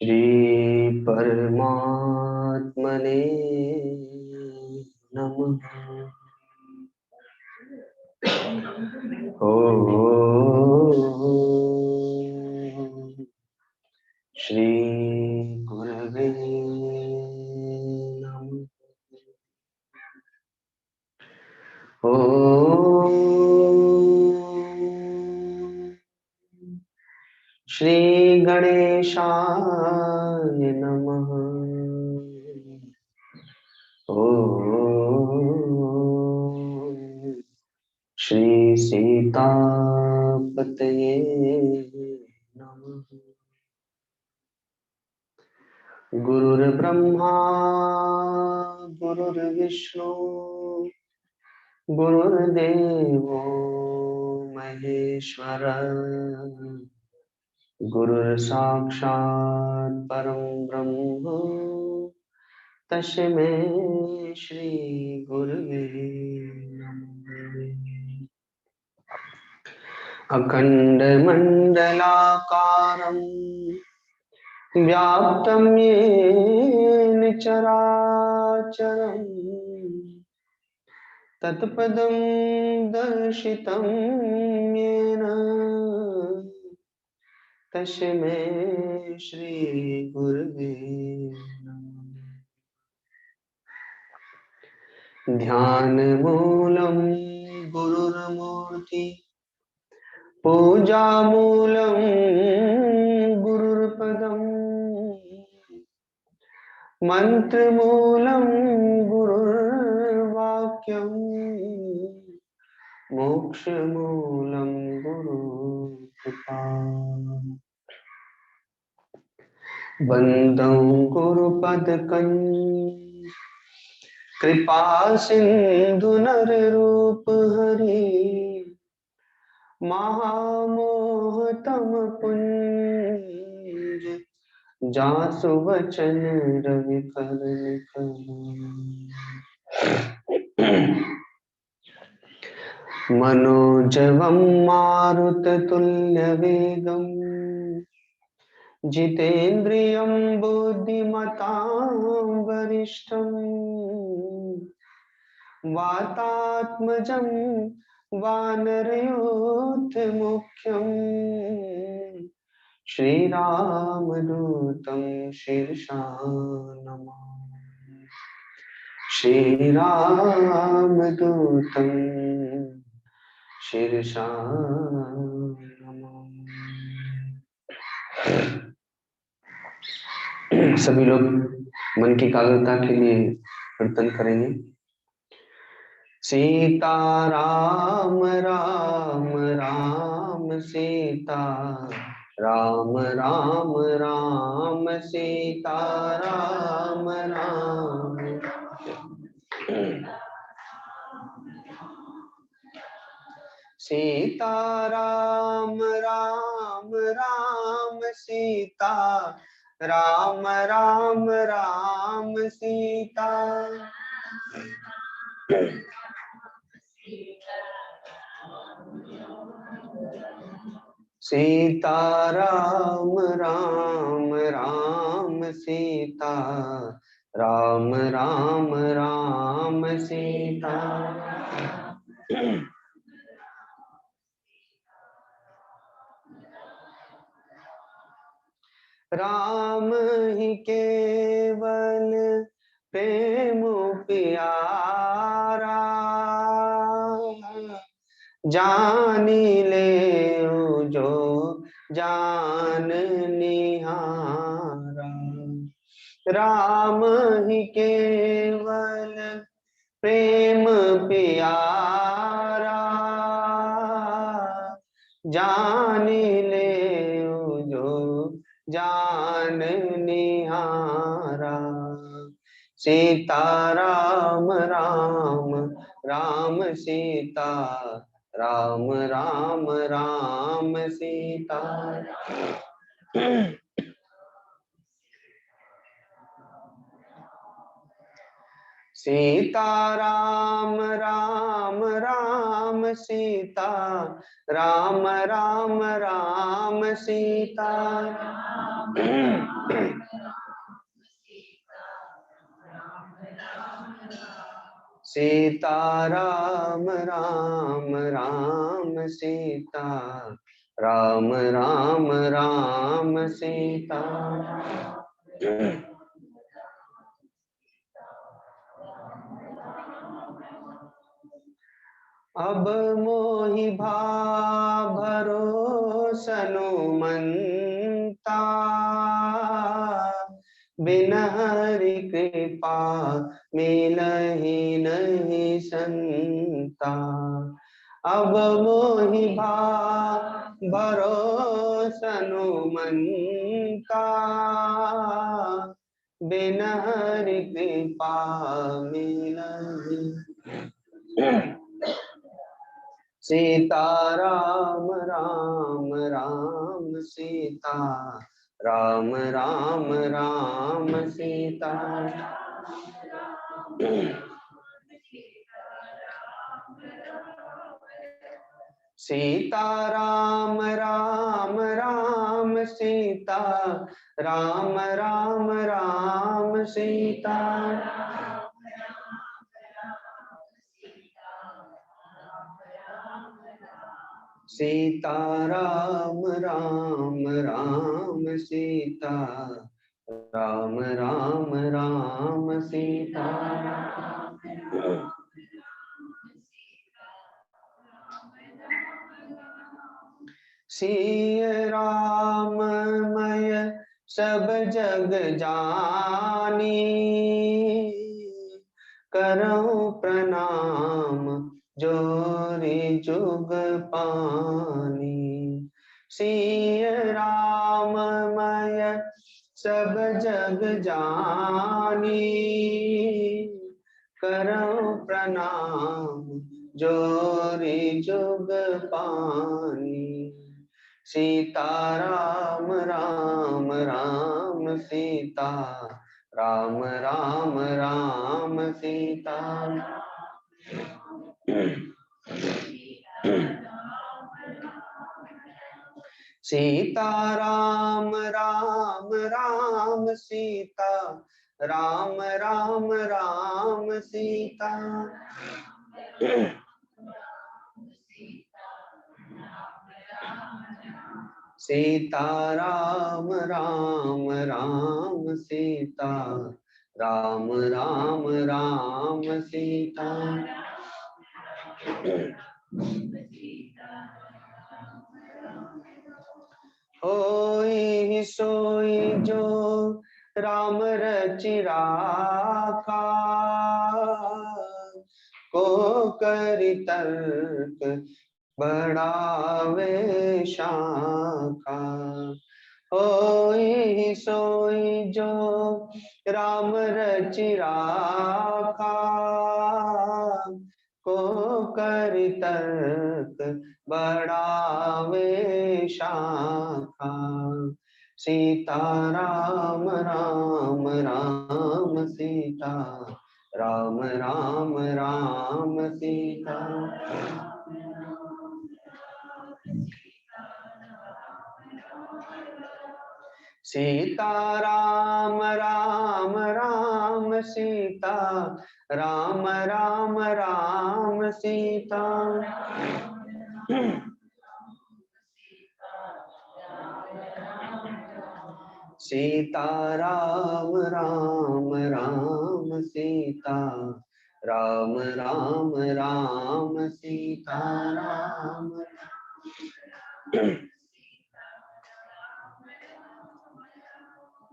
श्री परमात्मने नमः। ओ श्री गुरवे नमः। ओ श्री गणेशाय नमः। ओ श्री सीतापतये नमः। गुरुर्ब्रह्मा गुरुर्विष्णु गुरुर्देवो महेश्वर, गुरुर्साक्षात् परं ब्रह्म तस्मै श्री गुरुवे नमः। अखण्डमण्डलाकारं व्याप्तं येन चराचरं तत्पदं दर्शितं येन तस्मै श्री गुरुवे नमः। ध्यानमूलं गुरुर्मूर्ति, पूजामूलं गुरुर्पदम्, मन्त्रमूलं गुरुर्वाक्यम्, मोक्षमूलं गुरुकृपा। वन्दं गुरुपदकम् कृपा सिन्धु नररूपहरि, महामोहतम पुञ्ज जासु वचन रवि कर निकल। मनोजवं मारुततुल्यवेगं जितेन्द्रियं बुद्धिमतां वरिष्ठं, वातात्मजं वानरयूथमुख्यं श्रीरामदूतं शिरसा नमामि। श्रीरामदूतं शिरसा नमामि। सभी लोग मन की एकाग्रता के लिए कीर्तन करेंगे। सीता राम राम राम सीता राम राम राम सीता राम राम। सीता राम राम राम सीता राम राम राम सीता। सीता राम राम राम सीता राम राम राम सीता। राम ही केवल प्रेम प्यारा, जानी ले जो जान निहारा। राम ही केवल प्रेम प्यारा, जानी ले जो जान निहारा। सीता राम राम राम सीता राम राम राम सीता। सीता राम राम राम सीता राम राम राम सीता। सीता राम राम राम सीता राम राम राम सीता। अब मोहि भरोसनु मनता बिन हरि कृपा मिलहि नहीं संता। अब मोहि भरोसनु मनता बिन हरि कृपा मिलहि। सीता राम राम राम सीता राम राम राम सीता। सीता राम राम राम सीता राम राम राम सीता। सीता राम राम राम सीता राम राम राम सीता। सिय राममय सब जग जानी करऊं प्रणाम जोरी जुग पानी। सिय राममय सब जग जानी करऊं प्रणाम जोरी जुग पानी। सीता राम राम राम सीता राम राम राम सीता। सीता राम राम राम सीता राम राम राम सीता। सीता राम राम राम सीता राम राम राम सीता। होई सोई जो राम रचि राखा को करि तर्क बढ़ावे शाखा। होई सोई जो राम रचि राखा को करि तर्क बढ़ावे शाखा। सीता राम राम राम सीता राम राम राम सीता। सीता राम राम राम सीता राम राम राम सीता। सीता राम राम राम सीता राम राम राम सीता राम।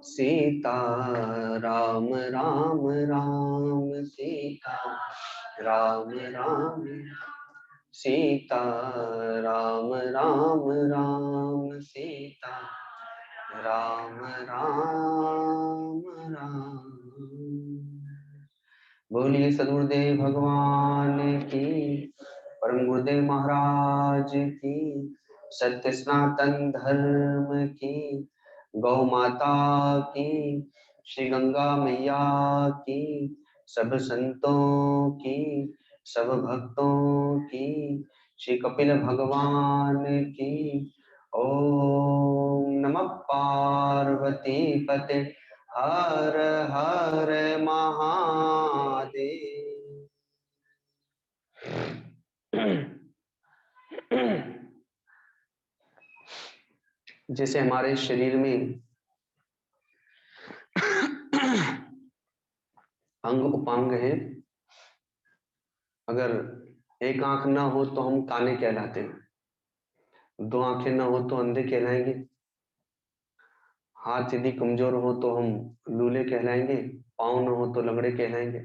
सीता राम राम राम सीता राम राम सीता राम राम राम सीता राम राम राम। बोलिए सदगुरुदेव भगवान की, परम गुरुदेव महाराज की, सत्य सनातन धर्म की, गौ माता की, श्री गंगा मैया की, सब संतों की, सब भक्तों की, श्री कपिल भगवान की। ओम नमः पार्वती पते, हर हर महादेव। जैसे हमारे शरीर में अंग उपांग है, अगर एक आंख ना हो तो हम काने कहलाते हैं, दो आंखें ना हो तो अंधे कहलाएंगे, हाथ यदि कमजोर हो तो हम लूले कहलाएंगे, पाँव न हो तो लंगड़े कहलाएंगे,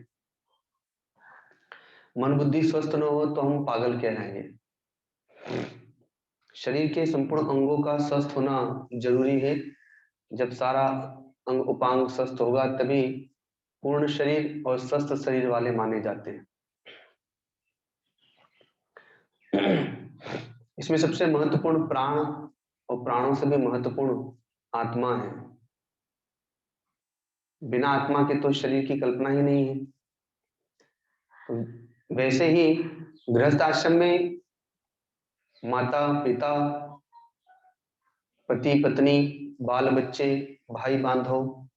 मन बुद्धि स्वस्थ न हो तो हम पागल कहलाएंगे। शरीर के संपूर्ण अंगों का स्वस्थ होना जरूरी है। जब सारा अंग उपांग स्वस्थ होगा तभी पूर्ण शरीर और स्वस्थ शरीर वाले माने जाते हैं। इसमें सबसे महत्वपूर्ण प्राण और प्राणों से भी महत्वपूर्ण आत्मा है। बिना आत्मा के तो शरीर की कल्पना ही नहीं है। तो वैसे ही गृहस्थ आश्रम में माता पिता, पति पत्नी, बाल बच्चे, भाई बांधव,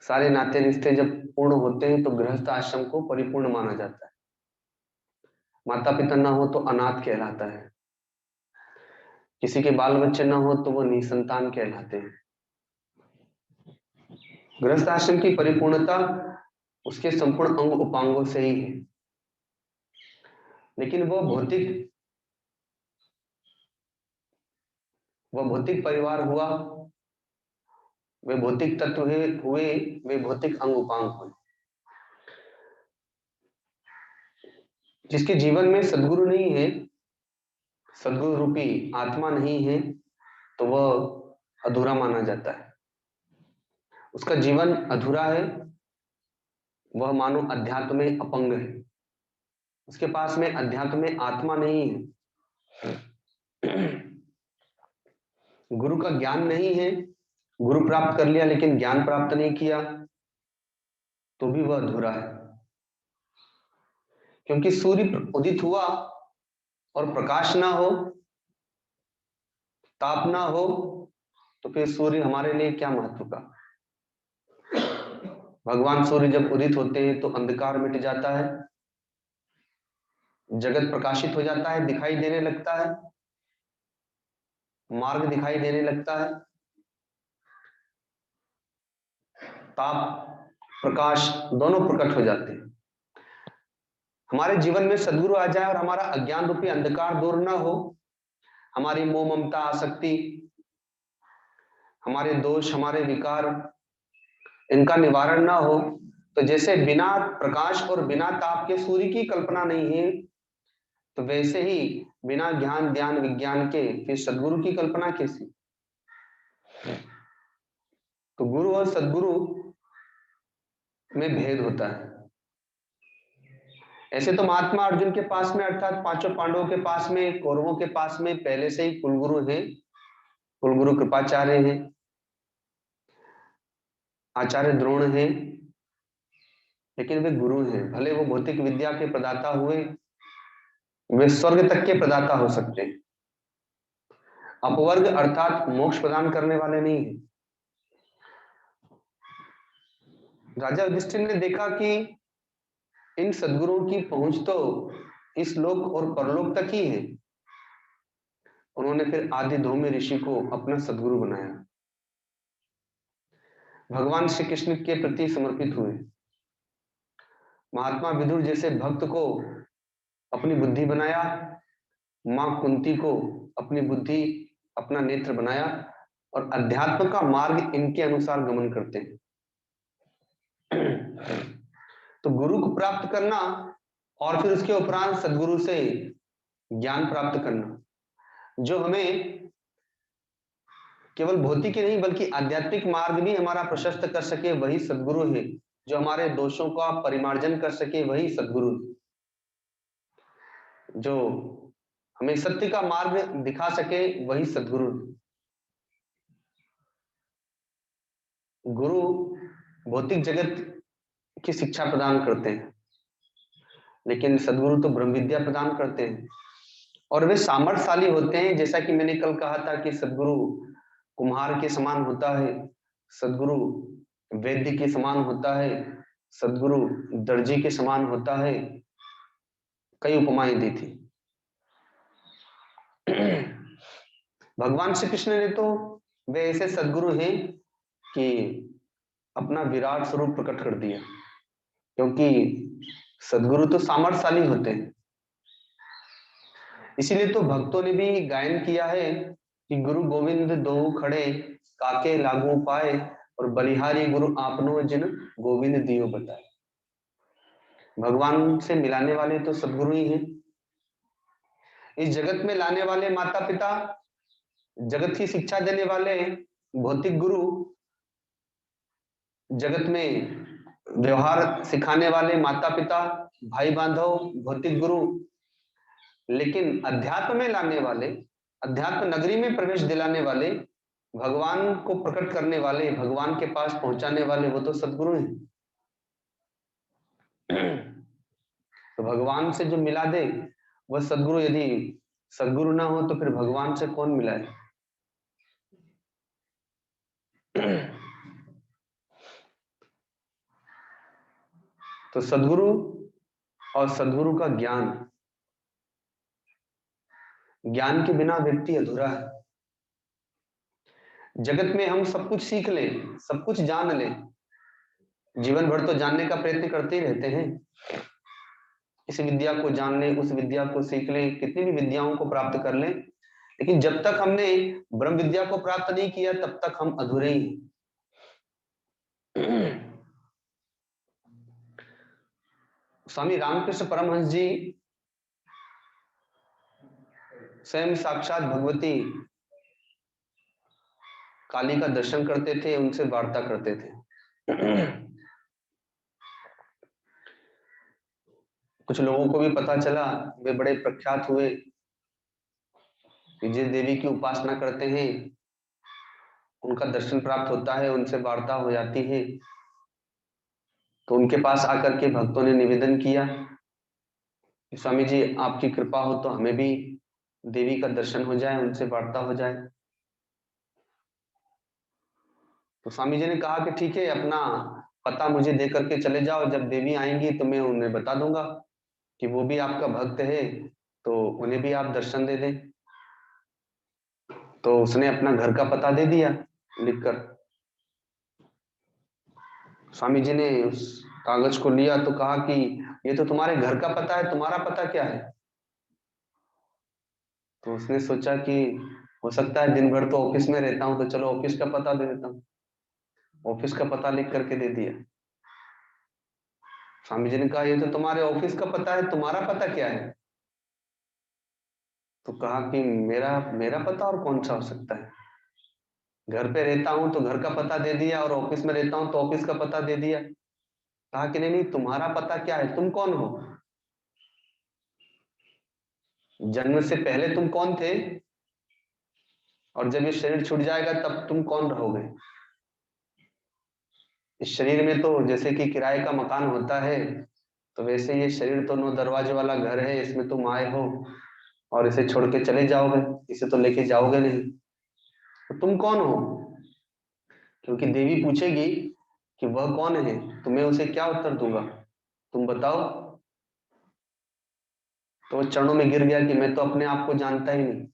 सारे नाते रिश्ते जब पूर्ण होते हैं तो गृहस्थ आश्रम को परिपूर्ण माना जाता है। माता पिता ना हो तो अनाथ कहलाता है, किसी के बाल बच्चे ना हो तो वो निसंतान कहलाते हैं। गृहस्थ आश्रम की परिपूर्णता उसके संपूर्ण अंग उपांगों से ही है। लेकिन वह भौतिक परिवार हुआ, वे भौतिक तत्व हुए, वे भौतिक अंग उपांग हुए। जिसके जीवन में सदगुरु नहीं है, सदगुरु रूपी आत्मा नहीं है, तो वह अधूरा माना जाता है। उसका जीवन अधूरा है, वह मानो अध्यात्म में अपंग है। उसके पास में अध्यात्म में आत्मा नहीं है, गुरु का ज्ञान नहीं है, गुरु प्राप्त कर लिया लेकिन ज्ञान प्राप्त नहीं किया तो भी वह अधूरा है। क्योंकि सूर्य उदित हुआ और प्रकाश ना हो, ताप ना हो, तो फिर सूर्य हमारे लिए क्या महत्व का। भगवान सूर्य जब उदित होते हैं तो अंधकार मिट जाता है, जगत प्रकाशित हो जाता है, दिखाई देने लगता है, मार्ग दिखाई देने लगता है, ताप प्रकाश दोनों प्रकट हो जाते हैं। हमारे जीवन में सदगुरु आ जाए और हमारा अज्ञान रूपी अंधकार दूर ना हो, हमारी मोह ममता आसक्ति, हमारे दोष, हमारे विकार, इनका निवारण ना हो, तो जैसे बिना प्रकाश और बिना ताप के सूर्य की कल्पना नहीं है, तो वैसे ही बिना ज्ञान ध्यान विज्ञान के फिर सदगुरु की कल्पना कैसी। तो गुरु और सदगुरु में भेद होता है। ऐसे तो महात्मा अर्जुन के पास में अर्थात पांचों पांडवों के पास में, कौरवों के पास में पहले से ही कुलगुरु हैं, कुलगुरु कृपाचार्य हैं, आचार्य द्रोण हैं, लेकिन वे गुरु हैं। भले वो भौतिक विद्या के प्रदाता हुए, वे स्वर्ग तक के प्रदाता हो सकते हैं, अपवर्ग अर्थात मोक्ष प्रदान करने वाले नहीं है। राजा युधिष्ठिर ने देखा कि इन सदगुरुओं की पहुंच तो इस लोक और परलोक तक ही है। उन्होंने फिर आदि धौम्य ऋषि को अपना सदगुरु बनाया, भगवान श्री कृष्ण के प्रति समर्पित हुए। महात्मा विदुर जैसे भक्त को अपनी बुद्धि बनाया, मां कुंती को अपनी बुद्धि अपना नेत्र बनाया, और अध्यात्म का मार्ग इनके अनुसार गमन करते हैं। तो गुरु को प्राप्त करना और फिर उसके उपरांत सदगुरु से ज्ञान प्राप्त करना, जो हमें केवल भौतिक ही नहीं बल्कि आध्यात्मिक मार्ग भी हमारा प्रशस्त कर सके, वही सदगुरु है। जो हमारे दोषों का परिमार्जन कर सके, वही सदगुरु है। जो हमें सत्य का मार्ग दिखा सके, वही सदगुरु है। गुरु भौतिक जगत की शिक्षा प्रदान करते हैं, लेकिन सदगुरु तो ब्रह्म विद्या प्रदान करते हैं और वे सामर्थ्यशाली होते हैं। जैसा कि मैंने कल कहा था कि सदगुरु कुम्हार के समान होता है, सदगुरु वैद्य के समान होता है, सदगुरु दर्जी के समान होता है। कई उपमाएं दी थी। भगवान श्री कृष्ण ने तो वे ऐसे सदगुरु हैं कि अपना विराट स्वरूप प्रकट कर दिया, क्योंकि सदगुरु तो सामर्थ्यशाली होते हैं। इसीलिए तो भक्तों ने भी गायन किया है कि गुरु गोविंद दो खड़े, काके लागू पाए, और बलिहारी गुरु आपनो जिन गोविंद दियो बताए। भगवान से मिलाने वाले तो सदगुरु ही हैं। इस जगत में लाने वाले माता पिता, जगत की शिक्षा देने वाले भौतिक गुरु, जगत में व्यवहार सिखाने वाले माता पिता, भाई बांधव, भौतिक गुरु, लेकिन अध्यात्म में लाने वाले, अध्यात्म नगरी में प्रवेश दिलाने वाले, भगवान को प्रकट करने वाले, भगवान के पास पहुंचाने वाले, वो तो सदगुरु हैं। तो भगवान से जो मिला दे वह सदगुरु। यदि सदगुरु ना हो तो फिर भगवान से कौन मिलाए? तो सदगुरु और सदगुरु का ज्ञान, ज्ञान के बिना व्यक्ति अधूरा है। जगत में हम सब कुछ सीख लें, सब कुछ जान लें, जीवन भर तो जानने का प्रयत्न करते ही रहते हैं। इस विद्या को जान लें, उस विद्या को सीख लें, कितनी भी विद्याओं को प्राप्त कर लें, लेकिन जब तक हमने ब्रह्म विद्या को प्राप्त नहीं किया तब तक हम अधूरे ही हैं। स्वामी रामकृष्ण परमहंस जी स्वयं साक्षात भगवती काली का दर्शन करते थे, उनसे वार्ता करते थे। कुछ लोगों को भी पता चला, वे बड़े प्रख्यात हुए कि जिस देवी की उपासना करते हैं उनका दर्शन प्राप्त होता है, उनसे वार्ता हो जाती है। तो उनके पास आकर के भक्तों ने निवेदन किया कि स्वामी जी आपकी कृपा हो तो हमें भी देवी का दर्शन हो जाए, उनसे वार्ता हो जाए। तो स्वामी जी ने कहा कि ठीक है, अपना पता मुझे दे करके चले जाओ, जब देवी आएंगी तो मैं उन्हें बता दूंगा कि वो भी आपका भक्त है, तो उन्हें भी आप दर्शन दे दें। तो उसने अपना घर का पता दे दिया लिखकर। स्वामी जी ने उस कागज को लिया तो कहा कि ये तो तुम्हारे घर का पता है, तुम्हारा पता क्या है? तो उसने सोचा कि हो सकता है दिन भर तो ऑफिस में रहता हूं, तो चलो ऑफिस का पता दे देता हूँ। ऑफिस का पता लिख करके दे दिया। स्वामी जी ने कहा ये तो तुम्हारे ऑफिस का पता है, तुम्हारा पता क्या है? तो कहा कि मेरा मेरा पता और कौन सा हो सकता है? घर पे रहता हूं तो घर का पता दे दिया, और ऑफिस में रहता हूं तो ऑफिस का पता दे दिया। कहा कि नहीं नहीं, तुम्हारा पता क्या है, तुम कौन हो? जन्म से पहले तुम कौन थे, और जब ये शरीर छूट जाएगा तब तुम कौन रहोगे? इस शरीर में तो जैसे कि किराए का मकान होता है, तो वैसे ये शरीर तो 9 दरवाजे वाला घर है, इसमें तुम आए हो और इसे छोड़ के चले जाओगे, इसे तो लेके जाओगे नहीं। तो तुम कौन हो? क्योंकि देवी पूछेगी कि वह कौन है, तो मैं उसे क्या उत्तर दूंगा? तुम बताओ। तो वो चरणों में गिर गया कि मैं तो अपने आप को जानता ही नहीं।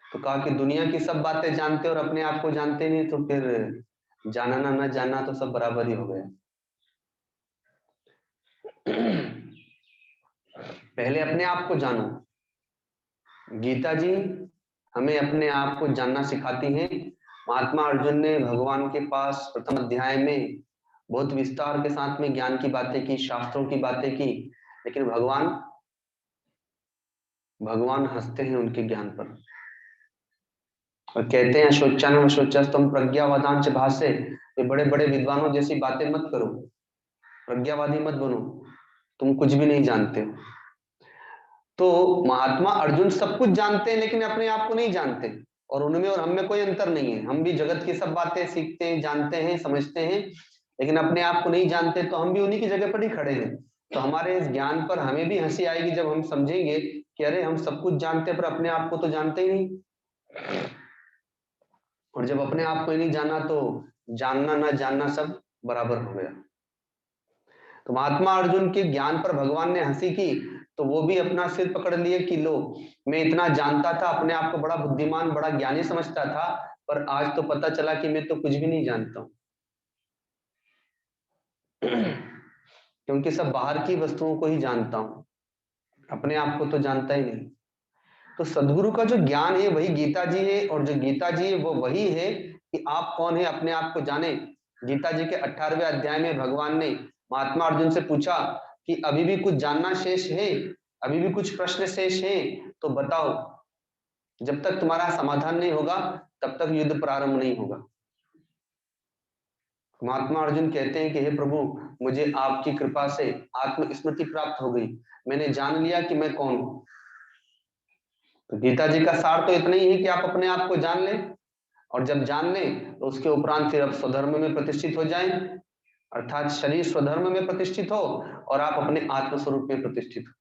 तो कहा कि दुनिया की सब बातें जानते और अपने आप को जानते नहीं, तो फिर जानना ना जानना तो सब बराबर ही हो गया। पहले अपने आप को जानो। गीता जी हमें अपने आप को जानना सिखाती हैं। महात्मा अर्जुन ने भगवान के पास प्रथम अध्याय में बहुत विस्तार के साथ में ज्ञान की बातें की, शास्त्रों की बातें की, लेकिन भगवान भगवान हंसते हैं उनके ज्ञान पर और कहते हैं शोचान शोचस्तम प्रज्ञावादांच भाष्य, ये बड़े बड़े विद्वानों जैसी बातें मत करो, प्रज्ञावादी मत बनो, तुम कुछ भी नहीं जानते हो। तो महात्मा अर्जुन सब कुछ जानते हैं लेकिन अपने आप को नहीं जानते, और उनमें और हम में कोई अंतर नहीं है। हम भी जगत की सब बातें सीखते हैं, जानते हैं, समझते हैं, लेकिन अपने आप को नहीं जानते तो हम भी उन्हीं की जगह पर ही खड़े हैं। तो हमारे इस ज्ञान पर हमें भी हंसी आएगी जब हम समझेंगे कि अरे हम सब कुछ जानते हैं पर अपने आप को तो जानते ही नहीं। और जब अपने आप को ही नहीं जाना तो जानना ना जानना सब बराबर हो गया। तो महात्मा अर्जुन के ज्ञान पर भगवान ने हंसी की तो वो भी अपना सिर पकड़ लिए कि लो, मैं इतना जानता था, अपने आप को बड़ा बुद्धिमान बड़ा ज्ञानी समझता था, पर आज तो पता चला कि मैं तो कुछ भी नहीं जानता हूं। क्योंकि सब बाहर की वस्तुओं को ही जानता हूं, अपने आप को तो जानता ही नहीं। तो सदगुरु का जो ज्ञान है वही गीता जी है, और जो गीता जी है वो वही है कि आप कौन है अपने आप को जाने। गीता जी के 18वें अध्याय में भगवान ने महात्मा अर्जुन से पूछा कि अभी भी कुछ जानना शेष है, अभी भी कुछ प्रश्न शेष है, तो बताओ। जब तक तुम्हारा समाधान नहीं होगा तब तक युद्ध प्रारंभ नहीं होगा। महात्मा अर्जुन कहते हैं कि हे प्रभु, मुझे आपकी कृपा से आत्मस्मृति प्राप्त हो गई, मैंने जान लिया कि मैं कौन हूं। तो गीता जी का सार तो इतना ही है कि आप अपने आप को जान लें, और जब जान लें तो उसके उपरांत फिर आप स्वधर्म में प्रतिष्ठित हो जाएं, अर्थात शरीर स्वधर्म में प्रतिष्ठित हो और आप अपने आत्मस्वरूप में प्रतिष्ठित हो।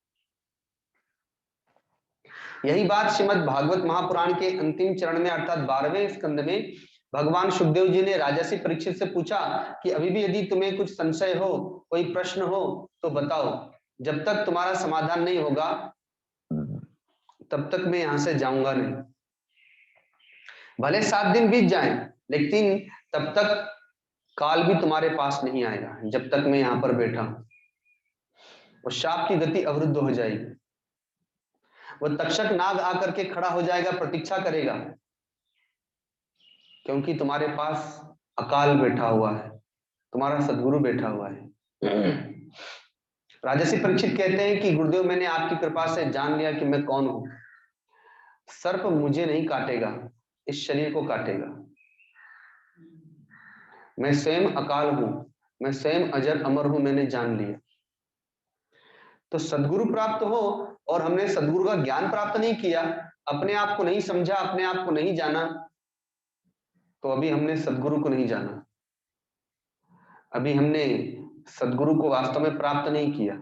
यही बात श्रीमद् भागवत महापुराण के अंतिम चरण में अर्थात 12वें स्कंद में भगवान सुखदेव जी ने राजर्षि परीक्षित से पूछा कि अभी भी यदि तुम्हें कुछ संशय हो, कोई प्रश्न हो तो बताओ, जब तक तुम्हारा समाधान नहीं होगा तब तक मैं यहां से जाऊंगा नहीं। भले 7 दिन बीत जाएं, लेकिन तब तक काल भी तुम्हारे पास नहीं आएगा जब तक मैं यहां पर बैठा हूं। और शाप की गति अवरुद्ध हो जाएगी। वह तक्षक नाग आकर के खड़ा हो जाएगा, प्रतीक्षा करेगा, क्योंकि तुम्हारे पास अकाल बैठा हुआ है, तुम्हारा सदगुरु बैठा हुआ है। राजर्षि परीक्षित कहते हैं कि गुरुदेव, मैंने आपकी कृपा से जान लिया कि मैं कौन हूं। सर्प मुझे नहीं काटेगा, इस शरीर को काटेगा। मैं स्वयं अकाल हूं, मैं स्वयं अजर अमर हूं, मैंने जान लिया। तो सदगुरु प्राप्त हो और हमने सदगुरु का ज्ञान प्राप्त नहीं किया, अपने आप को नहीं समझा, अपने आप को नहीं जाना, तो अभी हमने सदगुरु को नहीं जाना, अभी हमने सदगुरु को वास्तव में प्राप्त नहीं किया।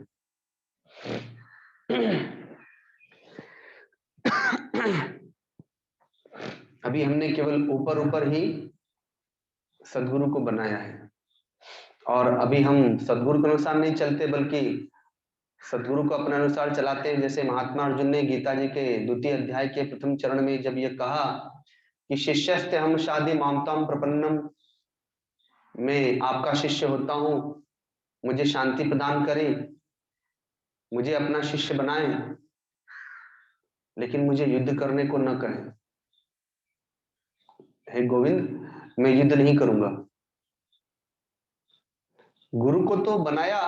अभी हमने केवल ऊपर ऊपर ही सदगुरु को बनाया है, और अभी हम सदगुरु के अनुसार नहीं चलते बल्कि सदगुरु को अपने अनुसार चलाते हैं। जैसे महात्मा अर्जुन ने गीता जी के 2 अध्याय के प्रथम चरण में जब ये कहा कि शिष्यस्ते हम शादी मामताम प्रपन्नम, मैं आपका शिष्य होता हूं, मुझे शांति प्रदान करें, मुझे अपना शिष्य बनाएं, लेकिन मुझे युद्ध करने को न कहें। हे गोविंद, मैं युद्ध नहीं करूंगा। गुरु को तो बनाया,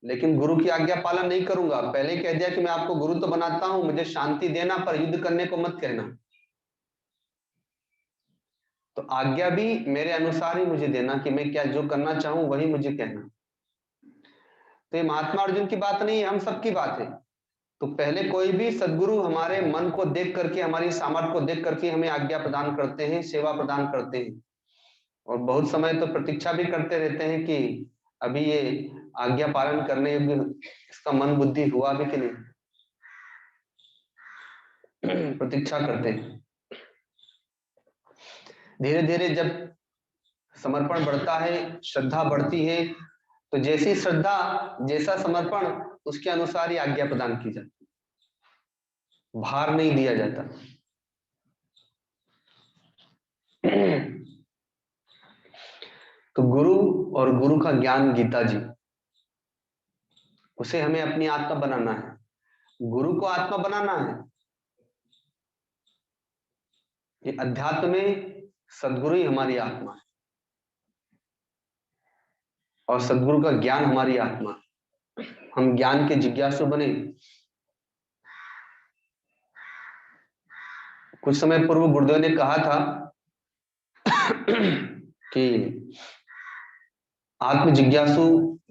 लेकिन गुरु की आज्ञा पालन नहीं करूंगा। पहले कह दिया कि मैं आपको गुरु तो बनाता हूं, मुझे शांति देना, पर युद्ध करने को मत कहना। तो आज्ञा भी मेरे अनुसार ही मुझे देना कि मैं क्या जो करना चाहूं वही मुझे कहना। तो ये महात्मा अर्जुन की बात नहीं है, हम सबकी बात है। तो पहले कोई भी सदगुरु हमारे मन को देख करके, हमारी सामर्थ्य को देख करके हमें आज्ञा प्रदान करते हैं, सेवा प्रदान करते हैं, और बहुत समय तो प्रतीक्षा भी करते रहते हैं कि अभी ये आज्ञा पालन करने योग्य इसका मन बुद्धि हुआ भी कि नहीं। प्रतीक्षा करते हैं। धीरे धीरे जब समर्पण बढ़ता है, श्रद्धा बढ़ती है, तो जैसी श्रद्धा जैसा समर्पण उसके अनुसार ही आज्ञा प्रदान की जाती है, भार नहीं दिया जाता। तो गुरु और गुरु का ज्ञान गीता जी, उसे हमें अपनी आत्मा बनाना है, गुरु को आत्मा बनाना है। ये अध्यात्म में सदगुरु ही हमारी आत्मा है, और सदगुरु का ज्ञान हमारी आत्मा। हम ज्ञान के जिज्ञासु बने। कुछ समय पूर्व गुरुदेव ने कहा था कि आत्म जिज्ञासु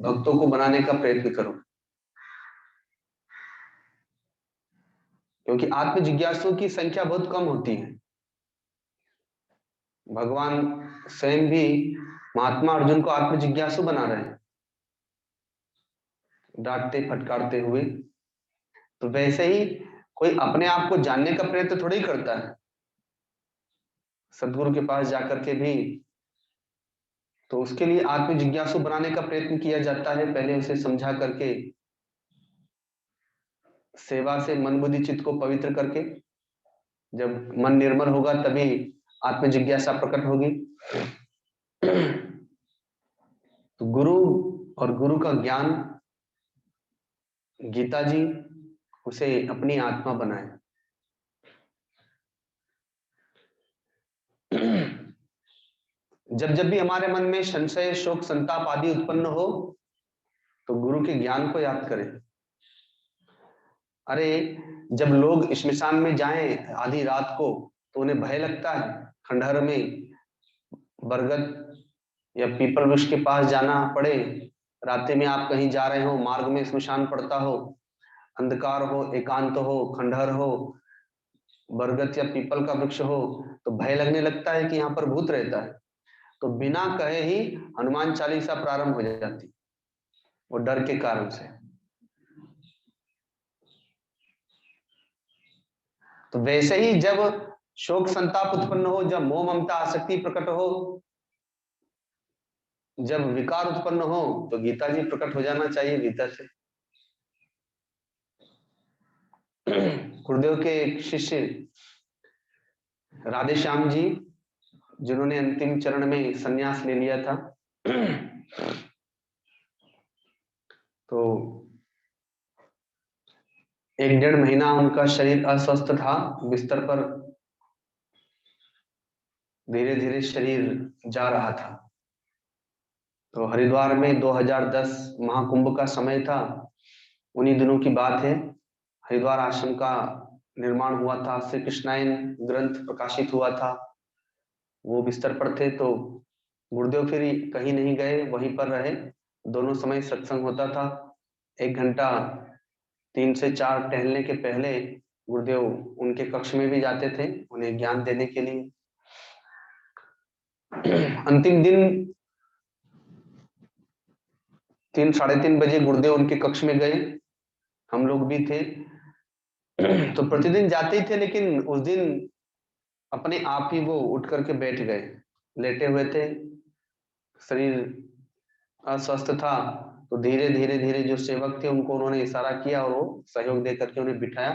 भक्तों को बनाने का प्रयत्न करो, क्योंकि आत्म जिज्ञासुओं की संख्या बहुत कम होती है। भगवान स्वयं भी महात्मा अर्जुन को आत्म जिज्ञासु बना रहे हैं, डांटते फटकारते हुए। तो वैसे ही कोई अपने आप को जानने का प्रयत्न थोड़ी करता है। सदगुरु के पास जाकर के भी तो उसके लिए आत्म जिज्ञासु बनाने का प्रयत्न किया जाता है। पहले उसे समझा करके, सेवा से मन बुद्धि चित्त को पवित्र करके, जब मन निर्मल होगा तभी आत्म जिज्ञासा प्रकट होगी। तो गुरु और गुरु का ज्ञान, गीता जी उसे अपनी आत्मा बनाए। जब जब भी हमारे मन में संशय, शोक, संताप आदि उत्पन्न हो तो गुरु के ज्ञान को याद करें। अरे जब लोग श्मशान में जाएं आधी रात को तो उन्हें भय लगता है। खंडहर में बरगद या पीपल वृक्ष के पास जाना पड़े, रात्रि में आप कहीं जा रहे हो, मार्ग में श्मशान पड़ता हो, अंधकार हो, एकांत हो, खंडहर हो, बरगद या पीपल का वृक्ष हो, तो भय लगने लगता है कि यहाँ पर भूत रहता है। तो बिना कहे ही हनुमान चालीसा प्रारंभ हो जाती, वो डर के कारण से। तो वैसे ही जब शोक संताप उत्पन्न हो, जब मोह ममता आसक्ति प्रकट हो, जब विकार उत्पन्न हो, तो गीता जी प्रकट हो जाना चाहिए गीता से। गुरुदेव के एक शिष्य राधे श्याम जी, जिन्होंने अंतिम चरण में संन्यास ले लिया था, तो 1-1.5 महीना उनका शरीर अस्वस्थ था, बिस्तर पर धीरे धीरे शरीर जा रहा था। तो हरिद्वार में 2010 महाकुंभ का समय था, उन्हीं दिनों की बात है। हरिद्वार आश्रम का निर्माण हुआ था, श्री कृष्णायन ग्रंथ प्रकाशित हुआ था। वो बिस्तर पर थे तो गुरुदेव फिर कहीं नहीं गए, वहीं पर रहे। दोनों समय सत्संग होता था। 1 घंटा 3 से 4 टहलने के पहले गुरुदेव उनके कक्ष में भी जाते थे उन्हें ज्ञान देने के लिए। अंतिम दिन 3-3:30 बजे गुरुदेव उनके कक्ष में गए, हम लोग भी थे। तो प्रतिदिन जाते ही थे, लेकिन उस दिन अपने आप ही वो उठ करके बैठ गए। लेटे हुए थे, शरीर अस्वस्थ था, तो धीरे धीरे धीरे जो सेवक थे उनको उन्होंने इशारा किया और वो सहयोग दे करके उन्हें बिठाया।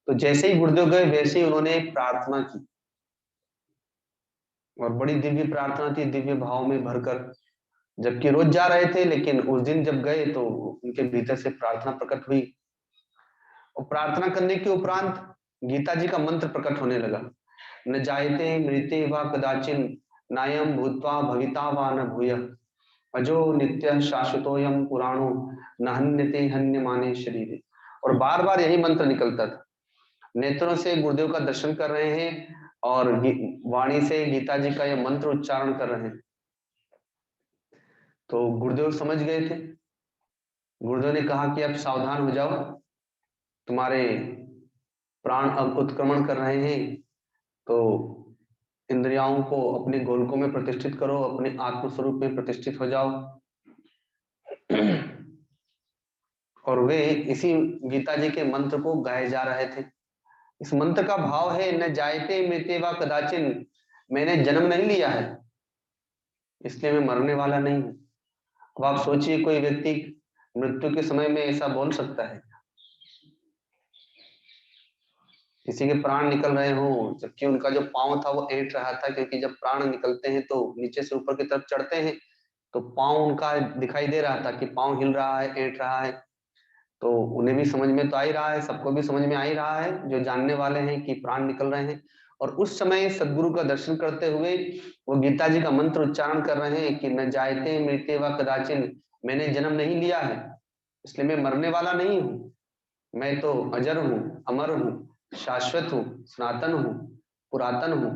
तो जैसे ही गुरुदेव गए वैसे ही उन्होंने एक प्रार्थना की, और बड़ी दिव्य प्रार्थना थी, दिव्य भाव में भरकर। जबकि रोज जा रहे थे, लेकिन उस दिन जब गए तो उनके भीतर से प्रार्थना प्रकट हुई। और प्रार्थना करने के उपरांत गीता जी का मंत्र प्रकट होने लगा। न जायते मृते व कदाचिन, नायम भूत्वा भविता वा न भूयः, अजो नित्य शाश्वतोयम पुराणो, न हन्यते हन्यमाने शरीरे। और बार बार यही मंत्र निकलता था। नेत्रों से गुरुदेव का दर्शन कर रहे हैं और वाणी से गीता जी का यह मंत्र उच्चारण कर रहे हैं। तो गुरुदेव समझ गए थे। गुरुदेव ने कहा कि अब सावधान हो जाओ, तुम्हारे प्राण अब उत्क्रमण कर रहे हैं, तो इंद्रियाओं को अपने गोलकों में प्रतिष्ठित करो, अपने आत्मस्वरूप में प्रतिष्ठित हो जाओ। और वे इसी गीता जी के मंत्र को गाए जा रहे थे। इस मंत्र का भाव है, न जायते मृते वा कदाचिन, मैंने जन्म नहीं लिया है इसलिए मैं मरने वाला नहीं हूं। अब आप सोचिए, कोई व्यक्ति मृत्यु के समय में ऐसा बोल सकता है? किसी के प्राण निकल रहे हो, जबकि उनका जो पांव था वो ऐंठ रहा था, क्योंकि जब प्राण निकलते हैं तो नीचे से ऊपर की तरफ चढ़ते हैं, तो पांव उनका दिखाई दे रहा था कि पांव हिल रहा है, ऐंठ रहा है। तो उन्हें भी समझ में तो आ ही रहा है, सबको भी समझ में आ ही रहा है जो जानने वाले हैं कि प्राण निकल रहे हैं। और उस समय सदगुरु का दर्शन करते हुए वो गीता जी का मंत्र उच्चारण कर रहे हैं कि न जायते मृते व कदाचिन, मैंने जन्म नहीं लिया है इसलिए मैं मरने वाला नहीं हूँ। मैं तो अजर हूँ, अमर हूँ, शाश्वत हूँ, सनातन हूँ, पुरातन हूँ,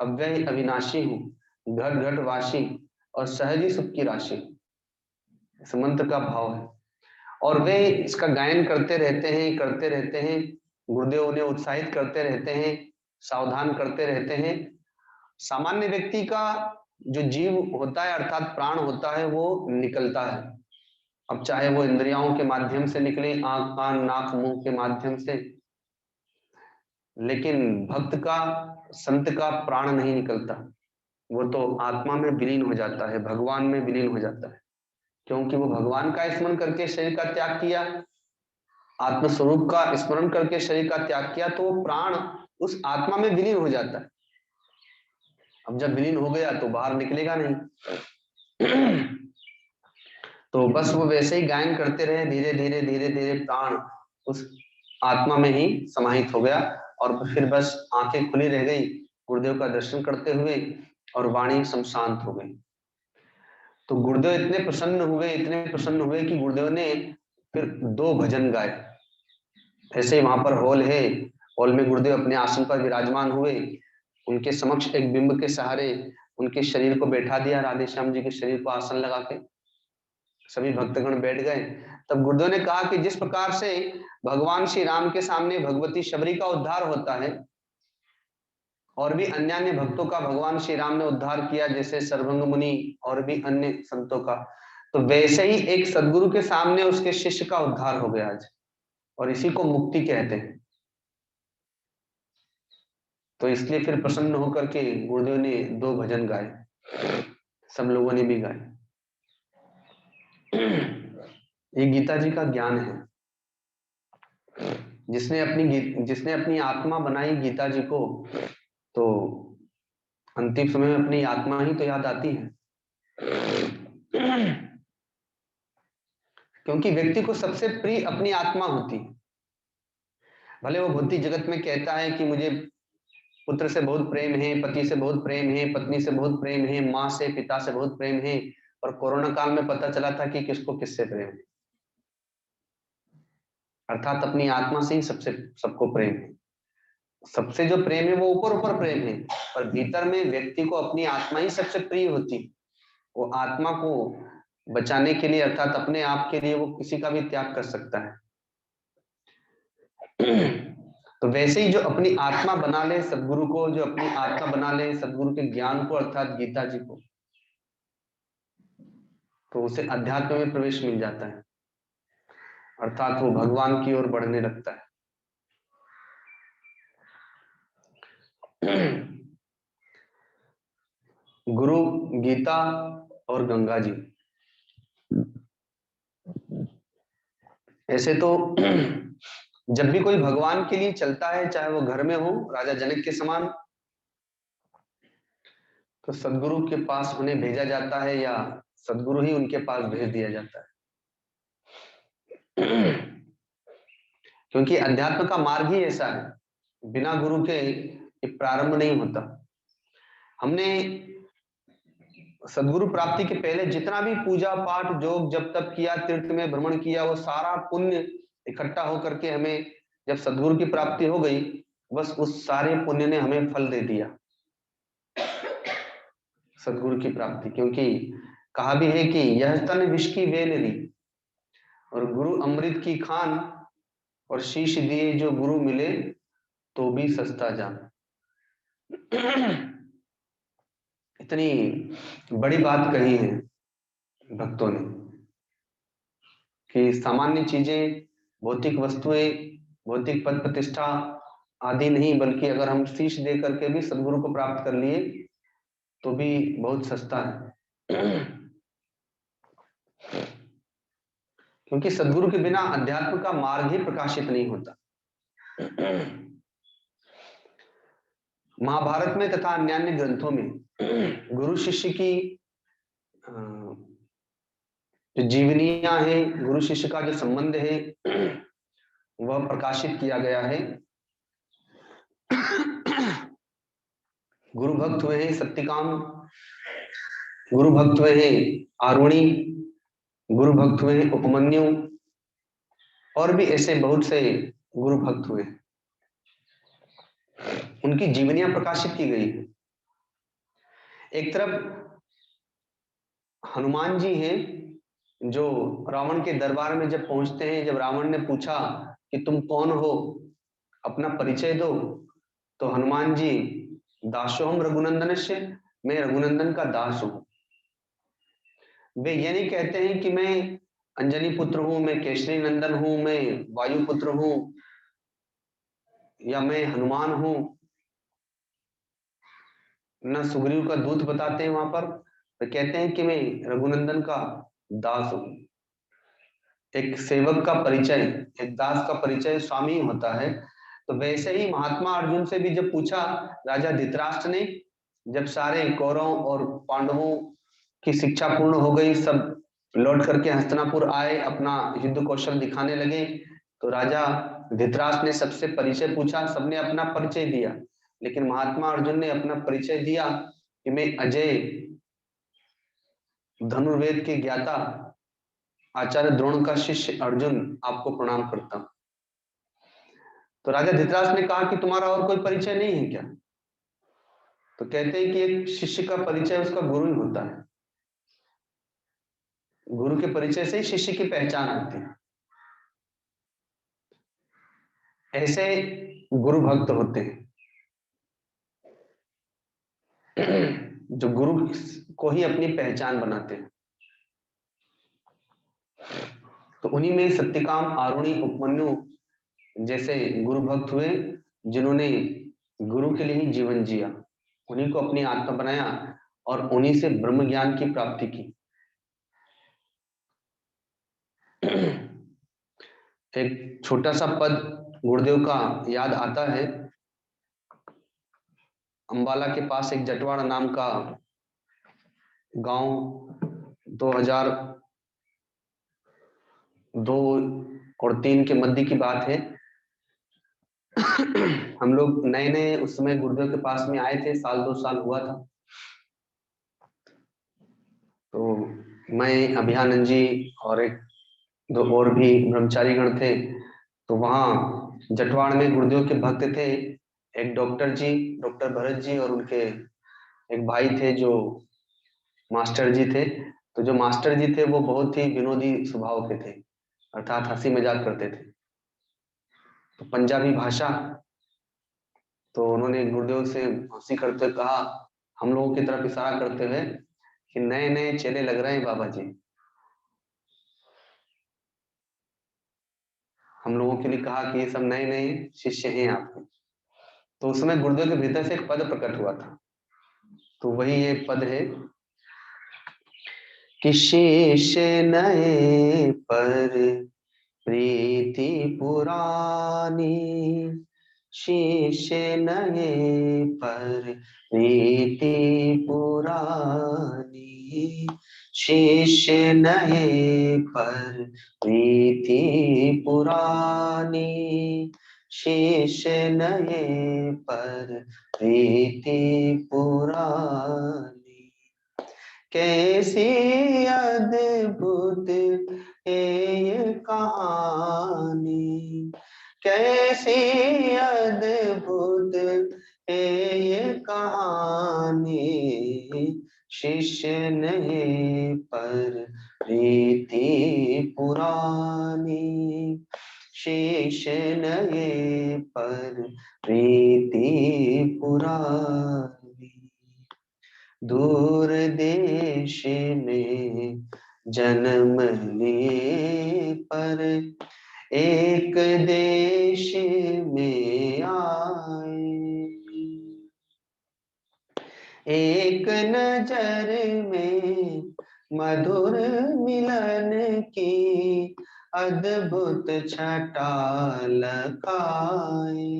अव्यय अविनाशी हूँ, घट घट वासी और सहज ही सुख की राशि। इस मंत्र का भाव है और वे इसका गायन करते रहते हैं, करते रहते हैं। गुरुदेव उन्हें उत्साहित करते रहते हैं, सावधान करते रहते हैं। सामान्य व्यक्ति का जो जीव होता है अर्थात प्राण होता है वो निकलता है। अब चाहे वो इंद्रियों के माध्यम से निकले, आंख कान नाक मुंह के माध्यम से, लेकिन भक्त का, संत का प्राण नहीं निकलता। वो तो आत्मा में विलीन हो जाता है, भगवान में विलीन हो जाता है, क्योंकि वो भगवान का स्मरण करके शरीर का त्याग किया, आत्मस्वरूप का स्मरण करके शरीर का त्याग किया, तो वो प्राण उस आत्मा में विलीन हो जाता है। अब जब विलीन हो गया तो बाहर निकलेगा नहीं। तो बस वो वैसे ही गायन करते रहे, धीरे धीरे धीरे धीरे प्राण उस आत्मा में ही समाहित हो गया, और फिर बस आंखें खुली रह गई गुरुदेव का दर्शन करते हुए, और वाणी शांत हो गई। तो गुरुदेव इतने प्रसन्न हुए, इतने प्रसन्न हुए कि गुरुदेव ने फिर 2 भजन गाए। ऐसे ही वहां पर हॉल है, हॉल में गुरुदेव अपने आसन पर विराजमान हुए, उनके समक्ष एक बिंब के सहारे उनके शरीर को बैठा दिया, राधे श्याम जी के शरीर को आसन लगा के सभी भक्तगण बैठ गए। तब गुरुदेव ने कहा कि जिस प्रकार से भगवान श्री राम के सामने भगवती शबरी का उद्धार होता है, और भी अन्य अन्य भक्तों का भगवान श्री राम ने उद्धार किया, जैसे सर्वंग मुनि और भी अन्य संतों का, तो वैसे ही एक सदगुरु के सामने उसके शिष्य का उद्धार हो गया आज, और इसी को मुक्ति कहते हैं। तो इसलिए फिर प्रसन्न होकर के गुरुदेव ने 2 भजन गाए, सब लोगों ने भी गाए। ये गीता जी का ज्ञान है। जिसने अपनी आत्मा बनाई गीता जी को, तो अंतिम समय में अपनी आत्मा ही तो याद आती है। क्योंकि व्यक्ति को सबसे प्रिय अपनी आत्मा होती है। भले वो भौतिक जगत में कहता है कि मुझे पुत्र से बहुत प्रेम है, पति से बहुत प्रेम है, पत्नी से बहुत प्रेम है, माँ से पिता से बहुत प्रेम है, और कोरोना काल में पता चला था कि किसको किससे प्रेम है। अर्थात अपनी आत्मा से ही सबको प्रेम है। सबसे जो प्रेम है वो ऊपर ऊपर प्रेम है, पर भीतर में व्यक्ति को अपनी आत्मा ही सबसे प्रिय होती है। वो आत्मा को बचाने के लिए, अर्थात अपने आप के लिए, वो किसी का भी त्याग कर सकता है। तो वैसे ही जो अपनी आत्मा बना ले सदगुरु को, जो अपनी आत्मा बना ले सदगुरु के ज्ञान को अर्थात गीता जी को, तो उसे अध्यात्म में प्रवेश मिल जाता है, अर्थात वो भगवान की ओर बढ़ने लगता है। गुरु, गीता और गंगा जी, ऐसे तो जब भी कोई भगवान के लिए चलता है, चाहे वो घर में हो राजा जनक के समान, तो सदगुरु के पास उन्हें भेजा जाता है, या सदगुरु ही उनके पास भेज दिया जाता है। क्योंकि अध्यात्म का मार्ग ही ऐसा है, बिना गुरु के ये प्रारंभ नहीं होता। हमने सदगुरु प्राप्ति के पहले जितना भी पूजा पाठ जोग जब तक किया, तीर्थ में भ्रमण किया, वो सारा पुण्य इकट्ठा होकर के हमें जब सदगुरु की प्राप्ति हो गई, बस उस सारे पुण्य ने हमें फल दे दिया, सदगुरु की प्राप्ति। क्योंकि कहा भी है कि यह तन विष की वेल ली, और गुरु अमृत की खान, और शीश दिए जो गुरु मिले तो भी सस्ता जान। इतनी बड़ी बात कही है भक्तों ने कि सामान्य चीजें, भौतिक वस्तुएं, भौतिक पद प्रतिष्ठा आदि नहीं, बल्कि अगर हम शीश दे करके भी सदगुरु को प्राप्त कर लिए तो भी बहुत सस्ता है। क्योंकि सदगुरु के बिना अध्यात्म का मार्ग ही प्रकाशित नहीं होता। महाभारत में तथा अन्य अन्य ग्रंथों में गुरु शिष्य की जो जीवनियां हैं, गुरु शिष्य का जो संबंध है, वह प्रकाशित किया गया है। गुरु भक्त हुए हैं सत्यकाम, गुरु भक्त हुए हैं आरुणि, गुरु भक्त हुए हैं उपमन्यु, और भी ऐसे बहुत से गुरु भक्त हुए, उनकी जीवनियां प्रकाशित की गई है। एक तरफ हनुमान जी हैं, जो रावण के दरबार में जब पहुंचते हैं, जब रावण ने पूछा कि तुम कौन हो, अपना परिचय दो, तो हनुमान जी दासोहम रघुनंदनस्य, मैं रघुनंदन का दास हूं। वे ये नहीं कहते हैं कि मैं अंजनी पुत्र हूं, मैं केशरी नंदन हूं, मैं वायु पुत्र हूं, या मैं हनुमान हूं। न सुग्रीव का दूत बताते हैं वहां पर, वे कहते हैं कि मैं रघुनंदन का दास हूं। एक सेवक का परिचय, एक दास का परिचय स्वामी होता है। तो वैसे ही महात्मा अर्जुन से भी जब पूछा राजा धृतराष्ट्र ने, जब सारे कौरवों और पांडवों की शिक्षा पूर्ण हो गई, सब लौट करके हस्तिनापुर आए, अपना युद्ध कौशल दिखाने लगे, तो राजा धृतराष्ट्र ने सबसे परिचय पूछा, सबने अपना परिचय दिया, लेकिन महात्मा अर्जुन ने अपना परिचय दिया कि मैं अजय, धनुर्वेद के ज्ञाता, आचार्य द्रोण का शिष्य अर्जुन आपको प्रणाम करता हूं। तो राजा धृतराष्ट्र ने कहा कि तुम्हारा और कोई परिचय नहीं है क्या? तो कहते हैं कि एक शिष्य का परिचय उसका गुरु ही होता है। गुरु के परिचय से ही शिष्य की पहचान होती है। ऐसे गुरु भक्त होते हैं जो गुरु को ही अपनी पहचान बनाते हैं। तो उन्हीं में सत्यकाम, आरुणि, उपमन्यु जैसे गुरु भक्त हुए, जिन्होंने गुरु के लिए ही जीवन जिया, उन्हीं को अपनी आत्मा बनाया और उन्हीं से ब्रह्म ज्ञान की प्राप्ति की। एक छोटा सा पद गुरुदेव का याद आता है। अंबाला के पास एक जटवाड़ा नाम का गांव, 2002 और 3 के मध्य की बात है। हम लोग नए नए उस समय गुरुदेव के पास में आए थे, 1-2 साल हुआ था। तो मैं, अभियानंद जी और एक दो और भी ब्रह्मचारी गण थे। तो वहाँ जटवाड़ में गुरुदेव के भक्त थे, एक डॉक्टर जी, डॉक्टर भरत जी, और उनके एक भाई थे जो मास्टर जी थे। तो जो मास्टर जी थे वो बहुत ही विनोदी स्वभाव के थे, अर्थात हंसी मजाक करते थे। तो पंजाबी भाषा, तो उन्होंने गुरुदेव से हंसी करते हुए कहा, हम लोगों की तरफ इशारा करते हुए, कि नए नए चेले लग रहे हैं बाबा जी, हम लोगों के लिए कहा कि ये सब नए नए शिष्य हैं आपके। तो उस समय गुरुदेव के भीतर से एक पद प्रकट हुआ था, तो वही ये पद है कि शेष नए पर प्रीति पुरानी, शेष नए पर प्रीति पुरानी, शेष नए पर प्रीति पुरानी, शेष नए पर प्रीति पुरानी। कैसी अद्भुत है ये कहानी, कैसी अद्भुत है ये कहानी, शिष्य नहीं पर प्रीति पुरानी, शेष नए पर प्रीति पुरानी। दूर देश में जन्म लिए पर एक देश में आए, एक नजर में मधुर मिलन की अद्भुत छटा लखाए,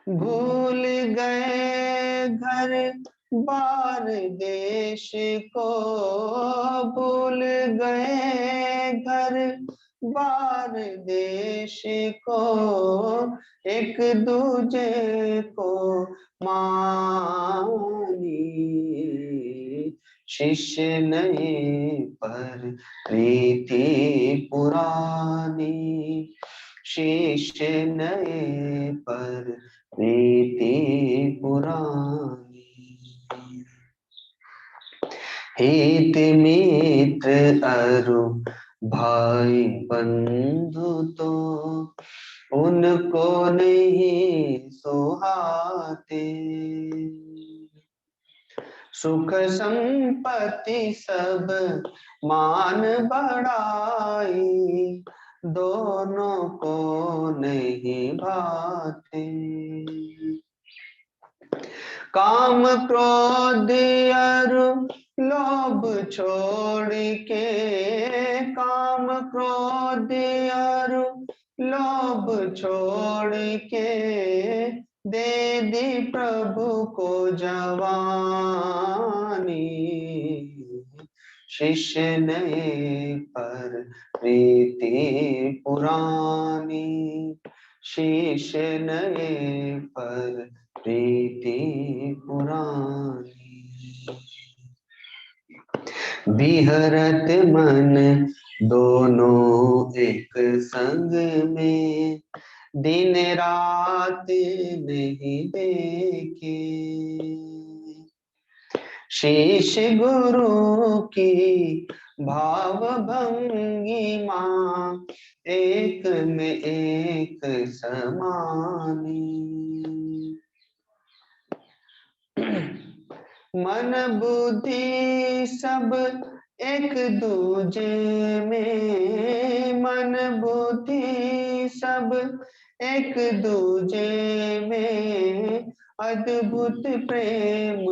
भूल गए घर बार देश को, भूल गए घर बार देश को, एक दूजे को मानी, शिष्य नहीं पर प्रीति पुरानी, शिष्य नए पर प्रीति पुरानी। हित मित्र अरु भाई बंधु तो उनको नहीं सुहाते, सुख संपत्ति सब मान बढ़ाई, दोनों को नहीं भाते। काम क्रोध और लोभ छोड़ के, काम क्रोध और लोभ छोड़ के, दे दी प्रभु को जवानी। शिष्य नए पर प्रीति पुरानी, शिष्य नए पर प्रीति पुरानी। बिहरत मन दोनों एक संग में, दिन रात नहीं देखे। शीश गुरु की भाव भंगिमा, एक में एक समानी। मन बुद्धि सब एक दूजे में, मन बुद्धि सब एक दूजे में, अद्भुत प्रेम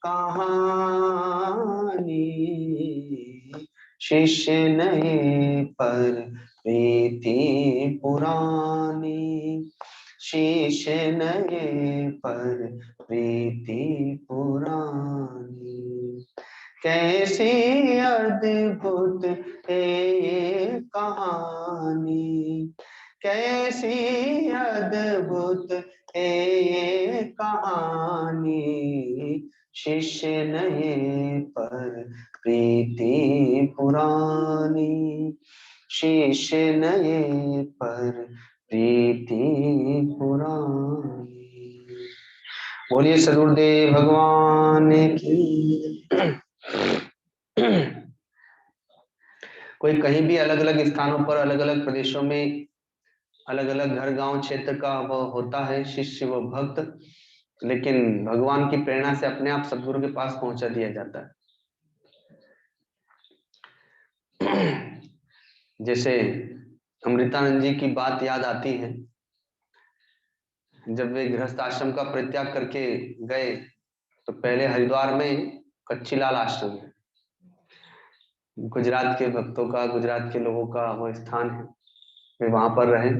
कहानी। शिष्य नए पर प्रीति पुरानी, शीश नए पर प्रीति पुरानी। कैसी अद्भुत है ये कहानी, कैसी अद्भुत है ये कहानी। शिष्य नए पर प्रीति पुरानी, शिष्य नए पर प्रीति पुरानी। बोलिए सदगुरुदेव भगवान की। कोई कहीं भी अलग अलग स्थानों पर, अलग अलग प्रदेशों में, अलग अलग घर गांव क्षेत्र का वह होता है शिष्य व भक्त, लेकिन भगवान की प्रेरणा से अपने आप सदगुरु के पास पहुंचा दिया जाता है। जैसे अमृतानंद जी की बात याद आती है, जब वे गृहस्थ आश्रम का परित्याग करके गए तो पहले हरिद्वार में कच्चीलाल आश्रम है, गुजरात के भक्तों का, गुजरात के लोगों का वो स्थान है। वे वहां पर रहे।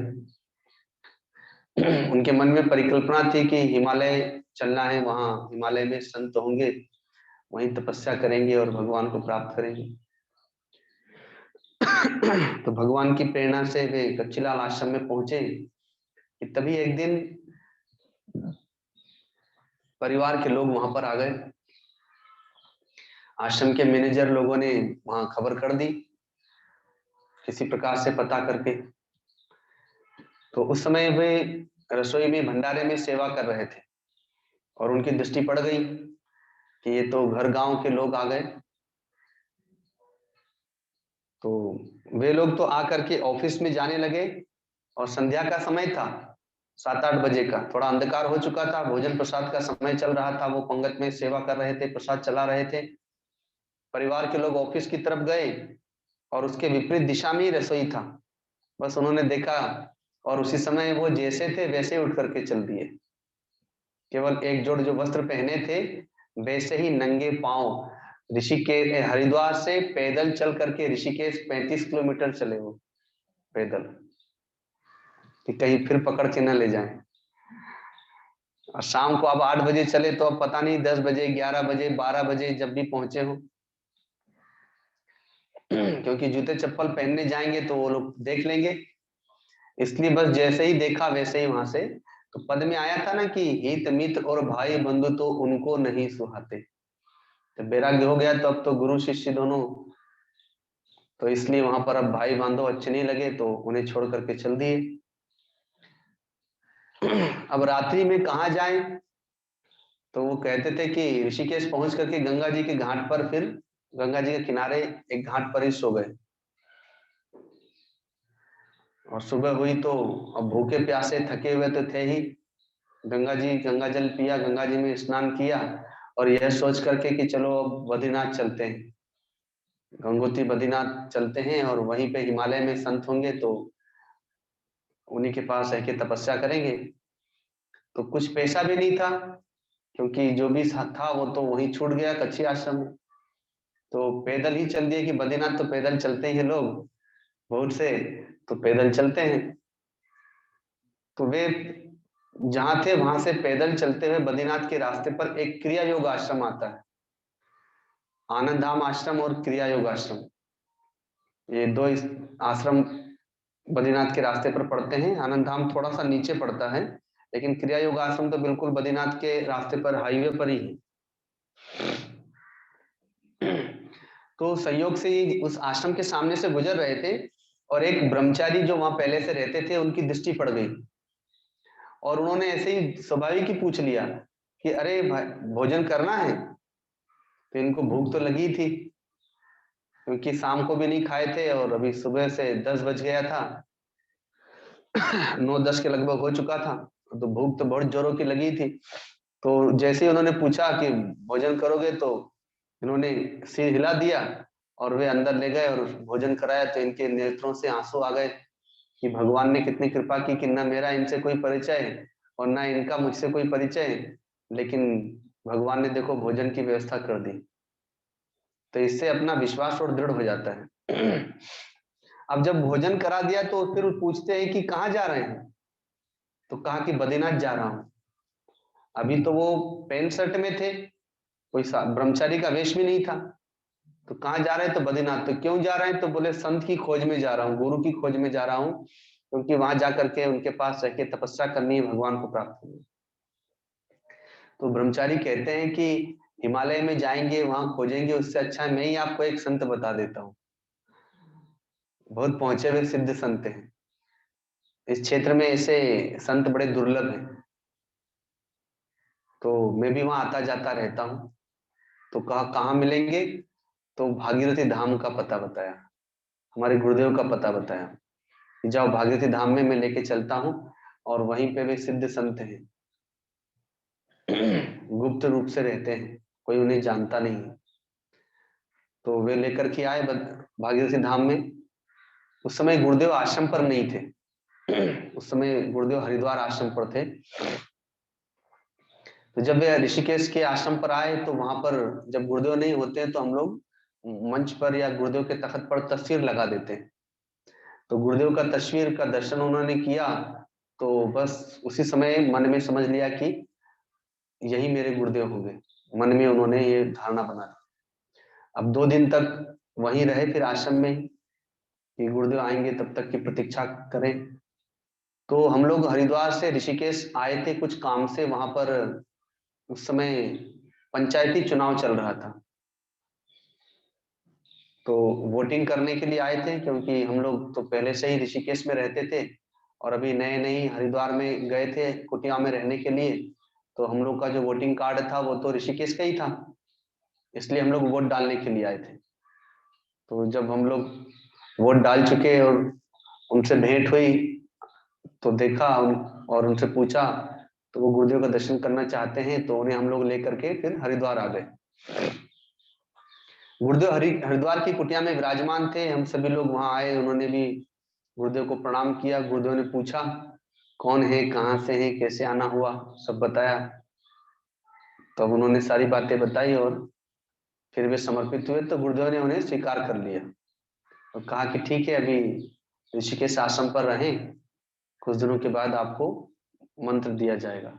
उनके मन में परिकल्पना थी कि हिमालय चलना है, वहां हिमालय में संत होंगे, वहीं तपस्या करेंगे और भगवान को प्राप्त करेंगे। तो भगवान की प्रेरणा से वे कच्चीलाल आश्रम में पहुंचे कि तभी एक दिन परिवार के लोग वहां पर आ गए। आश्रम के मैनेजर लोगों ने वहां खबर कर दी किसी प्रकार से पता करके। तो उस समय वे रसोई में, भंडारे में सेवा कर रहे थे और उनकी दृष्टि पड़ गई कि ये तो घर गांव के लोग आ गए। तो वे लोग तो आकर के ऑफिस में जाने लगे और संध्या का समय था, 7-8 बजे का, थोड़ा अंधकार हो चुका था, भोजन प्रसाद का समय चल रहा था। वो पंगत में सेवा कर रहे थे, प्रसाद चला रहे थे। परिवार के लोग ऑफिस की तरफ गए और उसके विपरीत दिशा में ही रसोई था। बस उन्होंने देखा और उसी समय वो जैसे थे वैसे उठ करके चल दिए। केवल एक जोड़ जो वस्त्र पहने थे वैसे ही नंगे पांव ऋषिकेश, हरिद्वार से पैदल चल करके ऋषिकेश 35 किलोमीटर चले वो पैदल, कि कहीं फिर पकड़ के न ले जाएं। और शाम को अब 8 बजे चले तो अब पता नहीं 10 बजे, 11 बजे, 12 बजे जब भी पहुंचे हो, क्योंकि जूते चप्पल पहनने जाएंगे तो वो लोग देख लेंगे। इसलिए बस जैसे ही देखा वैसे ही वहां से, तो पद में आया था ना कि हित मित्र और भाई बंधु तो उनको नहीं सुहाते। जब वैराग्य हो गया तो अब तो गुरु शिष्य दोनों, तो इसलिए वहां पर अब भाई बांधव अच्छे नहीं लगे तो उन्हें छोड़ करके चल दिए। अब रात्रि में कहाँ जाएं, तो वो कहते थे कि ऋषिकेश पहुंच करके गंगा जी के घाट पर, फिर गंगा जी के किनारे एक घाट पर ही सो गए। और सुबह हुई तो अब भूखे प्यासे थके हुए तो थे ही, गंगा जल पिया, गंगा जी में स्नान किया और यह सोच करके कि चलो अब बद्रीनाथ चलते हैं, गंगोत्री बद्रीनाथ चलते हैं और वहीं पे हिमालय में संत होंगे तो उन्हीं के पास रह के तपस्या करेंगे। तो कुछ पैसा भी नहीं था, क्योंकि जो भी था वो तो वहीं छूट गया कच्ची आश्रम में। तो पैदल ही चल दिए कि बद्रीनाथ तो पैदल चलते ही हैं लोग बहुत से, तो पैदल चलते हैं। तो वे जहां थे वहां से पैदल चलते हुए बद्रीनाथ के रास्ते पर एक क्रिया योग आश्रम आता है, आनंद धाम आश्रम और क्रिया योग आश्रम, ये दो आश्रम बद्रीनाथ के रास्ते पर पड़ते हैं। आनंद धाम थोड़ा सा नीचे पड़ता है, लेकिन क्रिया योग आश्रम तो बिल्कुल बद्रीनाथ के रास्ते पर हाईवे पर ही है। तो संयोग से ही उस आश्रम के सामने से गुजर रहे थे और एक ब्रह्मचारी जो वहां पहले से रहते थे उनकी दृष्टि पड़ गई, और उन्होंने ऐसे ही स्वाभाविक ही पूछ लिया कि अरे भाई भोजन करना है। तो इनको भूख तो लगी थी, क्योंकि शाम को भी नहीं खाए थे और अभी सुबह से 10 बज गया था, 9-10 के लगभग हो चुका था, तो भूख तो बहुत जोरों की लगी थी। तो जैसे ही उन्होंने पूछा कि भोजन करोगे, तो इन्होंने सिर हिला दिया और वे अंदर ले गए और भोजन कराया। तो इनके नेत्रों से आंसू आ गए कि भगवान ने कितनी कृपा की कि न मेरा इनसे कोई परिचय और ना इनका मुझसे कोई परिचय, लेकिन भगवान ने देखो भोजन की व्यवस्था कर दी। तो इससे अपना विश्वास और दृढ़ हो जाता है। अब जब भोजन करा दिया तो फिर पूछते हैं कि कहाँ जा रहे हैं, तो कहा कि बद्रीनाथ जा रहा हूं। अभी तो वो पैंट शर्ट में थे, कोई ब्रह्मचारी का वेश भी नहीं था। तो कहाँ जा रहे हैं, तो बद्रीनाथ। तो क्यों जा रहे हैं, तो बोले संत की खोज में जा रहा हूँ, गुरु की खोज में जा रहा हूँ, क्योंकि वहां जा करके उनके पास रह के तपस्या करनी है, भगवान को प्राप्त करनी है। तो ब्रह्मचारी कहते हैं कि हिमालय में जाएंगे वहां खोजेंगे, उससे अच्छा मैं ही आपको एक संत बता देता हूँ, बहुत पहुंचे हुए सिद्ध संत हैं। इस क्षेत्र में ऐसे संत बड़े दुर्लभ हैं, तो मैं भी वहां आता जाता रहता हूँ। तो कहा कहाँ मिलेंगे, तो भागीरथी धाम का पता बताया, हमारे गुरुदेव का पता बताया कि जाओ भागीरथी धाम में मैं लेके चलता हूँ, और वहीं पे वे सिद्ध संत हैं। गुप्त रूप से रहते हैं, कोई उन्हें जानता नहीं है। तो वे लेकर के आए भागीरथी धाम में। उस समय गुरुदेव आश्रम पर नहीं थे, उस समय गुरुदेव हरिद्वार आश्रम पर थे। तो जब वे ऋषिकेश के आश्रम पर आए तो वहां पर जब गुरुदेव नहीं होते हैं तो हम लोग मंच पर या गुरुदेव के तख्त पर तस्वीर लगा देते हैं। तो गुरुदेव का तस्वीर का दर्शन उन्होंने किया, तो बस उसी समय मन में समझ लिया कि यही मेरे गुरुदेव होंगे। मन में उन्होंने ये धारणा बना ली। अब 2 दिन तक वहीं रहे फिर आश्रम में ही, कि गुरुदेव आएंगे तब तक की प्रतीक्षा करें। तो हम लोग हरिद्वार से ऋषिकेश आए थे कुछ काम से, वहां पर उस समय पंचायती चुनाव चल रहा था, तो वोटिंग करने के लिए आए थे, क्योंकि हम लोग तो पहले से ही ऋषिकेश में रहते थे और अभी नए नए हरिद्वार में गए थे कुटिया में रहने के लिए। तो हम लोग का जो वोटिंग कार्ड था वो तो ऋषिकेश का ही था, इसलिए हम लोग वोट डालने के लिए आए थे। तो जब हम लोग वोट डाल चुके और उनसे भेंट हुई तो देखा और उनसे पूछा, तो वो गुरुदेव का दर्शन करना चाहते हैं, तो उन्हें हम लोग लेकर के फिर हरिद्वार आ गए। गुरुदेव हरिद्वार की कुटिया में विराजमान थे, हम सभी लोग वहां आए, उन्होंने भी गुरुदेव को प्रणाम किया। गुरुदेव ने पूछा कौन है, कहाँ से है, कैसे आना हुआ, सब बताया। तब उन्होंने सारी बातें बताई और फिर वे समर्पित हुए, तो गुरुदेव ने उन्हें स्वीकार कर लिया और कहा कि ठीक है, अभी ऋषिकेश आश्रम पर रहें, कुछ दिनों के बाद आपको मंत्र दिया जाएगा।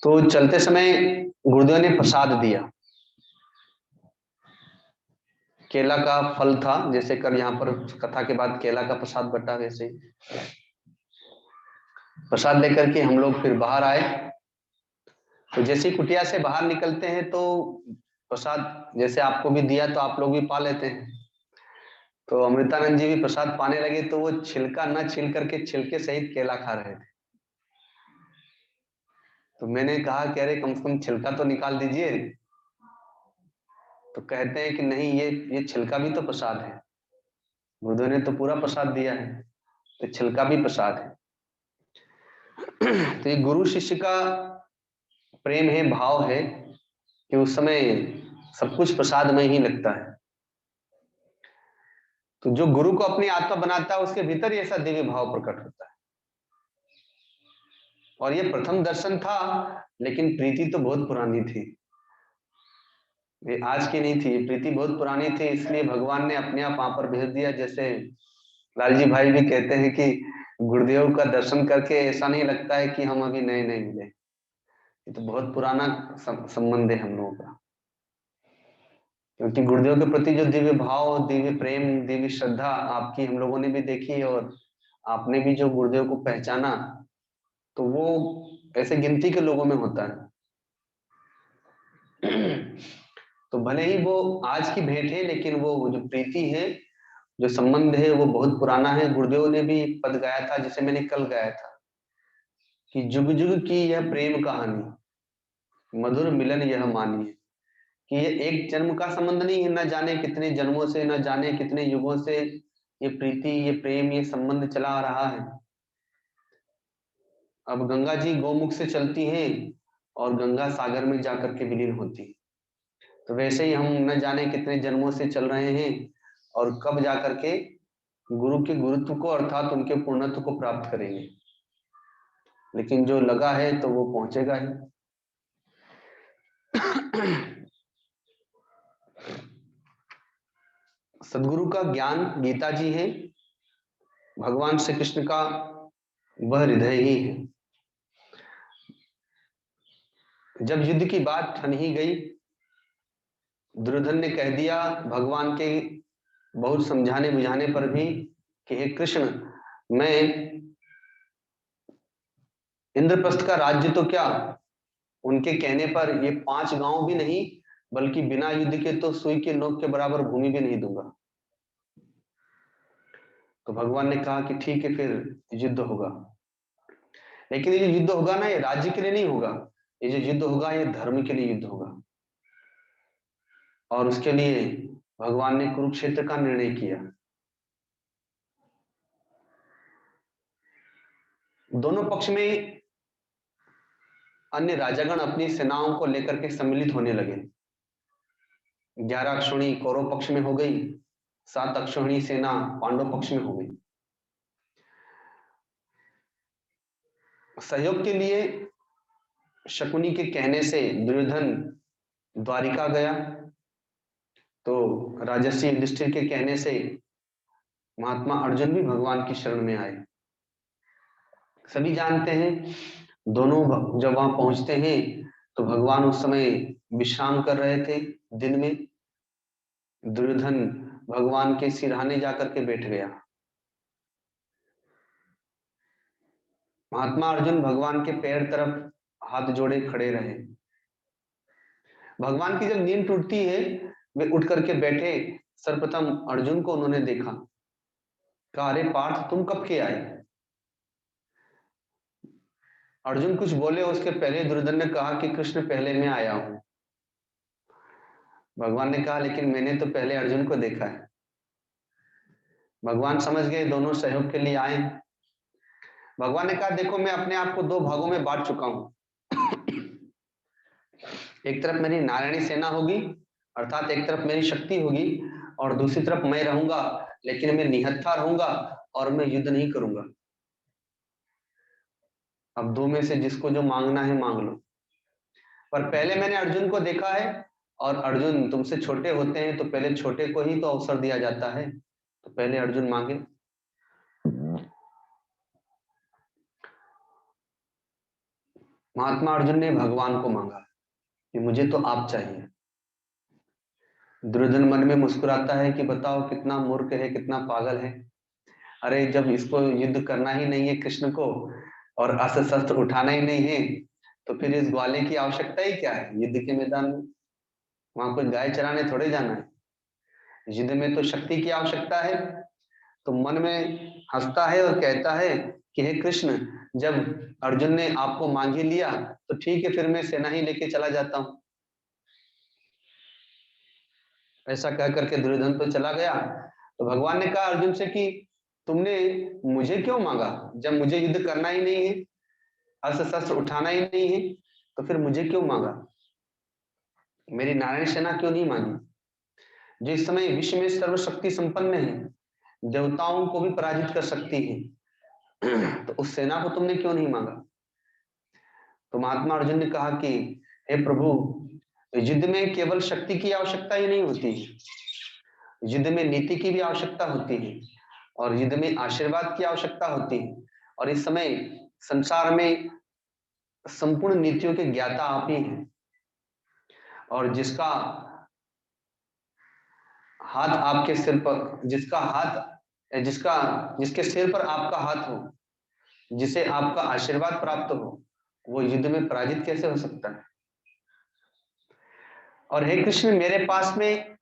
तो चलते समय गुरुदेव ने प्रसाद दिया, केला का फल था, जैसे कल यहाँ पर कथा के बाद केला का प्रसाद बटा, वैसे ही प्रसाद लेकर के हम लोग फिर बाहर आए। तो जैसे ही कुटिया से बाहर निकलते हैं तो प्रसाद जैसे आपको भी दिया तो आप लोग भी पा लेते हैं। तो अमृतानंद जी भी प्रसाद पाने लगे, तो वो छिलका न छील करके छिलके सहित केला खा रहे थे। तो मैंने कहा कि अरे कम से कम छिलका तो निकाल दीजिए। तो कहते हैं कि नहीं, ये छिलका भी तो प्रसाद है, गुरुदेव ने तो पूरा प्रसाद दिया है, तो छिलका भी प्रसाद है। तो ये गुरु शिष्य का प्रेम है, भाव है कि उस समय सब कुछ प्रसाद में ही लगता है। तो जो गुरु को अपनी आत्मा बनाता है उसके भीतर ही ऐसा दिव्य भाव प्रकट होता है। और ये प्रथम दर्शन था, लेकिन प्रीति तो बहुत पुरानी थी, ये आज की नहीं थी, प्रीति बहुत पुरानी थी। इसलिए भगवान ने अपने आप वहां पर भेज दिया। जैसे लालजी भाई भी कहते हैं कि गुरुदेव का दर्शन करके ऐसा नहीं लगता है कि हम अभी नए नए मिले, ये तो बहुत पुराना संबंध है हम लोगों का। क्योंकि गुरुदेव के प्रति जो दिव्य भाव, दिव्य प्रेम, दिव्य श्रद्धा आपकी हम लोगों ने भी देखी, और आपने भी जो गुरुदेव को पहचाना, तो वो ऐसे गिनती के लोगों में होता है। तो भले ही वो आज की भेंट है, लेकिन वो जो प्रीति है, जो संबंध है, वो बहुत पुराना है। गुरुदेव ने भी एक पद गाया था, जिसे मैंने कल गाया था, कि जुग जुग की यह प्रेम कहानी, मधुर मिलन यह मानिए। कि ये एक जन्म का संबंध नहीं है, न जाने कितने जन्मों से, न जाने कितने युगों से ये प्रीति, ये प्रेम, ये संबंध चला आ रहा है। अब गंगा जी गौमुख से चलती हैं और गंगा सागर में जाकर के विलीन होती है। तो वैसे ही हम न जाने कितने जन्मों से चल रहे हैं, और कब जाकर के गुरु के गुरुत्व को, अर्थात उनके पूर्णत्व को प्राप्त करेंगे। लेकिन जो लगा है तो वो पहुंचेगा ही। सदगुरु का ज्ञान गीता जी है, भगवान श्री कृष्ण का वह हृदय ही है। जब युद्ध की बात ठन ही गई, दुर्योधन ने कह दिया भगवान के बहुत समझाने बुझाने पर भी कि हे कृष्ण, मैं इंद्रप्रस्थ का राज्य तो क्या, उनके कहने पर ये 5 गांव भी नहीं, बल्कि बिना युद्ध के तो सुई के नोक के बराबर भूमि भी नहीं दूंगा। तो भगवान ने कहा कि ठीक है, फिर युद्ध होगा। लेकिन ये जो युद्ध होगा ना, ये राज्य के लिए नहीं होगा, ये जो युद्ध होगा ये धर्म के लिए युद्ध होगा। और उसके लिए भगवान ने कुरुक्षेत्र का निर्णय किया। दोनों पक्ष में अन्य राजागण अपनी सेनाओं को लेकर के सम्मिलित होने लगे। 11 अक्षौहिणी कौरव पक्ष में हो गई, 7 अक्षौहिणी सेना पांडव पक्ष में हो गई। सहयोग के लिए शकुनी के कहने से दुर्योधन द्वारिका गया, तो राजर्षि युधिष्ठिर के कहने से महात्मा अर्जुन भी भगवान की शरण में आए। सभी जानते हैं, दोनों जब वहां पहुंचते हैं तो भगवान उस समय विश्राम कर रहे थे दिन में। दुर्योधन भगवान के सिरहाने जाकर के बैठ गया। महात्मा अर्जुन भगवान के पैर तरफ हाथ जोड़े खड़े रहे। भगवान की जब नींद टूटती है, वे उठ करके बैठे। सर्वप्रथम अर्जुन को उन्होंने देखा, कहा अरे पार्थ, तुम कब के आए? अर्जुन कुछ बोले उसके पहले दुर्योधन ने कहा कि कृष्ण, पहले मैं आया हूं। भगवान ने कहा लेकिन मैंने तो पहले अर्जुन को देखा है। भगवान समझ गए दोनों सहयोग के लिए आए। भगवान ने कहा देखो, मैं अपने आप को 2 भागों में बांट चुका हूं। एक तरफ मेरी नारायणी सेना होगी, अर्थात एक तरफ मेरी शक्ति होगी, और दूसरी तरफ मैं रहूंगा, लेकिन मैं निहत्था रहूंगा और मैं युद्ध नहीं करूंगा। अब 2 में से जिसको जो मांगना है मांग लो। पर पहले मैंने अर्जुन को देखा है, और अर्जुन तुमसे छोटे होते हैं तो पहले छोटे को ही तो अवसर दिया जाता है, तो पहले अर्जुन मांगे। महात्मा अर्जुन ने भगवान को मांगा कि मुझे तो आप चाहिए। दुर्योधन मन में मुस्कुराता है कि बताओ कितना मूर्ख है, कितना पागल है। अरे जब इसको युद्ध करना ही नहीं है कृष्ण को, और अस्त्र शस्त्र उठाना ही नहीं है, तो फिर इस ग्वाले की आवश्यकता ही क्या है युद्ध के मैदान में? वहां कोई गाय चराने थोड़े जाना है। युद्ध में तो शक्ति की आवश्यकता है। तो मन में हंसता है और कहता है कि हे कृष्ण, जब अर्जुन ने आपको मांग ही लिया तो ठीक है, फिर मैं सेना ही लेके चला जाता हूं। ऐसा कह करके दुर्योधन तो चला गया। तो भगवान ने कहा अर्जुन से कि तुमने मुझे क्यों मांगा, जब मुझे युद्ध करना ही नहीं है, अस्त्र शस्त्र उठाना ही नहीं है, तो फिर मुझे क्यों मांगा? मेरी नारायण सेना क्यों नहीं मांगी? जो इस समय विश्व में सर्वशक्ति संपन्न है, देवताओं को भी पराजित कर सकती है, तो उस सेना को तुमने क्यों नहीं मांगा? तो महात्मा अर्जुन ने कहा कि हे प्रभु, युद्ध में केवल शक्ति की आवश्यकता ही नहीं होती, युद्ध में नीति की भी आवश्यकता होती है, और युद्ध में आशीर्वाद की आवश्यकता होती है। और इस समय संसार में संपूर्ण नीतियों के ज्ञाता आप ही हैं, और जिसका हाथ आपके सिर पर, जिसका जिसके सिर पर आपका हाथ हो, जिसे आपका आशीर्वाद प्राप्त हो, वो युद्ध में पराजित कैसे हो सकता है? और हे कृष्ण, मेरे पास में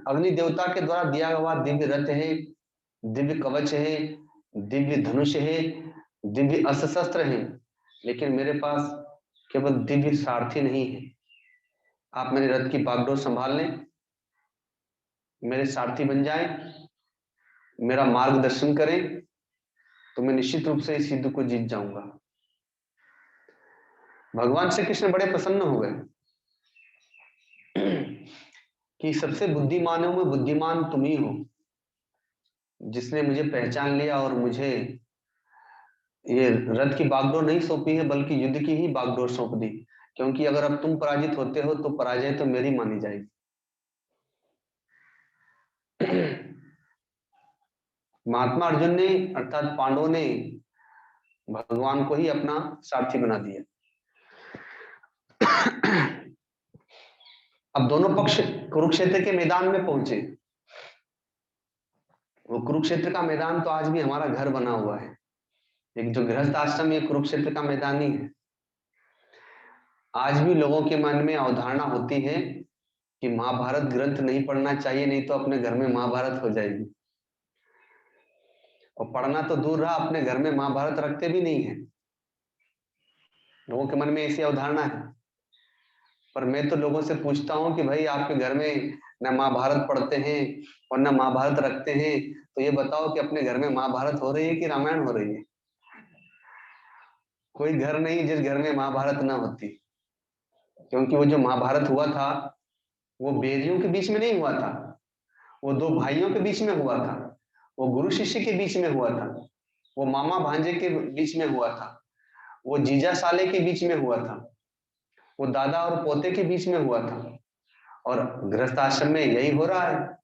अग्नि देवता के द्वारा दिया हुआ दिव्य रथ है, दिव्य कवच है, दिव्य धनुष है, दिव्य अस्त्र शस्त्र है, लेकिन मेरे पास केवल दिव्य सारथी नहीं है। आप मेरे रथ की बागडोर संभाल लें, मेरे सारथी बन जाएं, मेरा मार्गदर्शन करें, तो मैं निश्चित रूप से इस युद्ध को जीत जाऊंगा। भगवान श्री कृष्ण बड़े प्रसन्न हो गए कि सबसे बुद्धिमानों में बुद्धिमान तुम ही हो, जिसने मुझे पहचान लिया और मुझे ये रथ की बागडोर नहीं सौंपी है, बल्कि युद्ध की ही बागडोर सौंप दी। क्योंकि अगर अब तुम पराजित होते हो तो पराजय तो मेरी मानी जाएगी। महात्मा अर्जुन ने, अर्थात पांडवों ने, भगवान को ही अपना सारथी बना दिया। अब दोनों पक्ष कुरुक्षेत्र के मैदान में पहुंचे। वो कुरुक्षेत्र का मैदान तो आज भी हमारा घर बना हुआ है। एक जो गृहस्थ आश्रम है, कुरुक्षेत्र का मैदान ही है। आज भी लोगों के मन में अवधारणा होती है कि महाभारत ग्रंथ नहीं पढ़ना चाहिए, नहीं तो अपने घर में महाभारत हो जाएगी। और पढ़ना तो दूर रहा, अपने घर में महाभारत रखते भी नहीं है। लोगों के मन में ऐसी अवधारणा है। पर मैं तो लोगों से पूछता हूं कि भाई, आपके घर में न महाभारत पढ़ते हैं और न महाभारत रखते हैं, तो ये बताओ कि अपने घर में महाभारत हो रही है कि रामायण हो रही है? कोई घर नहीं जिस घर में महाभारत ना होती। क्योंकि वो जो महाभारत हुआ था, वो बेरियों के बीच में नहीं हुआ था, वो दो भाइयों के बीच में हुआ था, वो गुरु शिष्य के बीच में हुआ था, वो मामा भांजे के बीच में हुआ था, वो जीजा साले के बीच में हुआ था, वो दादा और पोते के बीच में हुआ था। और गृहस्थ आश्रम में यही हो रहा है।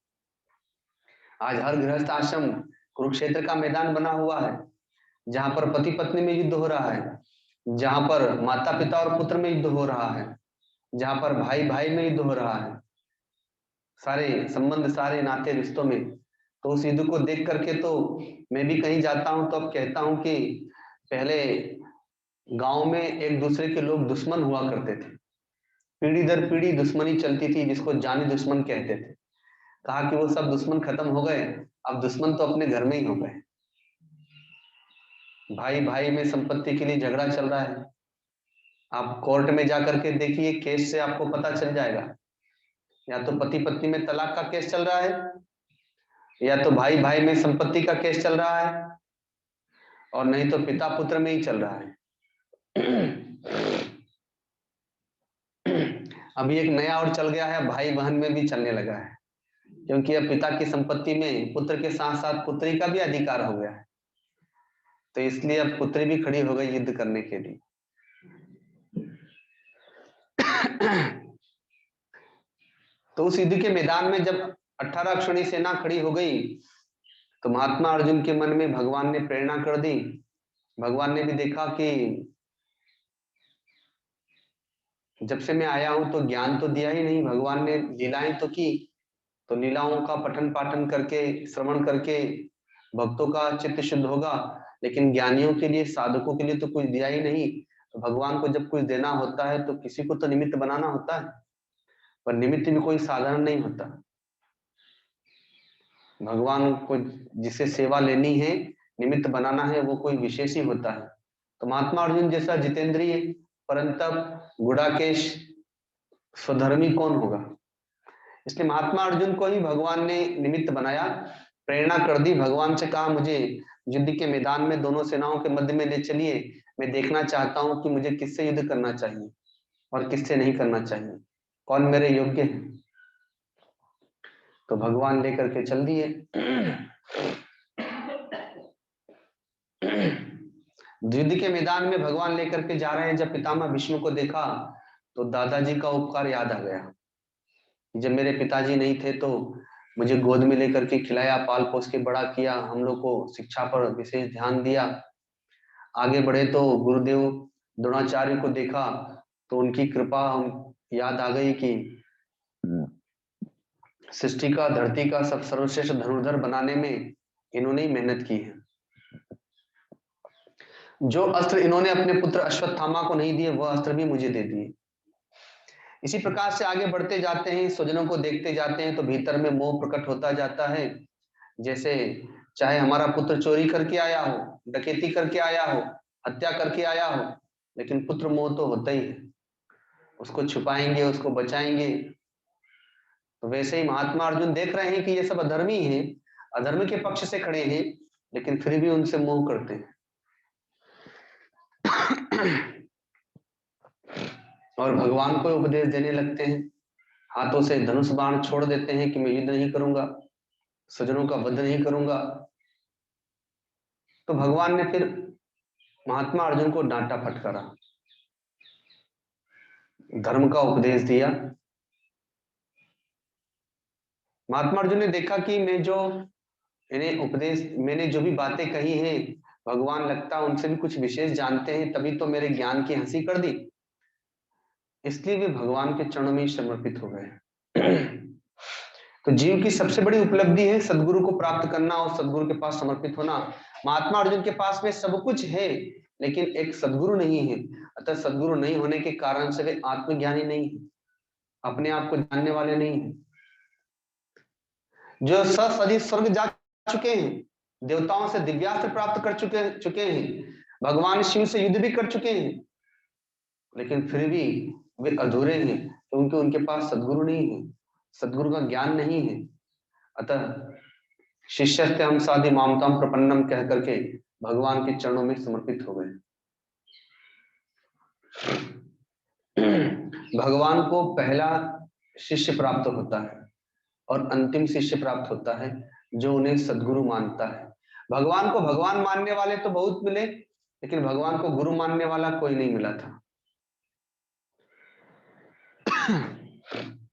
आज हर गृहस्थ आश्रम कुरुक्षेत्र का मैदान बना हुआ है, जहां पर पति पत्नी में युद्ध हो रहा है, जहां पर माता पिता और पुत्र में युद्ध हो रहा है, जहां पर भाई भाई में युद्ध हो रहा है, सारे संबंध, सारे नाते रिश्तों में। तो उस युद्ध को देख करके तो मैं भी कहीं जाता हूं तो अब कहता हूं कि पहले गांव में एक दूसरे के लोग दुश्मन हुआ करते थे, पीढ़ी दर पीढ़ी दुश्मनी चलती थी, जिसको जानी दुश्मन कहते थे। कहा कि वो सब दुश्मन खत्म हो गए, अब दुश्मन तो अपने घर में ही हो गए। भाई भाई में संपत्ति के लिए झगड़ा चल रहा है। आप कोर्ट में जाकर के देखिए, केस से आपको पता चल जाएगा। या तो पति पत्नी में तलाक का केस चल रहा है, या तो भाई भाई में संपत्ति का केस चल रहा है, और नहीं तो पिता पुत्र में ही चल रहा है। अभी एक नया और चल गया है, भाई बहन में भी चलने लगा है। क्योंकि अब पिता की संपत्ति में पुत्र के साथ साथ पुत्री का भी अधिकार हो गया है, तो इसलिए अब पुत्री भी खड़ी हो गई युद्ध करने के लिए। तो उस युद्ध के मैदान में जब 18 अक्षौणी सेना खड़ी हो गई, तो महात्मा अर्जुन के मन में भगवान ने प्रेरणा कर दी। भगवान ने भी देखा कि जब से मैं आया हूं तो ज्ञान तो दिया ही नहीं, भगवान ने लीलाएं तो की। तो लीलाओं का पठन पाठन करके, श्रवण करके भक्तों का चित्त शुद्ध होगा, लेकिन ज्ञानियों के लिए, साधकों के लिए तो कुछ दिया ही नहीं। तो भगवान को जब कुछ देना होता है तो किसी को तो निमित्त बनाना होता है, पर निमित्त भी कोई साधारण नहीं होता। भगवान को जिसे सेवा लेनी है, निमित्त बनाना है, वो कोई विशेष ही होता है। तो महात्मा अर्जुन जैसा जितेंद्रिय, परंतप, गुडाकेश, स्वधर्मी कौन होगा? इसलिए महात्मा अर्जुन को ही भगवान ने निमित्त बनाया, प्रेरणा कर दी। भगवान से कहा, मुझे युद्ध के मैदान में दोनों सेनाओं के मध्य में ले चलिए, मैं देखना चाहता हूं कि मुझे किससे युद्ध करना चाहिए। और किससे नहीं करना चाहिए, कौन मेरे योग्य है। तो भगवान लेकर के चल दिए। युद्ध के मैदान में भगवान लेकर के जा रहे हैं। जब पितामह भीष्म को देखा तो दादाजी का उपकार याद आ गया। जब मेरे पिताजी नहीं थे तो मुझे गोद में लेकर के खिलाया, पाल पोस के बड़ा किया, हम लोग को शिक्षा पर विशेष ध्यान दिया। आगे बढ़े तो गुरुदेव द्रोणाचार्य को देखा तो उनकी कृपा हम याद आ गई कि सृष्टि का, धरती का सब सर्वश्रेष्ठ धनुर्धर बनाने में इन्होंने ही मेहनत की है। जो अस्त्र इन्होंने अपने पुत्र अश्वत्थामा को नहीं दिए, वह अस्त्र भी मुझे दे दिए। इसी प्रकार से आगे बढ़ते जाते हैं, स्वजनों को देखते जाते हैं तो भीतर में मोह प्रकट होता जाता है। जैसे चाहे हमारा पुत्र चोरी करके आया हो, डकैती करके आया हो, हत्या करके आया हो, लेकिन पुत्र मोह तो होता ही है। उसको छुपाएंगे, उसको बचाएंगे। तो वैसे ही महात्मा अर्जुन देख रहे हैं कि ये सब अधर्मी हैं, अधर्म के पक्ष से खड़े हैं, लेकिन फिर भी उनसे मोह करते हैं। और भगवान को उपदेश देने लगते हैं, हाथों से धनुष बाण छोड़ देते हैं कि मैं युद्ध नहीं करूंगा, स्वजनों का वध नहीं करूंगा। तो भगवान ने फिर महात्मा अर्जुन को डांटा फटकारा, धर्म का उपदेश दिया। महात्मा अर्जुन ने देखा कि मैंने जो भी बातें कही हैं, भगवान लगता उनसे भी कुछ विशेष जानते हैं, तभी तो मेरे ज्ञान की हंसी कर दी। इसलिए वे भगवान के चरणों में समर्पित हो गए। तो जीव की सबसे बड़ी उपलब्धि है सदगुरु को प्राप्त करना और सदगुरु के पास समर्पित होना। महात्मा अर्जुन के पास में सब कुछ है, लेकिन एक सदगुरु नहीं है। अतः सदगुरु नहीं होने के कारण से वे आत्मज्ञानी नहीं है, अपने आप को जानने वाले नहीं है। जो सदी स्वर्ग जा चुके हैं, देवताओं से दिव्यास्त्र प्राप्त कर चुके हैं, भगवान शिव से युद्ध भी कर चुके हैं, लेकिन फिर भी वे अधूरे हैं क्योंकि उनके पास सदगुरु नहीं है, सदगुरु का ज्ञान नहीं है। अतः शिष्यस्ते हम साधि मामताम प्रपन्नम कह करके भगवान के चरणों में समर्पित हो गए। भगवान को पहला शिष्य प्राप्त होता है और अंतिम शिष्य प्राप्त होता है जो उन्हें सदगुरु मानता है। भगवान को भगवान मानने वाले तो बहुत मिले, लेकिन भगवान को गुरु मानने वाला कोई नहीं मिला था।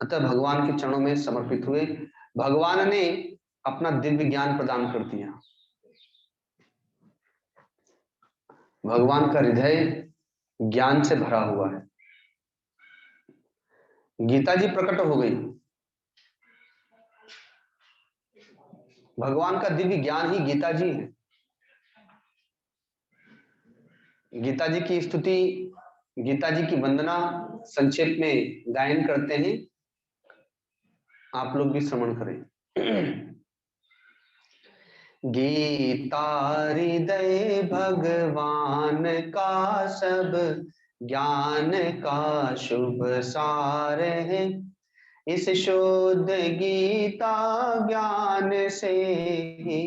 अतः भगवान के चरणों में समर्पित हुए। भगवान ने अपना दिव्य ज्ञान प्रदान कर दिया। भगवान का हृदय ज्ञान से भरा हुआ है। गीता जी प्रकट हो गई। भगवान का दिव्य ज्ञान ही गीता जी है। गीता जी की स्तुति, गीता जी की वंदना संक्षेप में गायन करते हैं, आप लोग भी श्रवण करें। गीता हृदय भगवान का सब ज्ञान का शुभ सार है। इस शुद्ध गीता ज्ञान से ही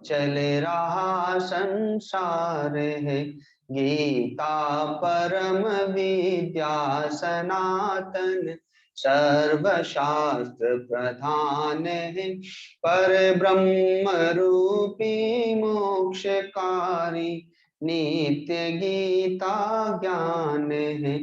चल रहा संसार है। गीता परम विद्या सनातन सर्वशास्त्र प्रधान है। पर ब्रह्म रूपी मोक्षकारी नित्य गीता ज्ञान है।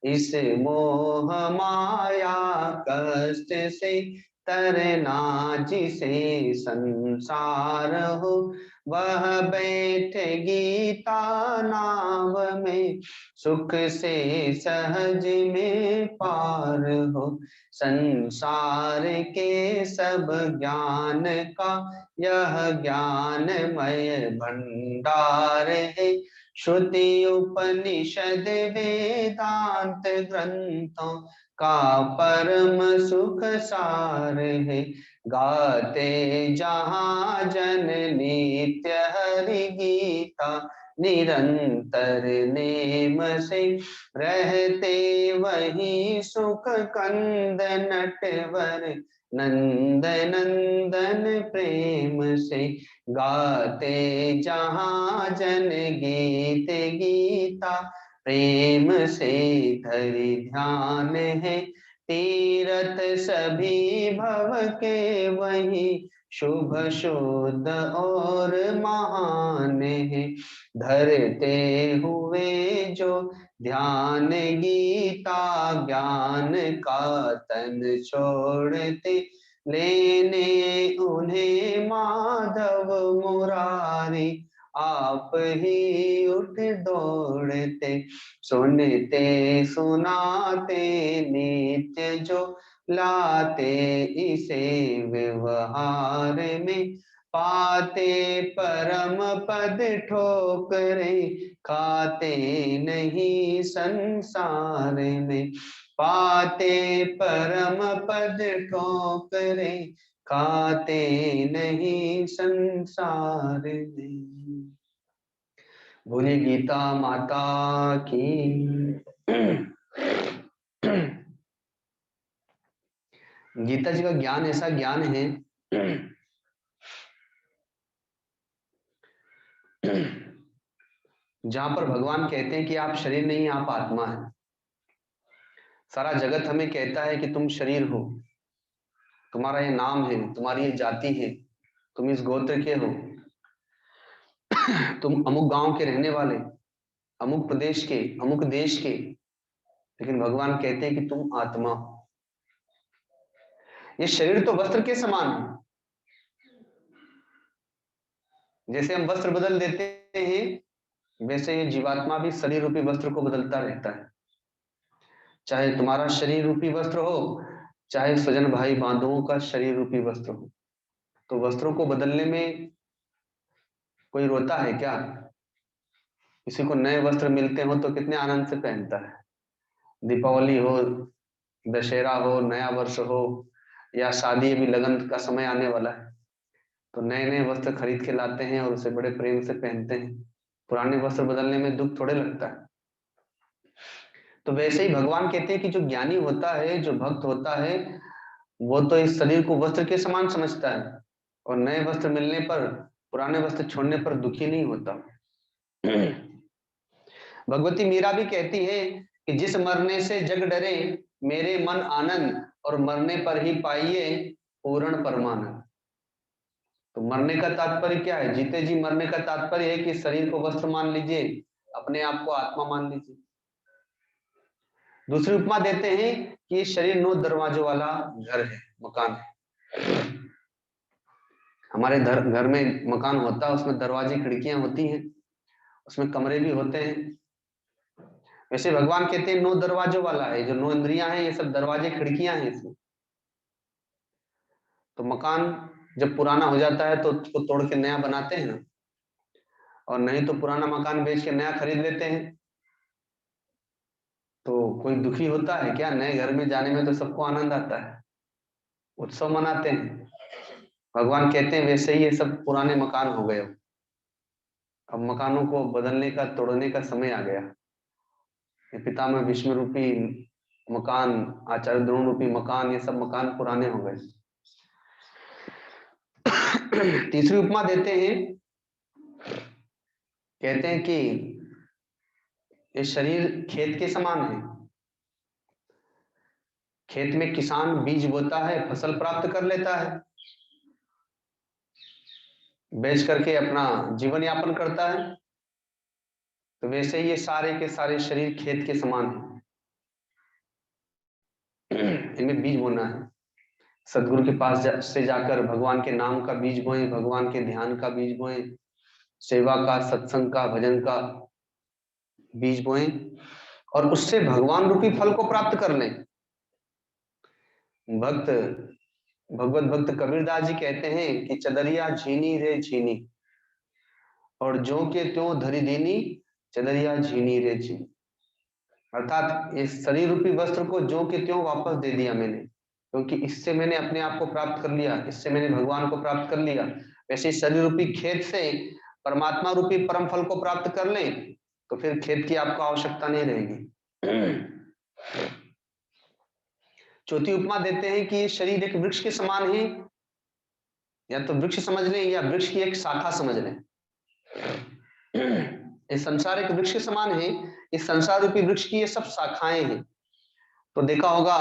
इस मोह माया कष्ट से तरना जिसे संसार हो, वह बैठ गीता नाव में सुख से सहज में पार हो। संसार के सब ज्ञान का यह ज्ञानमय भंडार है। श्रुति उपनिषद वेदांत ग्रंथों का परम सुख सार है। गाते जहाँ जन नित्य हरि गीता, निरंतर नेम से रहते वही सुख कंद नटवर नंद नंदन प्रेम से। गाते जहाँ जन गीत गीता, प्रेम से धरि ध्यान है, तीरथ सभी भव के वही, शुभ शुद्ध और महान है। धरते हुए जो ध्यान गीता ज्ञान का तन छोड़ते, लेने उन्हें माधव मुरारी, आप ही उठ दौड़ते। सुनते सुनाते नित्य जो लाते, इसे व्यवहार में पाते परम पद ठोकरे, खाते नहीं संसार में। पाते परम पद ठोकरे, खाते नहीं संसार में। बोले गीता माता की। गीता जी का ज्ञान ऐसा ज्ञान है जहां पर भगवान कहते हैं कि आप शरीर नहीं, आप आत्मा है। सारा जगत हमें कहता है कि तुम शरीर हो, तुम्हारा ये नाम है, तुम्हारी ये जाति है, तुम इस गोत्र के हो, तुम अमुक गांव के रहने वाले, अमुक प्रदेश के, अमुक देश के। लेकिन भगवान कहते हैं कि तुम आत्मा हो। ये शरीर तो वस्त्र के समान है। जैसे हम वस्त्र बदल देते हैं, वैसे ये जीवात्मा भी शरीर रूपी वस्त्र को बदलता रहता है। चाहे तुम्हारा शरीर रूपी वस्त्र हो, चाहे स्वजन भाई बांधवों का शरीर रूपी वस्त्र हो, तो वस्त्रों को बदलने में कोई रोता है क्या? किसी को नए वस्त्र मिलते हो तो कितने आनंद से पहनता है। दीपावली हो, दशहरा हो, नया वर्ष हो, या शादी, अभी लगन का समय आने वाला है, तो नए नए वस्त्र खरीद के लाते हैं और उसे बड़े प्रेम से पहनते हैं। पुराने वस्त्र बदलने में दुख थोड़े लगता है। तो वैसे ही भगवान कहते हैं कि जो ज्ञानी होता है, जो भक्त होता है, वो तो इस शरीर को वस्त्र के समान समझता है, और नए वस्त्र मिलने पर, पुराने वस्त्र छोड़ने पर दुखी नहीं होता। भगवती मीरा भी कहती है कि जिस मरने से जग डरे, मेरे मन आनंद, और मरने पर ही पाइए पूर्ण परमानंद। तो मरने का तात्पर्य क्या है? जीते जी मरने का तात्पर्य है कि शरीर को वस्त्र मान लीजिए, अपने आप को आत्मा मान लीजिए। दूसरी उपमा देते हैं कि ये शरीर 9 दरवाजों वाला घर है, मकान है। हमारे घर में मकान होता है, उसमें दरवाजे खिड़कियां होती हैं, उसमें कमरे भी होते हैं। वैसे भगवान कहते हैं 9 दरवाजों वाला है। जो 9 इंद्रियां हैं, ये सब दरवाजे खिड़कियां हैं इसमें। तो मकान जब पुराना हो जाता है तो उसको तोड़ के नया बनाते हैं ना, और नहीं तो पुराना मकान बेच के नया खरीद लेते हैं। तो कोई दुखी होता है क्या? नए घर में जाने में तो सबको आनंद आता है, उत्सव मनाते हैं। भगवान कहते हैं वैसे ही ये सब पुराने मकान हो गए। अब मकानों को बदलने का, तोड़ने का समय आ गया। ये पितामह भीष्म रूपी मकान, आचार्य द्रोण रूपी मकान, ये सब मकान पुराने हो गए। तीसरी उपमा देते हैं, कहते हैं कि ये शरीर खेत के समान है। खेत में किसान बीज बोता है, फसल प्राप्त कर लेता है, बेच करके अपना जीवन यापन करता है। तो वैसे ही ये सारे के सारे शरीर खेत के समान है। इनमें बीज बोना है। सदगुरु के पास से जाकर भगवान के नाम का बीज बोएं, भगवान के ध्यान का बीज बोएं, सेवा का, सत्संग का, भजन का बीज बोएं, और उससे भगवान रूपी फल को प्राप्त कर लें। भक्त, भगवत भक्त कबीरदास जी कहते हैं कि चदरिया झीनी रे झीनी, और जो के त्यों धरी दीनी, चदरिया झीनी रे झीनी। अर्थात इस शरीर रूपी वस्त्र को जो के त्यों वापस दे दिया मैंने, क्योंकि इससे मैंने अपने आप को प्राप्त कर लिया, इससे मैंने भगवान को प्राप्त कर लिया। वैसे शरीर रूपी खेत से परमात्मा रूपी परम फल को प्राप्त कर लें, तो फिर खेत की आपको आवश्यकता नहीं रहेगी। चौथी उपमा देते हैं कि शरीर एक वृक्ष के समान है। या तो वृक्ष समझ लें, या वृक्ष की एक शाखा समझ लें। इस संसार एक वृक्ष के समान है। इस संसार रूपी वृक्ष की ये सब शाखाएं हैं। तो देखा होगा,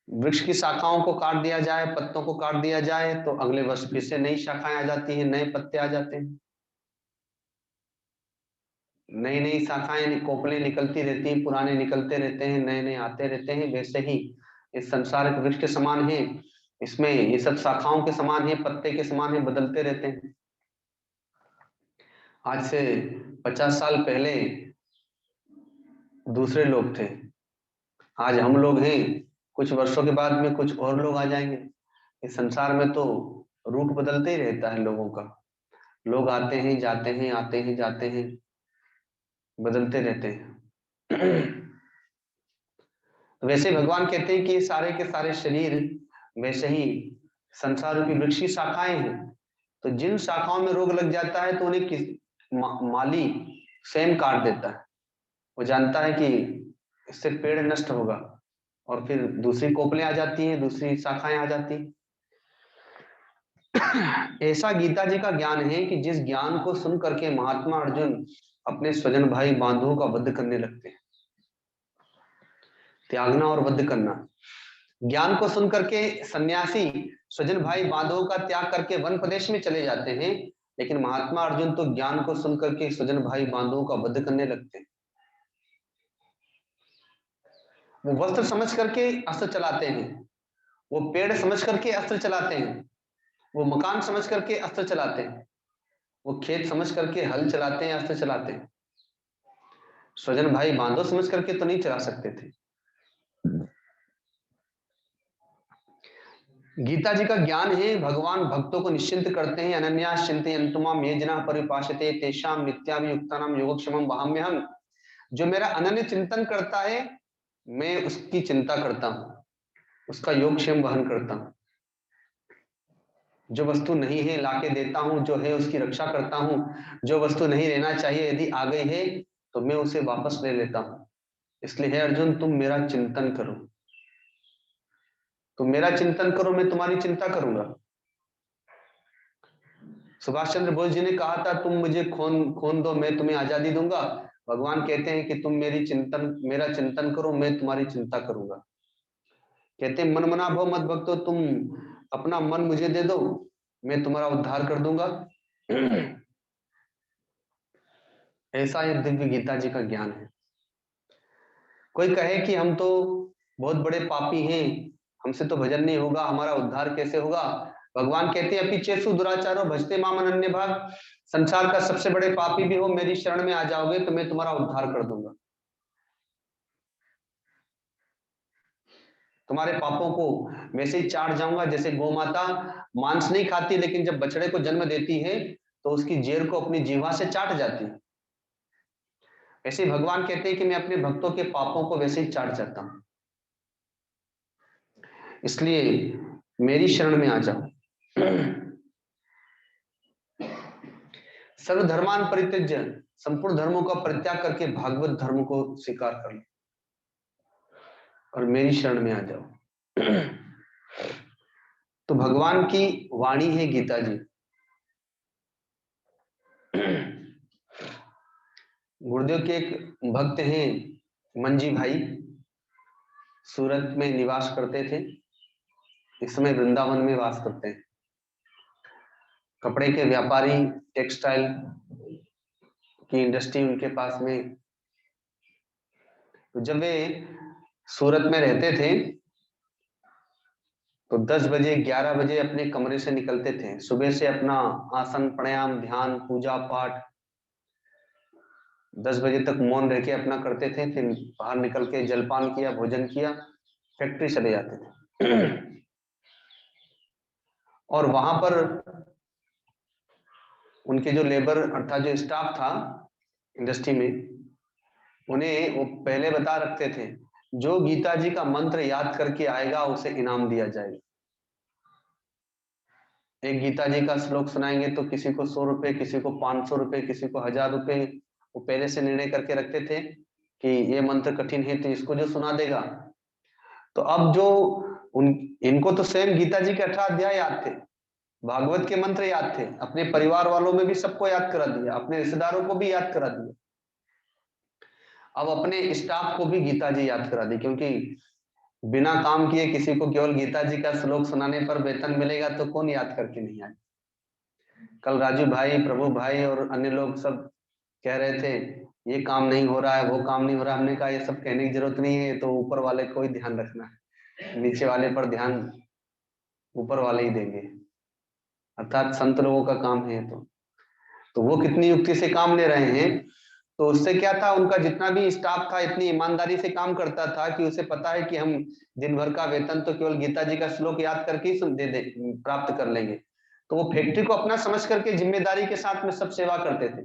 वृक्ष की शाखाओं को काट दिया जाए, पत्तों को काट दिया जाए, तो अगले वर्ष फिर से नई शाखाएं आ जाती हैं, नए पत्ते आ जाते हैं, नई नई शाखाएं कोपलें निकलती रहती हैं, पुराने निकलते रहते हैं, नए नए आते रहते हैं। वैसे ही इस संसार एक वृक्ष के समान है, इसमें ये सब शाखाओं के समान है, पत्ते के समान है, बदलते रहते हैं। आज से 50 साल पहले दूसरे लोग थे, आज हम लोग हैं, कुछ वर्षों के बाद में कुछ और लोग आ जाएंगे। इस संसार में तो रूप बदलते ही रहता है लोगों का, लोग आते हैं जाते हैं, आते हैं जाते हैं, बदलते रहते हैं। वैसे भगवान कहते हैं कि ये सारे के सारे शरीर वैसे ही संसार रूपी वृक्ष की शाखाएं हैं। तो जिन शाखाओं में रोग लग जाता है तो उन्हें माली स्वयं काट देता है। वो जानता है कि इससे पेड़ नष्ट होगा, और फिर दूसरी कोपलें आ जाती हैं, दूसरी शाखाएं आ जाती हैं। ऐसा गीता जी का ज्ञान है कि जिस ज्ञान को सुन करके महात्मा अर्जुन अपने स्वजन भाई बांधवों का वध करने लगते हैं। त्यागना और वध करना, ज्ञान को सुन करके सन्यासी स्वजन भाई बांधवों का त्याग करके वन प्रदेश में चले जाते हैं, लेकिन महात्मा अर्जुन तो ज्ञान को सुन करके स्वजन भाई बांधवों का वध करने लगते हैं। वो वस्त्र समझ करके अस्त्र चलाते हैं, वो पेड़ समझ करके अस्त्र चलाते हैं, वो मकान समझ करके अस्त्र चलाते हैं, वो खेत समझ करके हल चलाते हैं, अस्त्र चलाते हैं। स्वजन भाई बांधव समझ करके तो नहीं चला सकते थे। गीता जी का ज्ञान है, भगवान भक्तों को निश्चिंत करते हैं। अनन्या चिंतयन्तु ये जना परिपाशते तेषाम नित्याभियुक्तानाम योगक्षेमम वहाम्यहम्। जो मेरा अनन्य चिंतन करता है, मैं उसकी चिंता करता हूं, उसका योगक्षेम वहन करता हूं। जो वस्तु नहीं है लाके देता हूं, जो है उसकी रक्षा करता हूं। जो वस्तु नहीं रहना चाहिए यदि आ गई है तो मैं उसे वापस ले लेता हूं। इसलिए है अर्जुन, तुम मेरा चिंतन करो, तुम मेरा चिंतन करो, मैं तुम्हारी चिंता करूंगा। सुभाष चंद्र बोस जी ने कहा था, तुम मुझे खून खून दो, मैं तुम्हें आजादी दूंगा। भगवान कहते हैं कि तुम मेरा चिंतन करो, मैं तुम्हारी चिंता करूंगा। कहते हैं, मन मना भव मत भक्तो, तुम अपना मन मुझे दे दो, मैं तुम्हारा उद्धार कर दूंगा। ऐसा ये दिव्य गीता जी का ज्ञान है। कोई कहे कि हम तो बहुत बड़े पापी हैं, हमसे तो भजन नहीं होगा, हमारा उद्धार कैसे होगा? भगवान कहते हैं, अपि चेसु दुराचारो भजते माम अनन्य भाग। संसार का सबसे बड़े पापी भी हो, मेरी शरण में आ जाओगे तो मैं तुम्हारा उद्धार कर दूंगा। तुम्हारे पापों को वैसे ही चाट जाऊंगा जैसे गौ माता मांस नहीं खाती, लेकिन जब बछड़े को जन्म देती है तो उसकी जेर को अपनी जीवा से चाट जाती है। ऐसे भगवान कहते हैं कि मैं अपने भक्तों के पापों को वैसे ही चाट जाता हूं, इसलिए मेरी शरण में आ जाओ। सर्वधर्मान परित्यज्य, संपूर्ण धर्मों का परित्याग करके भागवत धर्म को स्वीकार कर लो और मेरी शरण में आ जाओ। तो भगवान की वाणी है गीता जी। गुरुदेव के एक भक्त हैं मंजी भाई, सूरत में निवास करते थे, इस समय वृंदावन में वास करते हैं। कपड़े के व्यापारी, टेक्सटाइल की इंडस्ट्री उनके पास में। तो जब वे सूरत में रहते थे तो 10 बजे 11 बजे अपने कमरे से निकलते थे। सुबह से अपना आसन प्राणायाम ध्यान पूजा पाठ 10 बजे तक मौन रह के अपना करते थे, फिर बाहर निकल के जलपान किया, भोजन किया, फैक्ट्री चले जाते थे। और वहां पर उनके जो लेबर अर्थात जो स्टाफ था इंडस्ट्री में, उन्हें वो पहले बता रखते थे, जो गीता जी का मंत्र याद करके आएगा उसे इनाम दिया जाएगा। एक गीता जी का श्लोक सुनाएंगे तो किसी को 100 रुपए, किसी को 500 रुपए, किसी को 1000 रुपए। वो पहले से निर्णय करके रखते थे कि ये मंत्र कठिन है तो इसको जो सुना देगा। तो अब जो इनको तो स्वयं गीता जी के 18 अध्याय याद थे, भागवत के मंत्र याद थे, अपने परिवार वालों में भी सबको याद करा दिया, अपने रिश्तेदारों को भी याद करा दिया। अब अपने स्टाफ को भी गीता जी याद करा दी, क्योंकि बिना काम किए किसी को केवल गीता जी का श्लोक सुनाने पर वेतन मिलेगा तो कौन याद करके नहीं आए। कल राजू भाई, प्रभु भाई और अन्य लोग सब कह रहे थे ये काम नहीं हो रहा है, वो काम नहीं हो रहा है। हमने कहा ये सब कहने की जरूरत नहीं है, तो ऊपर वाले को ही ध्यान रखना है, नीचे वाले पर ध्यान ऊपर वाले ही देंगे, अर्थात संत लोगों का काम है। तो वो कितनी युक्ति से काम ले रहे हैं। तो उससे क्या था, उनका जितना भी स्टाफ था इतनी ईमानदारी से काम करता था कि उसे पता है कि हम दिन भर का वेतन तो केवल गीता जी का श्लोक याद करके ही दे प्राप्त कर लेंगे। तो वो फैक्ट्री को अपना समझ करके जिम्मेदारी के साथ में सब सेवा करते थे,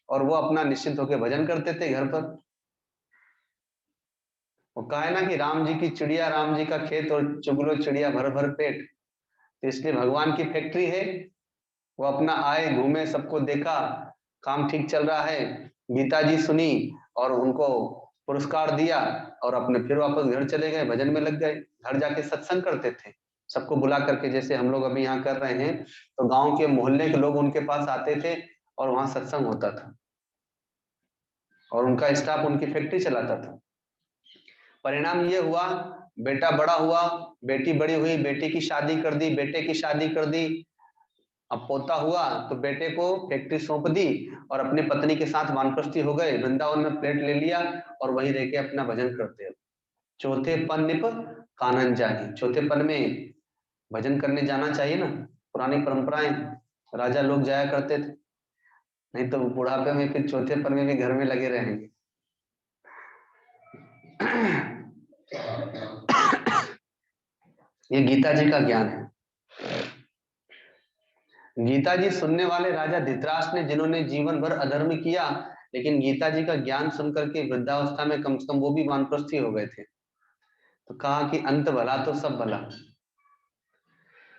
और वो अपना निश्चिंत होकर भजन करते थे घर पर। वो कहा है ना कि राम जी की चिड़िया राम जी का खेत और चुगलो चिड़िया भर भर पेट। तो इसलिए भगवान की फैक्ट्री है, वो अपना आए, घूमे, सबको देखा, काम ठीक चल रहा है, गीता जी सुनी और उनको पुरस्कार दिया, और अपने फिर वापस घर चले गए, भजन में लग गए। घर जाके सत्संग करते थे सबको बुला करके, जैसे हम लोग अभी यहाँ कर रहे हैं। तो गांव के मोहल्ले के लोग उनके पास आते थे और वहां सत्संग होता था, और उनका स्टाफ उनकी फैक्ट्री चलाता था। परिणाम ये हुआ, बेटा बड़ा हुआ, बेटी बड़ी हुई, बेटी की शादी कर दी, बेटे की शादी कर दी। अब पोता हुआ तो बेटे को फैक्ट्री सौंप दी, और अपने पत्नी के साथ वानप्रस्थी हो गए, वृंदावन में फ्लैट ले लिया, और वहीं रह के अपना भजन करते। चौथे पन निप कानन जाही, चौथे पन में भजन करने जाना चाहिए ना, पुरानी परंपराएं, राजा लोग जाया करते थे, नहीं तो बुढ़ापे में फिर चौथे पन में भी घर में लगे रहेंगे। ये गीता जी का ज्ञान है। गीता जी सुनने वाले राजा धृतराष्ट्र ने, जिन्होंने जीवन भर अधर्म किया, लेकिन गीता जी का ज्ञान सुनकर के वृद्धावस्था में कम से कम वो भी वानप्रस्थी हो गए थे। तो कहा कि अंत भला तो सब भला।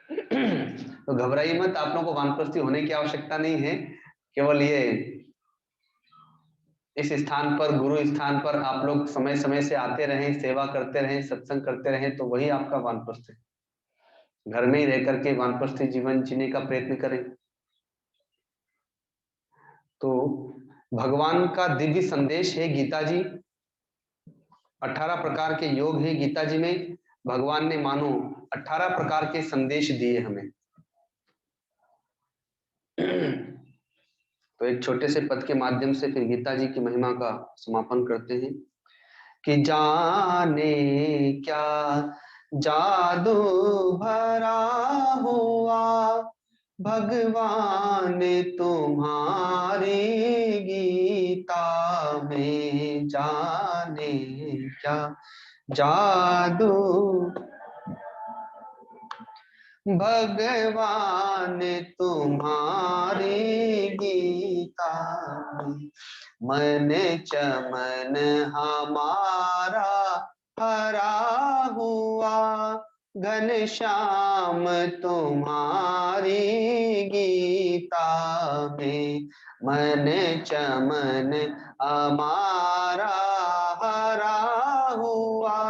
तो घबराइए मत, आप लोगों को वानप्रस्थी होने की आवश्यकता नहीं है। केवल ये इस स्थान पर, गुरु स्थान पर आप लोग समय समय से आते रहें, सेवा करते रहें, सत्संग करते रहें, तो वही आपका वानप्रस्थ है। घर में ही रह करके वानप्रस्थी जीवन जीने का प्रयत्न करें। तो भगवान का दिव्य संदेश है गीता जी। 18 प्रकार के योग है गीता जी में। भगवान ने मानो 18 प्रकार के संदेश दिए हमें। तो एक छोटे से पद के माध्यम से फिर गीता जी की महिमा का समापन करते हैं कि जाने क्या जादू भरा हुआ भगवान तुम्हारी गीता में, जाने क्या जादू भगवान तुम्हारी गीता में, मन चमन हमारा हरा हुआ घनश्याम तुम्हारी गीता में, मन चमन हमारा हरा हुआ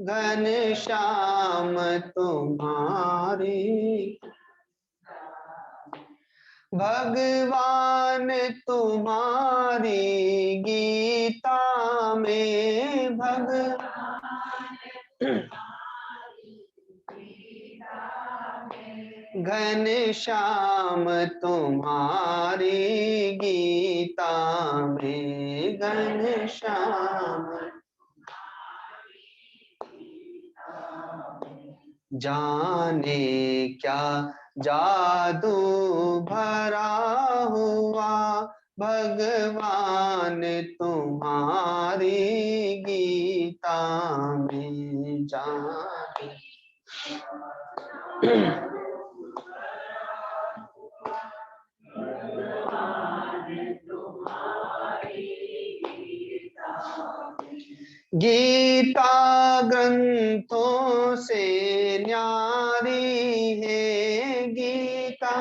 घनश्याम तुम्हारी, भगवान तुम्हारी गीता में, घनश्याम तुम्हारी गीता में, घनश्याम जाने क्या जादू भरा हुआ भगवान तुम्हारी गीता में, जाने गीता ग्रंथों से न्यारी है गीता,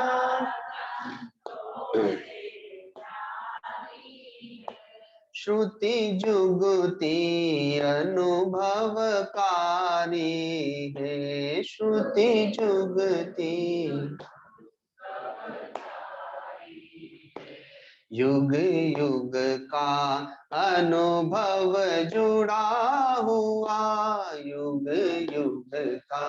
श्रुति जुगति अनुभवकारी है, श्रुति जुगति युग युग का अनुभव जुड़ा हुआ, युग युग का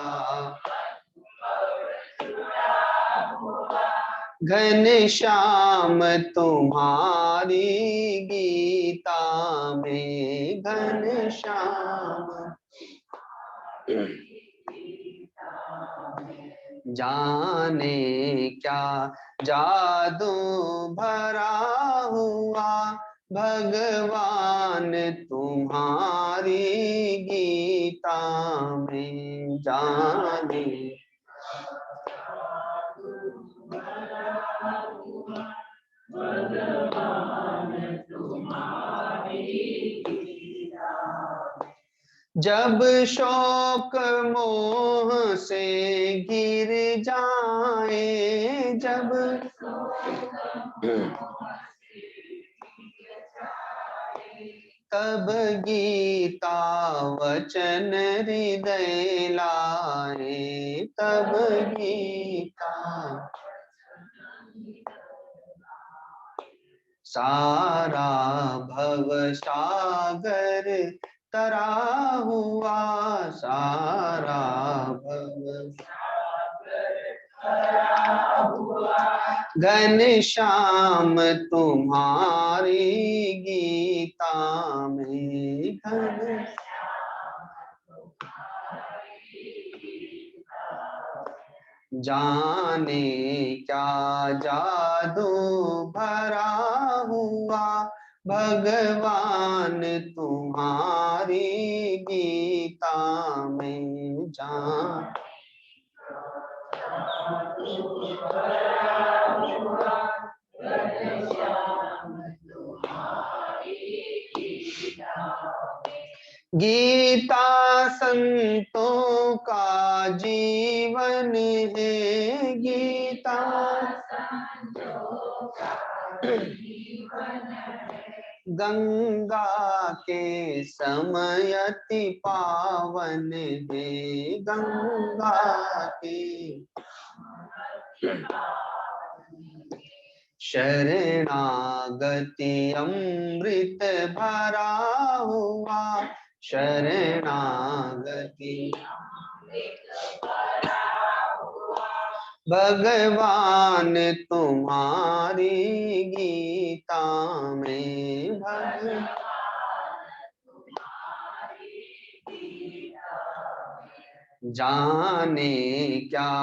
घनश्याम तुम्हारी गीता में, घनश्याम जाने क्या जादू भरा हुआ, भगवान तुम्हारी गीता में, जाने जब शोक मोह से गिर जाए, जब तब गीता वचन हृदय लाए, तब गीता सारा भव सागर तरा हुआ, सारा भव घनश्याम तुम्हारी गीता में, घन जाने क्या जादू भरा हुआ, भगवान तुम्हारी गीता में, जान गीता संतों का जीवन है, गीता गंगा के समय अति पावन है, गंगा के शरणागति अमृत भरा हुआ, शरणागति भगवान तुम्हारी गीता में, भगवान जाने क्या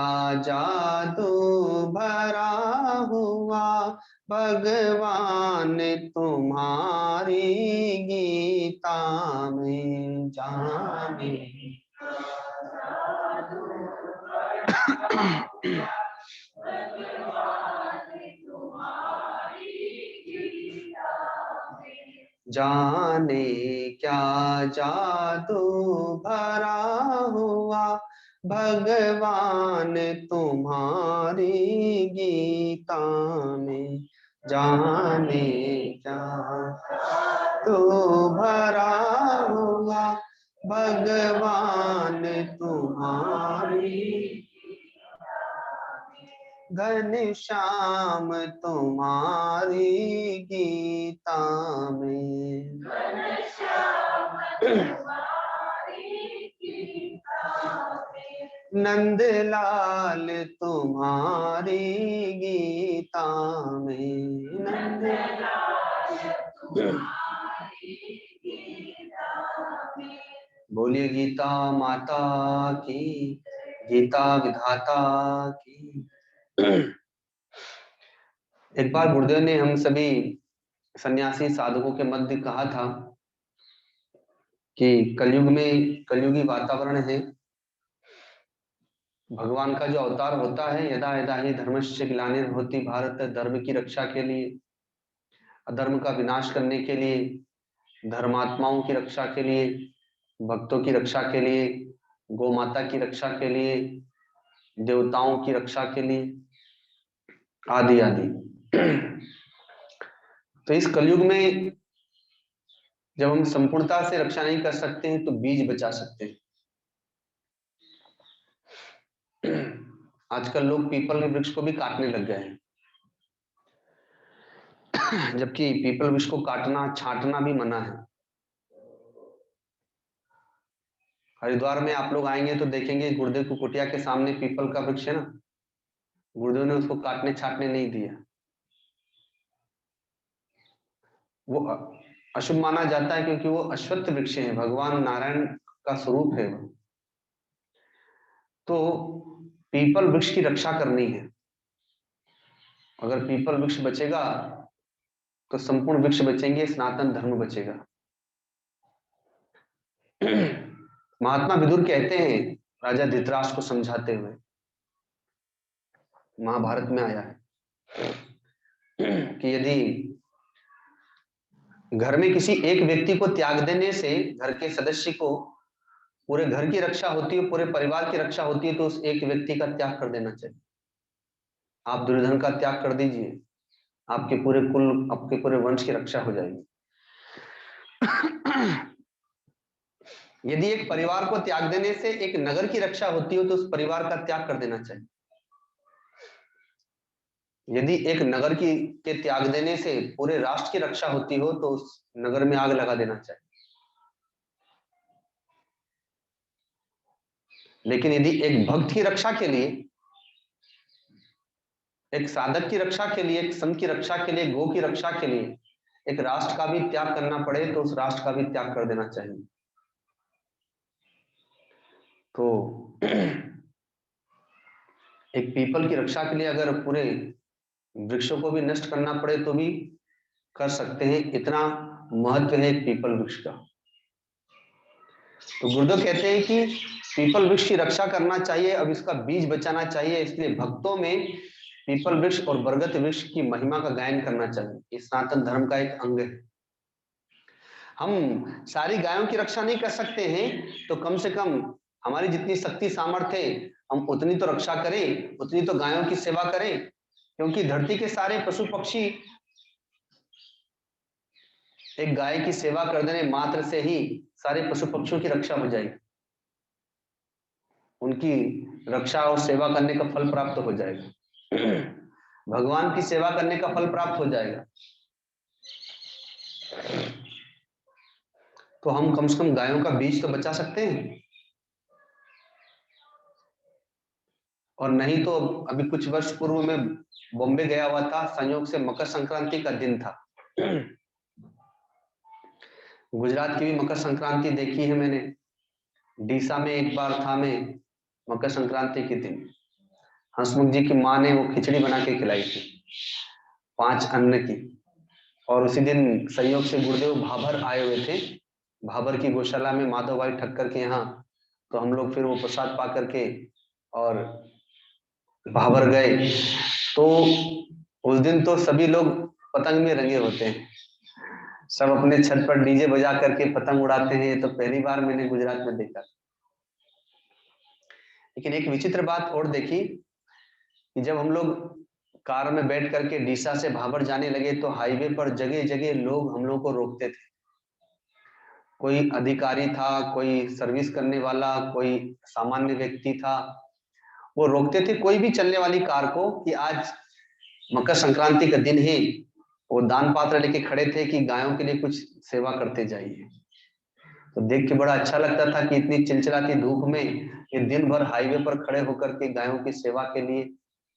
जादू भरा हुआ, भगवान तुम्हारी गीता में, जाने जाने क्या जादू भरा हुआ, भगवान तुम्हारी गीता में, जाने क्या जादू भरा हुआ, भगवान तुम्हारी घनश्याम तुम्हारी गीता में, नंदलाल तुम्हारी गीता में, बोलिए गीता माता की, गीता विधाता की। एक बार गुरुदेव ने हम सभी सन्यासी साधकों के मध्य कहा था कि कलयुग में कलयुगी वातावरण है, भगवान का जो अवतार होता है, यदा यदा ही धर्मस्य ग्लानिर्भवति भारत, धर्म की रक्षा के लिए, अधर्म का विनाश करने के लिए, धर्मात्माओं की रक्षा के लिए, भक्तों की रक्षा के लिए, गौ माता की रक्षा के लिए, देवताओं की रक्षा के लिए, आदि आदि। तो इस कलयुग में जब हम संपूर्णता से रक्षा नहीं कर सकते हैं तो बीज बचा सकते हैं। आजकल लोग पीपल के वृक्ष को भी काटने लग गए हैं। जबकि पीपल वृक्ष को काटना छांटना भी मना है। हरिद्वार में आप लोग आएंगे तो देखेंगे गुरुदेव की कुटिया के सामने पीपल का वृक्ष है ना, गुरुदेव ने उसको काटने छाटने नहीं दिया। वो अशुभ माना जाता है क्योंकि वो अश्वत्थ वृक्ष है, भगवान नारायण का स्वरूप है वो। तो पीपल वृक्ष की रक्षा करनी है। अगर पीपल वृक्ष बचेगा तो संपूर्ण वृक्ष बचेंगे, सनातन धर्म बचेगा। महात्मा विदुर कहते हैं राजा धृतराष्ट्र को समझाते हुए, महाभारत में आया है कि यदि घर में किसी एक व्यक्ति को त्याग देने से घर के सदस्य को पूरे घर की रक्षा होती है, पूरे परिवार की रक्षा होती है, तो उस एक व्यक्ति का त्याग कर देना चाहिए। आप दुर्योधन का त्याग कर दीजिए, आपके पूरे कुल, आपके पूरे वंश की रक्षा हो जाएगी। यदि एक परिवार को त्याग देने से एक नगर की रक्षा होती हो तो उस परिवार का त्याग कर देना चाहिए। यदि एक नगर के त्याग देने से पूरे राष्ट्र की रक्षा होती हो तो उस नगर में आग लगा देना चाहिए। लेकिन यदि एक भक्त की रक्षा के लिए, एक साधक की रक्षा के लिए, एक संत की रक्षा के लिए, गो की रक्षा के लिए एक राष्ट्र का भी त्याग करना पड़े तो उस राष्ट्र का भी त्याग कर देना चाहिए। तो एक पीपल की रक्षा के लिए अगर पूरे वृक्षों को भी नष्ट करना पड़े तो भी कर सकते हैं, इतना महत्व है पीपल वृक्ष का। तो गुरुदेव कहते हैं कि पीपल वृक्ष की रक्षा करना चाहिए, अब इसका बीज बचाना चाहिए, इसलिए भक्तों में पीपल वृक्ष और बरगद वृक्ष की महिमा का गायन करना चाहिए। ये सनातन धर्म का एक अंग है। हम सारी गायों की रक्षा नहीं कर सकते हैं तो कम से कम हमारी जितनी शक्ति सामर्थ्य है हम उतनी तो रक्षा करें, उतनी तो गायों की सेवा करें, क्योंकि धरती के सारे पशु पक्षी एक गाय की सेवा कर देने मात्र से ही सारे पशु पक्षियों की रक्षा हो जाएगी, उनकी रक्षा और सेवा करने का फल प्राप्त हो जाएगा। भगवान की सेवा करने का फल प्राप्त हो जाएगा। तो हम कम से कम गायों का बीज तो बचा सकते हैं। और नहीं तो अभी कुछ वर्ष पूर्व में बॉम्बे गया हुआ था, संयोग से मकर संक्रांति का दिन था। गुजरात की भी मकर संक्रांति देखी है मैंने, डीसा में एक बार था मैं, मकर संक्रांति के दिन हंसमुख जी की माँ ने वो खिचड़ी बना के खिलाई थी 5 अन्न की। और उसी दिन संयोग से गुरुदेव भाबर आए हुए थे, भाबर की गौशाला में माधव भाई ठक्कर के यहाँ। तो हम लोग फिर वो प्रसाद पा करके और भाबर गए। तो उस दिन तो सभी लोग पतंग में रंगे होते हैं, सब अपने छत पर डीजे बजा करके पतंग उड़ाते हैं। तो पहली बार मैंने गुजरात में देखा। लेकिन एक विचित्र बात और देखी कि जब हम लोग कार में बैठ करके डीसा से भाबर जाने लगे तो हाईवे पर जगह जगह लोग हम लोग को रोकते थे। कोई अधिकारी था, कोई सर्विस करने वाला, कोई सामान्य व्यक्ति था, वो रोकते थे कोई भी चलने वाली कार को कि आज मकर संक्रांति का दिन है। वो दान पात्र लेके खड़े थे कि गायों के लिए कुछ सेवा करते जाइए। तो देख के बड़ा अच्छा लगता था कि इतनी चिलचिलाती धूप में ये दिन भर हाईवे पर खड़े होकर के गायों की सेवा के लिए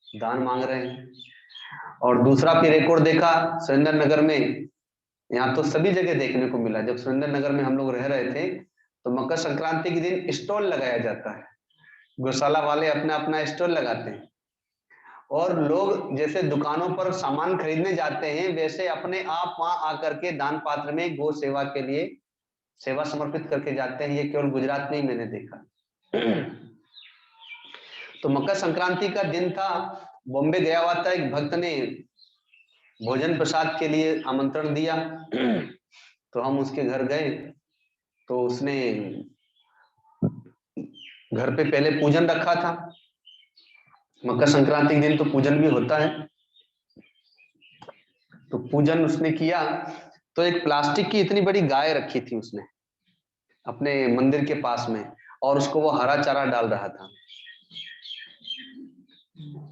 दान मांग रहे हैं। और दूसरा फिर एक और देखा सुरेंद्र नगर में, यहाँ तो सभी जगह देखने को मिला। जब सुरेंद्र नगर में हम लोग रह रहे थे तो मकर संक्रांति के दिन स्टॉल लगाया जाता है, गौशाला वाले अपना अपना स्टॉल लगाते हैं और लोग जैसे दुकानों पर सामान खरीदने जाते हैं वैसे अपने आप वहां आकर के दान पात्र में गो सेवा के लिए सेवा समर्पित करके जाते हैं। ये केवल गुजरात में ही मैंने देखा। तो मकर संक्रांति का दिन था, बॉम्बे गया हुआ था, एक भक्त ने भोजन प्रसाद के लिए आमंत्रण दिया। तो हम उसके घर गए तो उसने घर पे पहले पूजन रखा था। मकर संक्रांति के दिन तो पूजन भी होता है। तो पूजन उसने किया तो एक प्लास्टिक की इतनी बड़ी गाय रखी थी उसने अपने मंदिर के पास में, और उसको वो हरा चारा डाल रहा था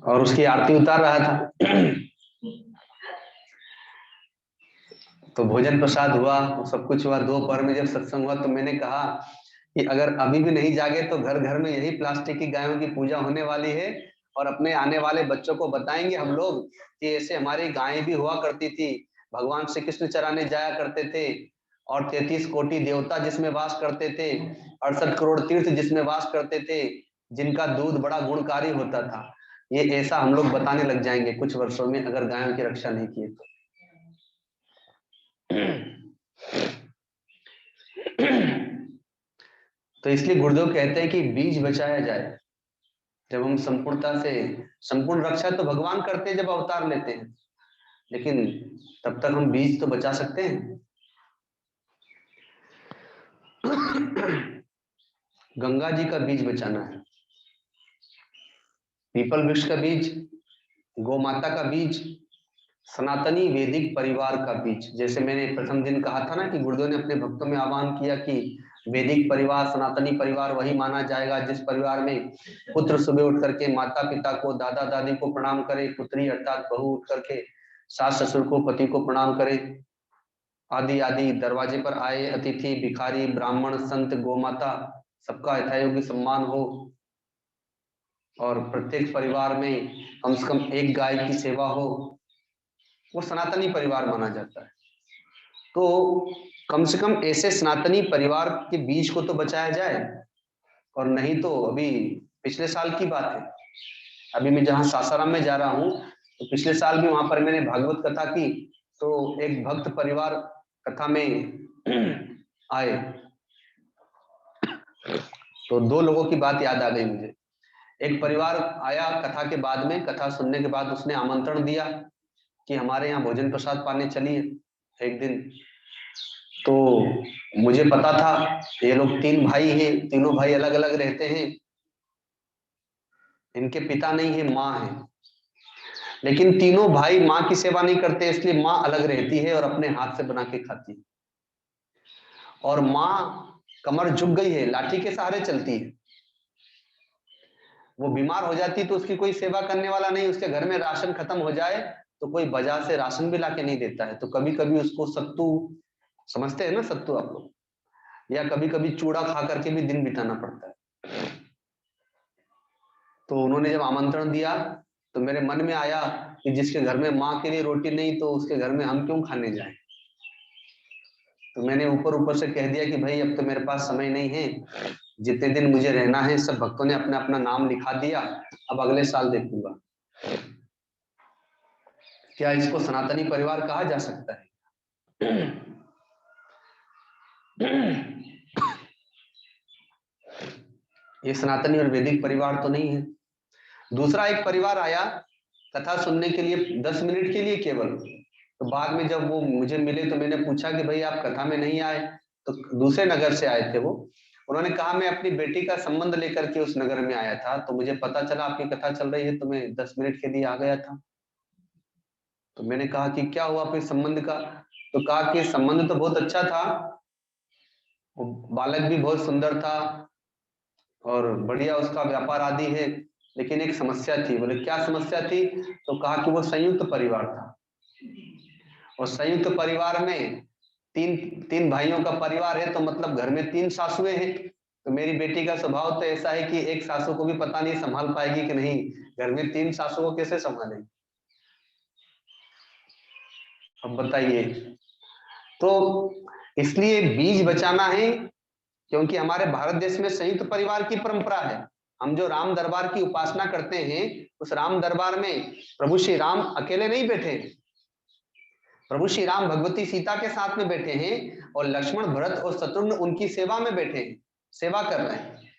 और उसकी आरती उतार रहा था। तो भोजन प्रसाद हुआ, सब कुछ हुआ। दोपहर में जब सत्संग हुआ तो मैंने कहा कि अगर अभी भी नहीं जागे तो घर घर में यही प्लास्टिक की गायों की पूजा होने वाली है, और अपने आने वाले बच्चों को बताएंगे हम लोग कि ऐसे हमारी गायें भी हुआ करती थी, भगवान श्री कृष्ण चराने जाया करते थे, और 33 कोटि देवता जिसमें वास करते थे, 68 करोड़ तीर्थ जिसमें वास करते थे, जिनका दूध बड़ा गुणकारी होता था। ये ऐसा हम लोग बताने लग जाएंगे कुछ वर्षों में, अगर गायों की रक्षा नहीं की तो। तो इसलिए गुरुदेव कहते हैं कि बीज बचाया जाए। जब हम संपूर्णता से, संपूर्ण रक्षा तो भगवान करते हैं जब अवतार लेते हैं, लेकिन तब तक हम बीज तो बचा सकते हैं। गंगा जी का बीज बचाना है, पीपल वृक्ष का बीज, गौ माता का बीज, सनातनी वैदिक परिवार का बीज। जैसे मैंने प्रथम दिन कहा था ना कि गुरुदेव ने अपने भक्तों में आह्वान किया कि वैदिक परिवार, सनातनी परिवार वही माना जाएगा जिस परिवार में पुत्र सुबह उठ करके माता पिता को, दादा दादी को प्रणाम करे, पुत्री अर्थात बहू उठ करके सास ससुर को, पति को प्रणाम करे, आदि आदि। दरवाजे पर आए अतिथि, भिखारी, ब्राह्मण, संत, गोमाता, सबका यथायोग्य सम्मान हो, और प्रत्येक परिवार में कम से कम एक गाय की सेवा हो, वो सनातनी परिवार माना जाता है। तो कम से कम ऐसे सनातनी परिवार के बीज को तो बचाया जाए। और नहीं तो अभी पिछले साल की बात है, अभी मैं जहाँ सासाराम में जा रहा हूँ, तो पिछले साल भी वहां पर मैंने भागवत कथा की, तो एक भक्त परिवार कथा में आए, तो दो लोगों की बात याद आ गई मुझे। एक परिवार आया कथा के बाद में, कथा सुनने के बाद उसने आमंत्रण दिया कि हमारे यहाँ भोजन प्रसाद पाने चलिए एक दिन। तो मुझे पता था ये लोग 3 भाई हैं, तीनों भाई अलग अलग रहते हैं, इनके पिता नहीं है, माँ है, लेकिन तीनों भाई माँ की सेवा नहीं करते, इसलिए माँ अलग रहती है और अपने हाथ से बना के खाती है। और माँ कमर झुक गई है, लाठी के सहारे चलती है। वो बीमार हो जाती तो उसकी कोई सेवा करने वाला नहीं, उसके घर में राशन खत्म हो जाए तो कोई बाजार से राशन भी लाके नहीं देता है। तो कभी कभी उसको सत्तू, समझते हैं ना सत्तू आप लोग, या कभी कभी चूड़ा खा करके भी दिन बिताना पड़ता है। तो उन्होंने जब आमंत्रण दिया तो मेरे मन में आया कि जिसके घर में माँ के लिए रोटी नहीं तो उसके घर में हम क्यों खाने जाएं। तो मैंने ऊपर ऊपर से कह दिया कि भाई अब तो मेरे पास समय नहीं है, जितने दिन मुझे रहना है सब भक्तों ने अपना अपना नाम लिखा दिया, अब अगले साल देखूंगा। क्या इसको सनातनी परिवार कहा जा सकता है? ये सनातनी और वैदिक परिवार तो नहीं है। दूसरा एक परिवार आया कथा सुनने के लिए 10 मिनट के लिए केवल। तो बाद में जब वो मुझे मिले तो मैंने पूछा कि भाई आप कथा में नहीं आए, तो दूसरे नगर से आए थे वो। उन्होंने कहा मैं अपनी बेटी का संबंध लेकर के उस नगर में आया था, तो मुझे पता चला आपकी कथा चल रही है तो मैं 10 मिनट के लिए आ गया था। तो मैंने कहा कि क्या हुआ फिर संबंध का? तो कहा कि संबंध तो बहुत अच्छा था, वो बालक भी बहुत सुंदर था और बढ़िया उसका व्यापार आदि है, लेकिन एक समस्या थी। बोले क्या समस्या थी? तो कहा कि वो संयुक्त परिवार था, और संयुक्त परिवार में तीन तीन भाइयों का परिवार है, तो मतलब घर में 3 सासुएं हैं। तो मेरी बेटी का स्वभाव तो ऐसा है कि एक सासू को भी पता नहीं संभाल पाएगी कि नहीं, घर में 3 सासू को कैसे संभालेगी? अब बताइए। तो इसलिए बीज बचाना है, क्योंकि हमारे भारत देश में संयुक्त परिवार की परंपरा है। हम जो राम दरबार की उपासना करते हैं, उस राम दरबार में प्रभु श्री राम अकेले नहीं बैठे, प्रभु श्री राम भगवती सीता के साथ में बैठे हैं, और लक्ष्मण, भरत और शत्रुघ्न उनकी सेवा में बैठे हैं, सेवा कर रहे हैं।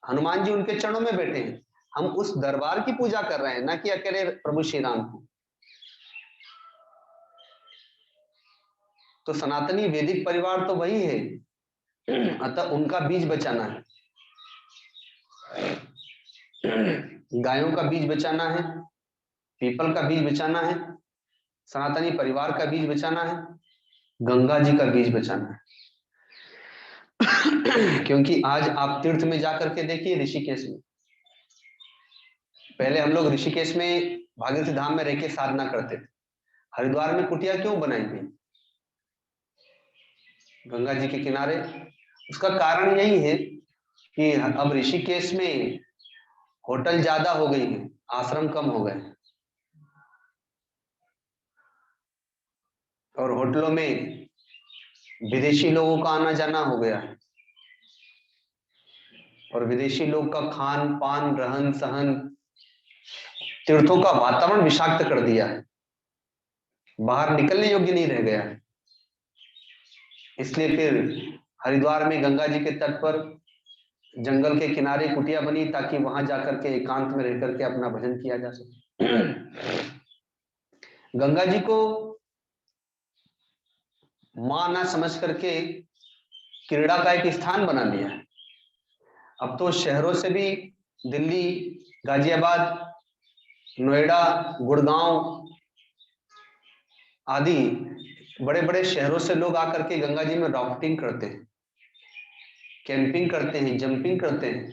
हनुमान जी उनके चरणों में बैठे हैं। हम उस दरबार की पूजा कर रहे हैं, ना कि अकेले प्रभु श्री राम की। तो सनातनी वैदिक परिवार तो वही है, अतः उनका बीज बचाना है। गायों का बीज बचाना है, पीपल का बीज बचाना है, सनातनी परिवार का बीज बचाना है, गंगा जी का बीज बचाना है। क्योंकि आज आप तीर्थ में जाकर के देखिए, ऋषिकेश में, पहले हम लोग ऋषिकेश में भागीरथी धाम में रह के साधना करते थे, हरिद्वार में कुटिया क्यों बनाई गई? गंगा जी के किनारे। उसका कारण यही है कि अब ऋषिकेश में होटल ज्यादा हो गई है, आश्रम कम हो गए, और होटलों में विदेशी लोगों का आना जाना हो गया है, और विदेशी लोग का खान पान रहन सहन तीर्थों का वातावरण विषाक्त कर दिया है, बाहर निकलने योग्य नहीं रह गया है। इसलिए फिर हरिद्वार में गंगा जी के तट पर जंगल के किनारे कुटिया बनी, ताकि वहां जाकर के एकांत में रह करके अपना भजन किया जा सके। गंगा जी को मां ना समझ करके क्रीड़ा का एक स्थान बना लिया है। अब तो शहरों से भी दिल्ली, गाजियाबाद, नोएडा, गुड़गांव आदि बड़े बड़े शहरों से लोग आकर के गंगा जी में राफ्टिंग करते हैं, कैंपिंग करते हैं, जंपिंग करते हैं।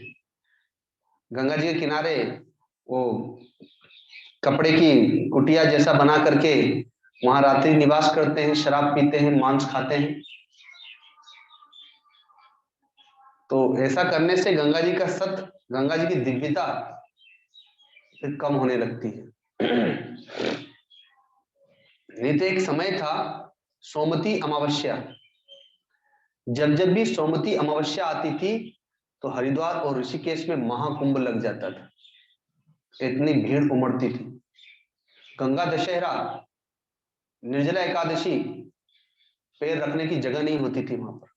गंगा जी के किनारे वो कपड़े की कुटिया जैसा बना करके वहां रात्रि निवास करते हैं, शराब पीते हैं, मांस खाते हैं। तो ऐसा करने से गंगा जी का सत्य, गंगा जी की दिव्यता फिर कम होने लगती है। नहीं तो एक समय था सोमवती अमावस्या, जब जब भी सोमवती अमावस्या आती थी तो हरिद्वार और ऋषिकेश में महाकुंभ लग जाता था, इतनी भीड़ उमड़ती थी। गंगा दशहरा, निर्जला एकादशी, पैर रखने की जगह नहीं होती थी वहां पर,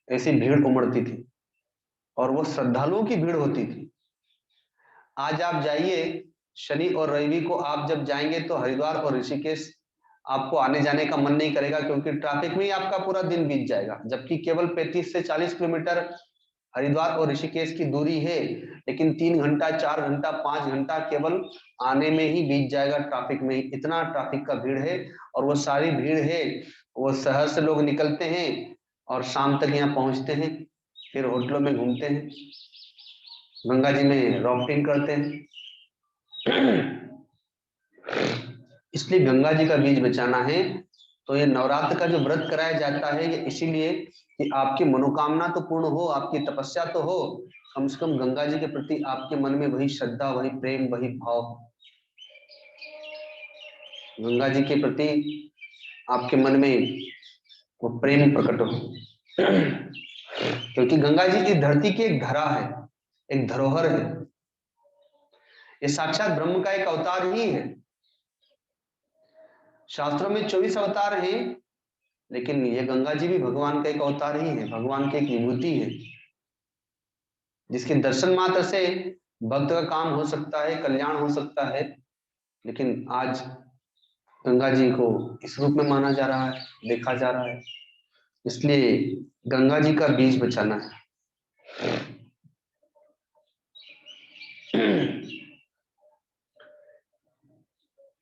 ऐसी भीड़ उमड़ती थी, और वो श्रद्धालुओं की भीड़ होती थी। आज आप जाइए, शनि और रवि को आप जब जाएंगे तो हरिद्वार और ऋषिकेश आपको आने जाने का मन नहीं करेगा, क्योंकि ट्रैफिक में ही आपका पूरा दिन बीत जाएगा। जबकि केवल 35 से 40 किलोमीटर हरिद्वार और ऋषिकेश की दूरी है, लेकिन 3 घंटा, 4 घंटा, 5 घंटा केवल आने में ही बीत जाएगा, ट्रैफिक में ही। इतना ट्रैफिक का भीड़ है, और वो सारी भीड़ है, वो शहर से लोग निकलते हैं और शाम तक यहाँ पहुंचते हैं, फिर होटलों में घूमते हैं, गंगा जी में राफ्टिंग करते हैं। इसलिए गंगा जी का बीज बचाना है तो ये नवरात्र का जो व्रत कराया जाता है, ये इसीलिए कि आपकी मनोकामना तो पूर्ण हो, आपकी तपस्या तो हो, कम से कम गंगा जी के प्रति आपके मन में वही श्रद्धा, वही प्रेम, वही भाव, गंगा जी के प्रति आपके मन में वो प्रेम प्रकट हो। क्योंकि गंगा जी इस धरती की एक धरा है, एक धरोहर है, ये साक्षात ब्रह्म का एक अवतार ही है। शास्त्रों में 24 अवतार हैं, लेकिन ये गंगा जी भी भगवान का एक अवतार ही है, भगवान की एक विभूति है, जिसके दर्शन मात्र से भक्त का काम हो सकता है, कल्याण हो सकता है। लेकिन आज गंगा जी को इस रूप में माना जा रहा है, देखा जा रहा है। इसलिए गंगा जी का बीज बचाना है।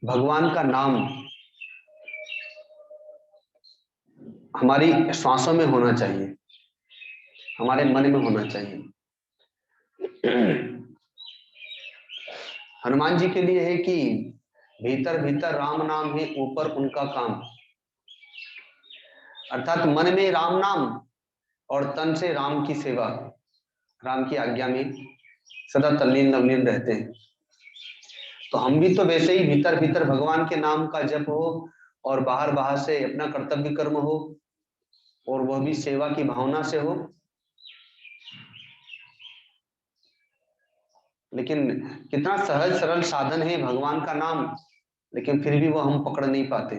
भगवान का नाम हमारी श्वासों में होना चाहिए, हमारे मन में होना चाहिए। हनुमान जी के लिए है कि भीतर भीतर राम नाम है, ऊपर उनका काम। अर्थात मन में राम नाम और तन से राम की सेवा, राम की आज्ञा में सदा तल्लीन नवलीन रहते हैं। तो हम भी तो वैसे ही भीतर भीतर भगवान के नाम का जप हो, और बाहर बाहर से अपना कर्तव्य कर्म हो, और वह भी सेवा की भावना से हो। लेकिन कितना सहज सरल साधन है भगवान का नाम, लेकिन फिर भी वो हम पकड़ नहीं पाते।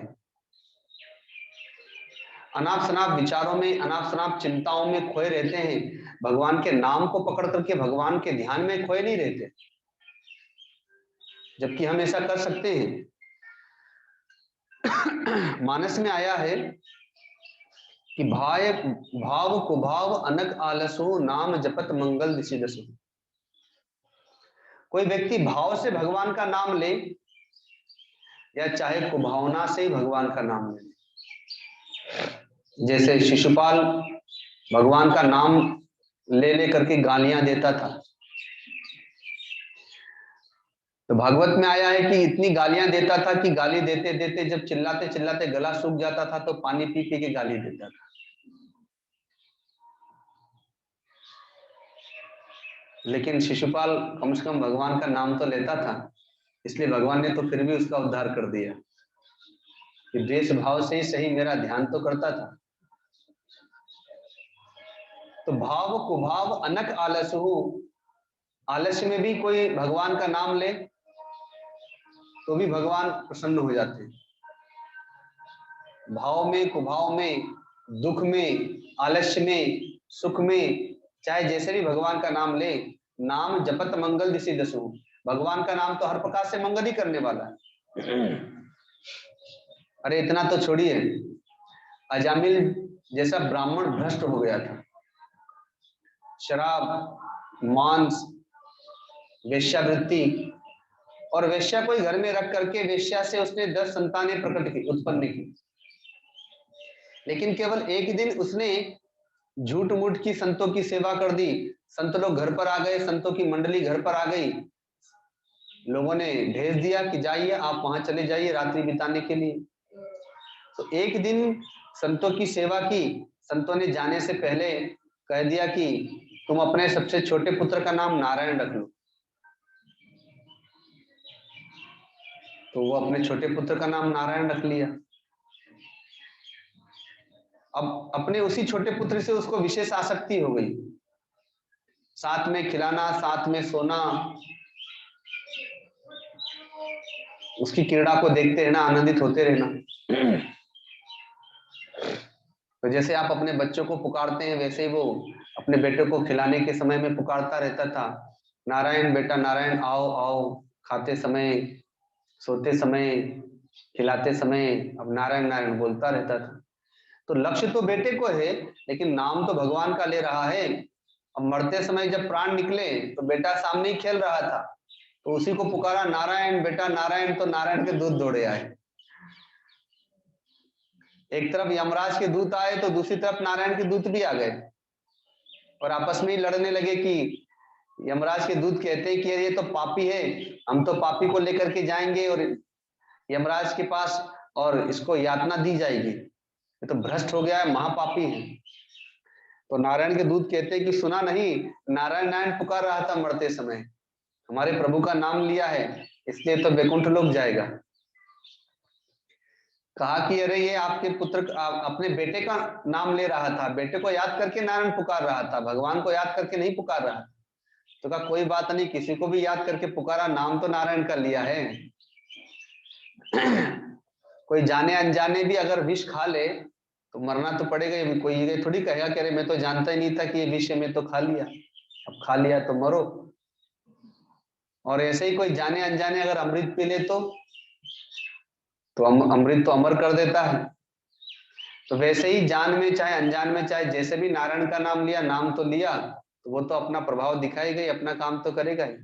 अनाप शनाप विचारों में, अनाप शनाप चिंताओं में खोए रहते हैं, भगवान के नाम को पकड़ करके भगवान के ध्यान में खोए नहीं रहते, जबकि हम ऐसा कर सकते हैं। मानस में आया है कि भाव कुभाव अनक आलसो, नाम जपत मंगल दिशि दसो। कोई व्यक्ति भाव से भगवान का नाम ले, या चाहे कुभावना से भगवान का नाम ले। जैसे शिशुपाल भगवान का नाम ले ले करके गालियां देता था, तो भागवत में आया है कि इतनी गालियां देता था कि गाली देते देते जब चिल्लाते चिल्लाते गला सूख जाता था, तो पानी पी पी के गाली देता था। लेकिन शिशुपाल कम से कम भगवान का नाम तो लेता था, इसलिए भगवान ने तो फिर भी उसका उद्धार कर दिया कि द्वेष भाव से ही सही मेरा ध्यान तो करता था। तो भाव कुभाव अनक आलस हो, आलस्य में भी कोई भगवान का नाम ले तो भी भगवान प्रसन्न हो जाते हैं। भाव में, कुभाव में, दुख में, आलस्य में, सुख में, चाहे जैसे भी भगवान का नाम ले, नाम जपत मंगल दिशि दसु, भगवान का नाम तो हर प्रकार से मंगल ही करने वाला है। अरे इतना तो छोड़िए, अजामिल जैसा ब्राह्मण भ्रष्ट हो गया था, शराब, मांस, वेश्यावृत्ति, और वेश्या कोई घर में रख करके वेश्या से उसने 10 संतानें उत्पन्न की। लेकिन केवल एक दिन उसने झूठ मूठ की संतों की सेवा कर दी, संत लोग घर पर आ गए, संतों की मंडली घर पर आ गई, लोगों ने भेज दिया कि जाइए आप वहां चले जाइए रात्रि बिताने के लिए। तो एक दिन संतों की सेवा की, संतों ने जाने से पहले कह दिया कि तुम अपने सबसे छोटे पुत्र का नाम नारायण रख लो। तो वो अपने छोटे पुत्र का नाम नारायण रख लिया। अब अपने उसी छोटे पुत्र से उसको विशेष आसक्ति हो गई, साथ में खिलाना, साथ में सोना, उसकी क्रीड़ा को देखते रहना, आनंदित होते रहना। तो जैसे आप अपने बच्चों को पुकारते हैं, वैसे ही वो अपने बेटे को खिलाने के समय में पुकारता रहता था, नारायण बेटा नारायण, आओ आओ, खाते समय, सोते समय, खिलाते समय, अब नारायण नारायण बोलता रहता था। तो लक्ष्य तो बेटे को है, लेकिन नाम तो भगवान का ले रहा है। अब मरते समय जब प्राण निकले तो बेटा सामने ही खेल रहा था, तो उसी को पुकारा नारायण बेटा नारायण, तो नारायण के दूत दौड़े आए। एक तरफ यमराज के दूत आए तो दूसरी तरफ नारायण के दूत भी आ गए, और आपस में ही लड़ने लगे कि यमराज के दूत कहते हैं कि ये तो पापी है, हम तो पापी को लेकर के जाएंगे और यमराज के पास, और इसको यातना दी जाएगी, ये तो भ्रष्ट हो गया है, महापापी है। तो नारायण के दूत कहते हैं कि सुना नहीं, नारायण नारायण पुकार रहा था मरते समय, हमारे प्रभु का नाम लिया है, इसलिए तो वैकुंठ लोक जाएगा। कहा कि अरे ये आपके पुत्र अपने बेटे का नाम ले रहा था, बेटे को याद करके नारायण पुकार रहा था, भगवान को याद करके नहीं पुकार रहा था। तो कहा कोई बात नहीं, किसी को भी याद करके पुकारा, नाम तो नारायण का लिया है। कोई जाने अनजाने भी अगर विष खा ले तो मरना तो पड़ेगा ही, कोई ये थोड़ी कहेगा कि अरे मैं तो जानता ही नहीं था कि ये विष है, मैं तो खा लिया, अब खा लिया तो मरो। और ऐसे ही कोई जाने अनजाने अगर अमृत पी ले तो अमृत तो अमर कर देता है। तो वैसे ही जान में चाहे अनजान में, चाहे जैसे भी नारायण का नाम लिया, नाम तो लिया, तो वो तो अपना प्रभाव दिखाएगा ही, अपना काम तो करेगा ही।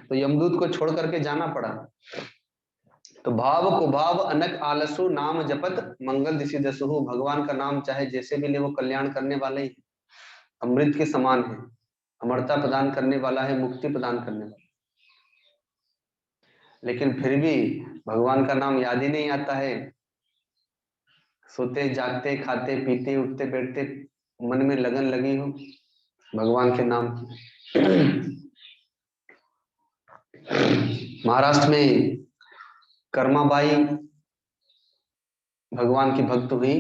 तो यमदूत को छोड़ करके जाना पड़ा। तो भाव कुभाव अनक आलसु नाम जपत मंगल दिशि दसु, भगवान का नाम चाहे जैसे भी ले वो कल्याण करने वाले ही, अमृत के समान है, अमरता प्रदान करने वाला है, मुक्ति प्रदान करने वाला। लेकिन फिर भी भगवान का नाम याद ही नहीं आता है, सोते जागते खाते पीते उठते बैठते मन में लगन लगी हो भगवान के नाम की। महाराष्ट्र में कर्माबाई भगवान की भक्त हुई,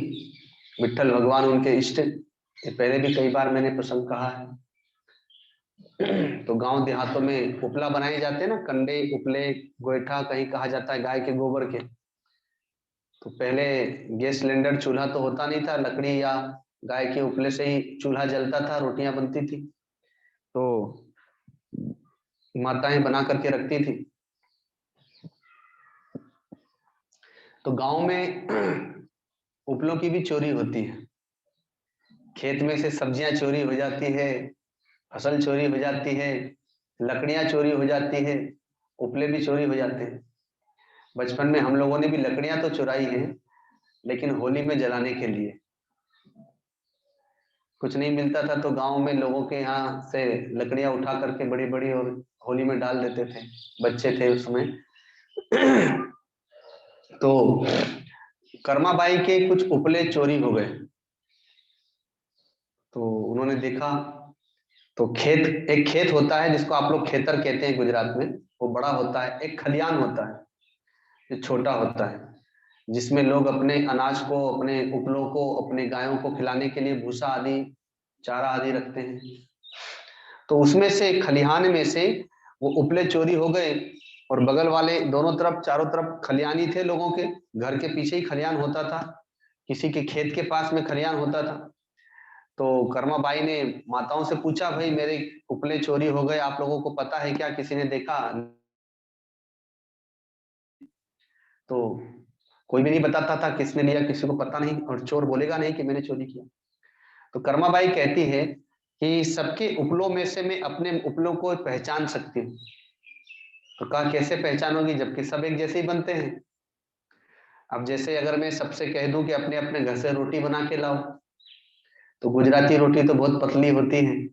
विठ्ठल भगवान उनके इष्ट, ये पहले भी कई बार मैंने प्रसंग कहा है। तो गांव देहातों में उपला बनाए जाते हैं ना, कंडे उपले, गोईठा कहीं कहा जाता है गाय के गोबर के। तो पहले गैस सिलेंडर चूल्हा तो होता नहीं था, लकड़ी या गाय के उपले से ही चूल्हा जलता था, रोटियां बनती थी, तो माताएं बना करके रखती थी। तो गांव में उपलों की भी चोरी होती है, खेत में से सब्जियां चोरी हो जाती है, फसल चोरी हो जाती है, लकड़ियां चोरी हो जाती है, उपले भी चोरी हो जाते हैं। बचपन में हम लोगों ने भी लकड़ियां तो चुराई हैं, लेकिन होली में जलाने के लिए। कुछ नहीं मिलता था तो गांव में लोगों के यहाँ से लकड़ियां उठा करके बड़ी बड़ी और होली में डाल देते थे, बच्चे थे उस समय। तो कर्माबाई के कुछ उपले चोरी हो गए, तो उन्होंने देखा तो खेत, एक खेत होता है जिसको आप लोग खेतर कहते हैं गुजरात में, वो बड़ा होता है। एक खलियान होता है जो छोटा होता है, जिसमें लोग अपने अनाज को, अपने उपलों को, अपने गायों को खिलाने के लिए भूसा आदि, चारा आदि रखते हैं। तो उसमें से, खलिहान में से वो उपले चोरी हो गए, और बगल वाले दोनों तरफ, चारों तरफ खलिहान ही थे लोगों के, घर के पीछे ही खलिहान होता था, किसी के खेत के पास में खलिहान होता था। तो कर्मा बाई ने माताओं से पूछा, भाई मेरे उपले चोरी हो गए, आप लोगों को पता है क्या, किसी ने देखा? तो कोई भी नहीं बताता था किसने लिया, किसी को पता नहीं, और चोर बोलेगा नहीं कि मैंने चोरी किया। तो कर्मा बाई कहती है कि सबके उपलों में से मैं अपने उपलों को पहचान सकती हूँ। तो कहा कैसे पहचानोगी, जबकि सब एक जैसे ही बनते हैं। अब जैसे अगर मैं सबसे कह दूं कि अपने अपने घर से रोटी बना के लाओ, तो गुजराती रोटी तो बहुत पतली होती है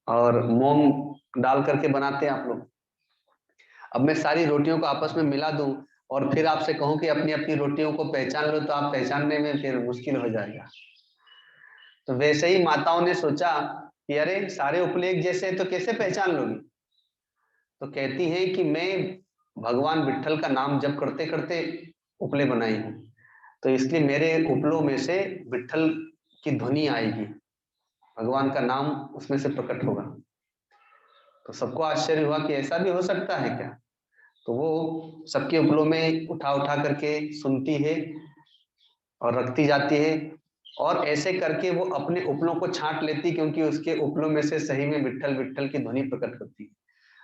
और मोम डाल करके बनाते हैं आप लोग। अब मैं सारी रोटियों को आपस में मिला दूं और फिर आपसे कहूं कि अपनी अपनी रोटियों को पहचान लो, तो आप पहचानने में फिर मुश्किल हो जाएगा। तो वैसे ही माताओं ने सोचा कि अरे सारे उपले एक जैसे हैं, तो कैसे पहचान लोगी? तो कहती हैं कि मैं भगवान विट्ठल का नाम जप करते करते उपले बनाई हूँ, तो इसलिए मेरे उपलों में से विट्ठल की ध्वनि आएगी, भगवान का नाम उसमें से प्रकट होगा। तो सबको आश्चर्य हुआ कि ऐसा भी हो सकता है क्या। तो वो सबके उपलों में उठा उठा करके सुनती है और रखती जाती है, और ऐसे करके वो अपने उपलों को छांट लेती, क्योंकि उसके उपलों में से सही में विट्ठल विट्ठल की ध्वनि प्रकट होती है।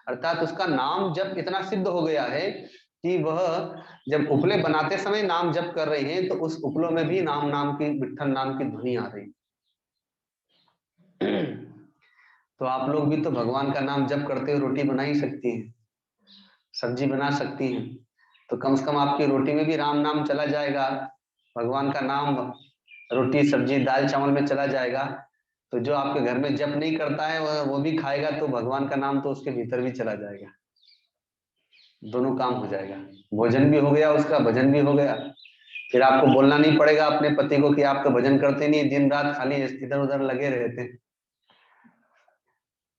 अर्थात उसका नाम जप इतना सिद्ध हो गया है कि वह जब उपले बनाते समय नाम जप कर रहे हैं, तो उस उपलों में भी नाम नाम की, विट्ठल नाम की ध्वनि आ रही है। तो आप लोग भी तो भगवान का नाम जप करते हुए रोटी बना ही सकती हैं, सब्जी बना सकती हैं। तो कम से कम आपकी रोटी में भी राम नाम चला जाएगा, भगवान का नाम रोटी सब्जी दाल चावल में चला जाएगा। तो जो आपके घर में जप नहीं करता है वो भी खाएगा, तो भगवान का नाम तो उसके भीतर भी चला जाएगा। दोनों काम हो जाएगा, भोजन भी हो गया उसका, भजन भी हो गया। फिर आपको बोलना नहीं पड़ेगा अपने पति को कि आप तो भजन करते नहीं, दिन रात खाली इधर उधर लगे रहते हैं।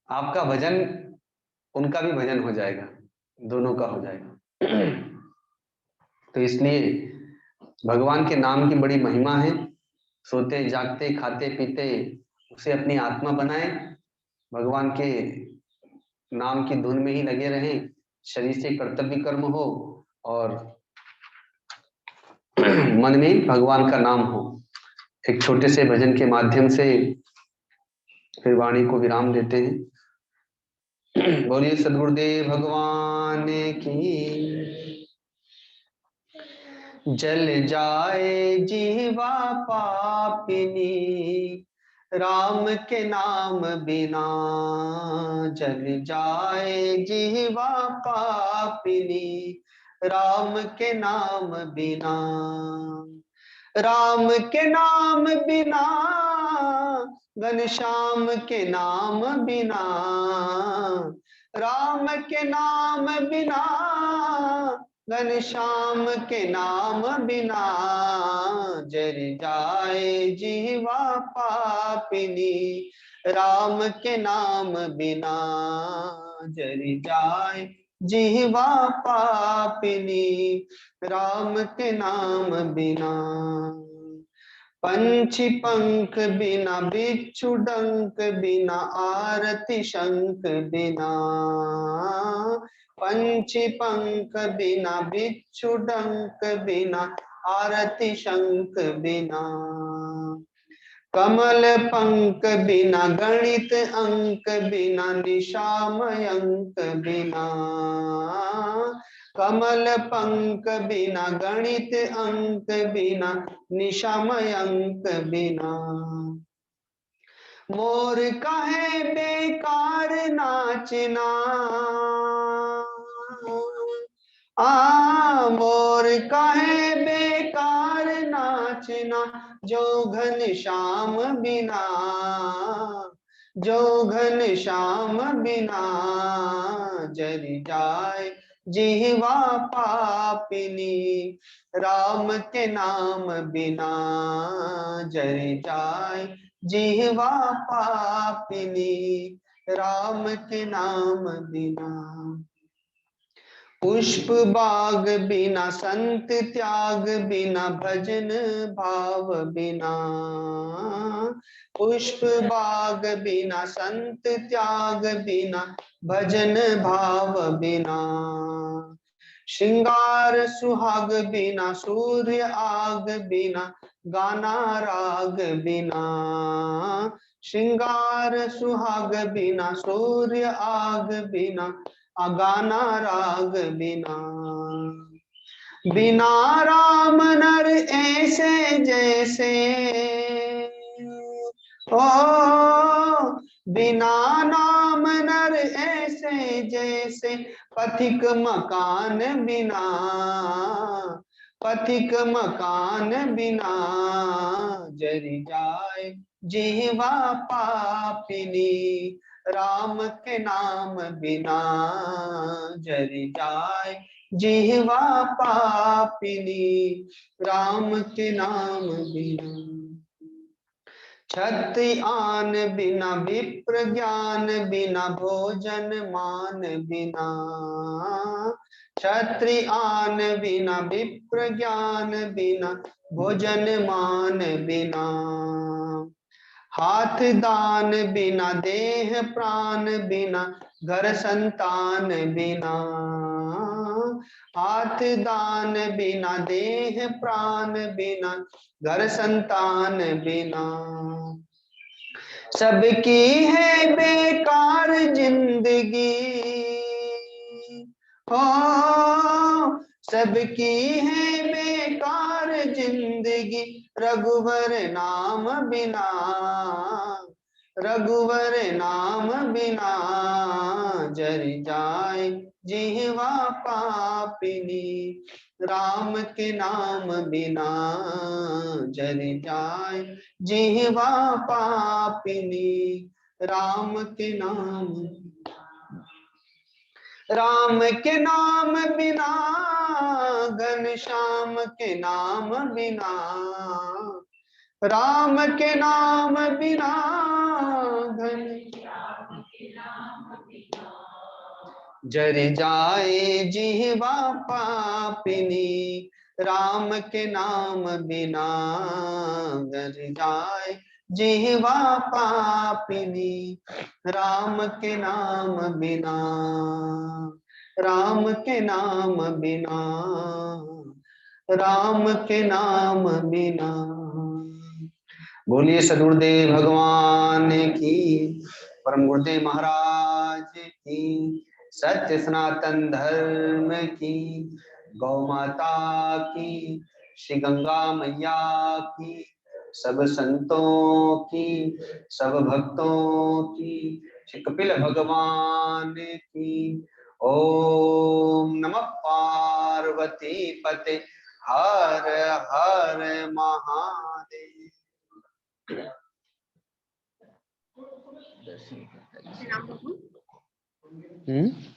आपका भजन, उनका भी भजन हो जाएगा, दोनों का हो जाएगा। तो इसलिए भगवान के नाम की बड़ी महिमा है। सोते जागते खाते पीते उसे अपनी आत्मा बनाए, भगवान के नाम की धुन में ही लगे रहें, शरीर से कर्तव्य कर्म हो और मन में भगवान का नाम हो। एक छोटे से भजन के माध्यम से फिर वाणी को विराम देते हैं। बोलिए सदगुरुदेव भगवान की। जल जाए जीवा पापिनी, राम के नाम बिना। जल जाए जीवा पापिनी, राम के नाम बिना। राम के नाम बिना, घनश्याम के नाम बिना। राम के नाम बिना, घनश्याम के नाम बिना। जर जाए जीवा पापिनी, राम के नाम बिना। जर जाए जीवा पापिनी, राम के नाम बिना। पंछी पंख बिना, बिच्छू डंक बिना, आरती शंख बिना। पंछी पंख बिना, बिच्छू डंक बिना, आरती शंख बिना। कमल पंख बिना, गणित अंक बिना, निशामय अंक बिना। कमल पंख बिना, गणित अंक बिना, निशामय अंक बिना। मोर कहे बेकार नाचना, मोर कहे बेकार नाचना, जो घनश्याम बिना। जो घनश्याम बिना, जर जाए जीवा पापिनी, राम के नाम बिना। जर जाए जिह्वा पापिनी राम के नाम बिना। पुष्प बाग बिना संत त्याग बिना भजन भाव बिना। पुष्प बाग बिना संत त्याग बिना भजन भाव बिना। श्रृंगार सुहाग बिना सूर्य आग बिना गाना राग बिना। श्रृंगार सुहाग बिना सूर्य आग बिना गाना राग बिना। बिना राम नर ऐसे जैसे ओ, बिना नाम नर ऐसे जैसे पथिक मकान बिना। पथिक मकान बिना जरि जाए जिह्वा पापिनी राम के नाम बिना। जरि जाए जिह्वा पापिनी राम के नाम बिना। छत्र आन बिना विप्र ज्ञान बिना भोजन मान बिना। छत्र आन बिना विप्र ज्ञान बिना भोजन मान बिना। हाथ दान बिना देह प्राण बिना घर संतान बिना। हाथ दान बिना देह प्राण बिना घर संतान बिना। सबकी है बेकार जिंदगी हो, सबकी है बेकार जिंदगी रघुवर नाम बिना। रघुवर नाम बिना जरि जाए जिह्वा पापिनी राम के नाम बिना। जरि जाए जिह्वा पापिनी राम के नाम। राम के नाम बिना घनश्याम के नाम बिना। राम के नाम बिना घन जरि जाए जिह्वा पापिनी राम के नाम बिना। जरि जाए जिह्वा पापिनी राम के नाम बिना। राम के नाम बिना। राम के नाम बिना। बोलिए सदगुरुदेव भगवान की, परम गुरुदेव महाराज की, सत्य सनातन धर्म की, गौ माता की, श्री गंगा मैया की, सब संतों की, सब भक्तों की, श्री कपिल भगवान की। ओम नमः पार्वती पते हर हर महादेव।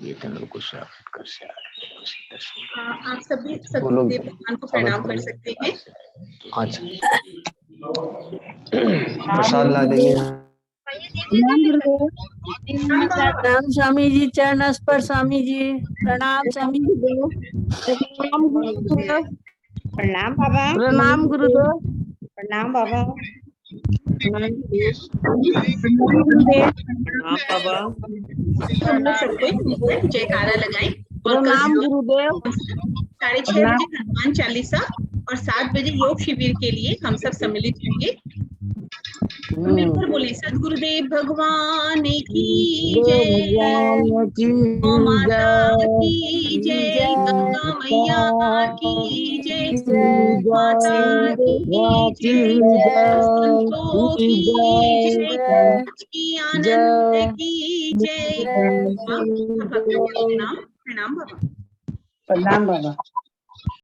ये तो को स्वागत कर से आप सभी सदगुरुदेव भगवान को प्रणाम कर सकते हैं। अच्छा प्रसाद ला देंगे। प्रणाम स्वामी जी, चरण स्पर्श स्वामी जी, प्रणाम स्वामी जी, प्रणाम गुरुदेव, प्रणाम बाबा, प्रणाम गुरुदेव, प्रणाम बाबा, प्रणाम बाबा, हम लोग सब कोई मिलकर जयकारा लगाएं और प्रणाम गुरुदेव। 6:30 बजे हनुमान चालीसा और 7 बजे योग शिविर के लिए हम सब सम्मिलित होंगे। मिलकर बोले सदगुरुदेव भगवान की जय, गौ माता की जय, गंगा मैया की जय, माता की जय, संतों की जय, की आनंद की जय। प्रणाम बाबा। प्रणाम बाबा।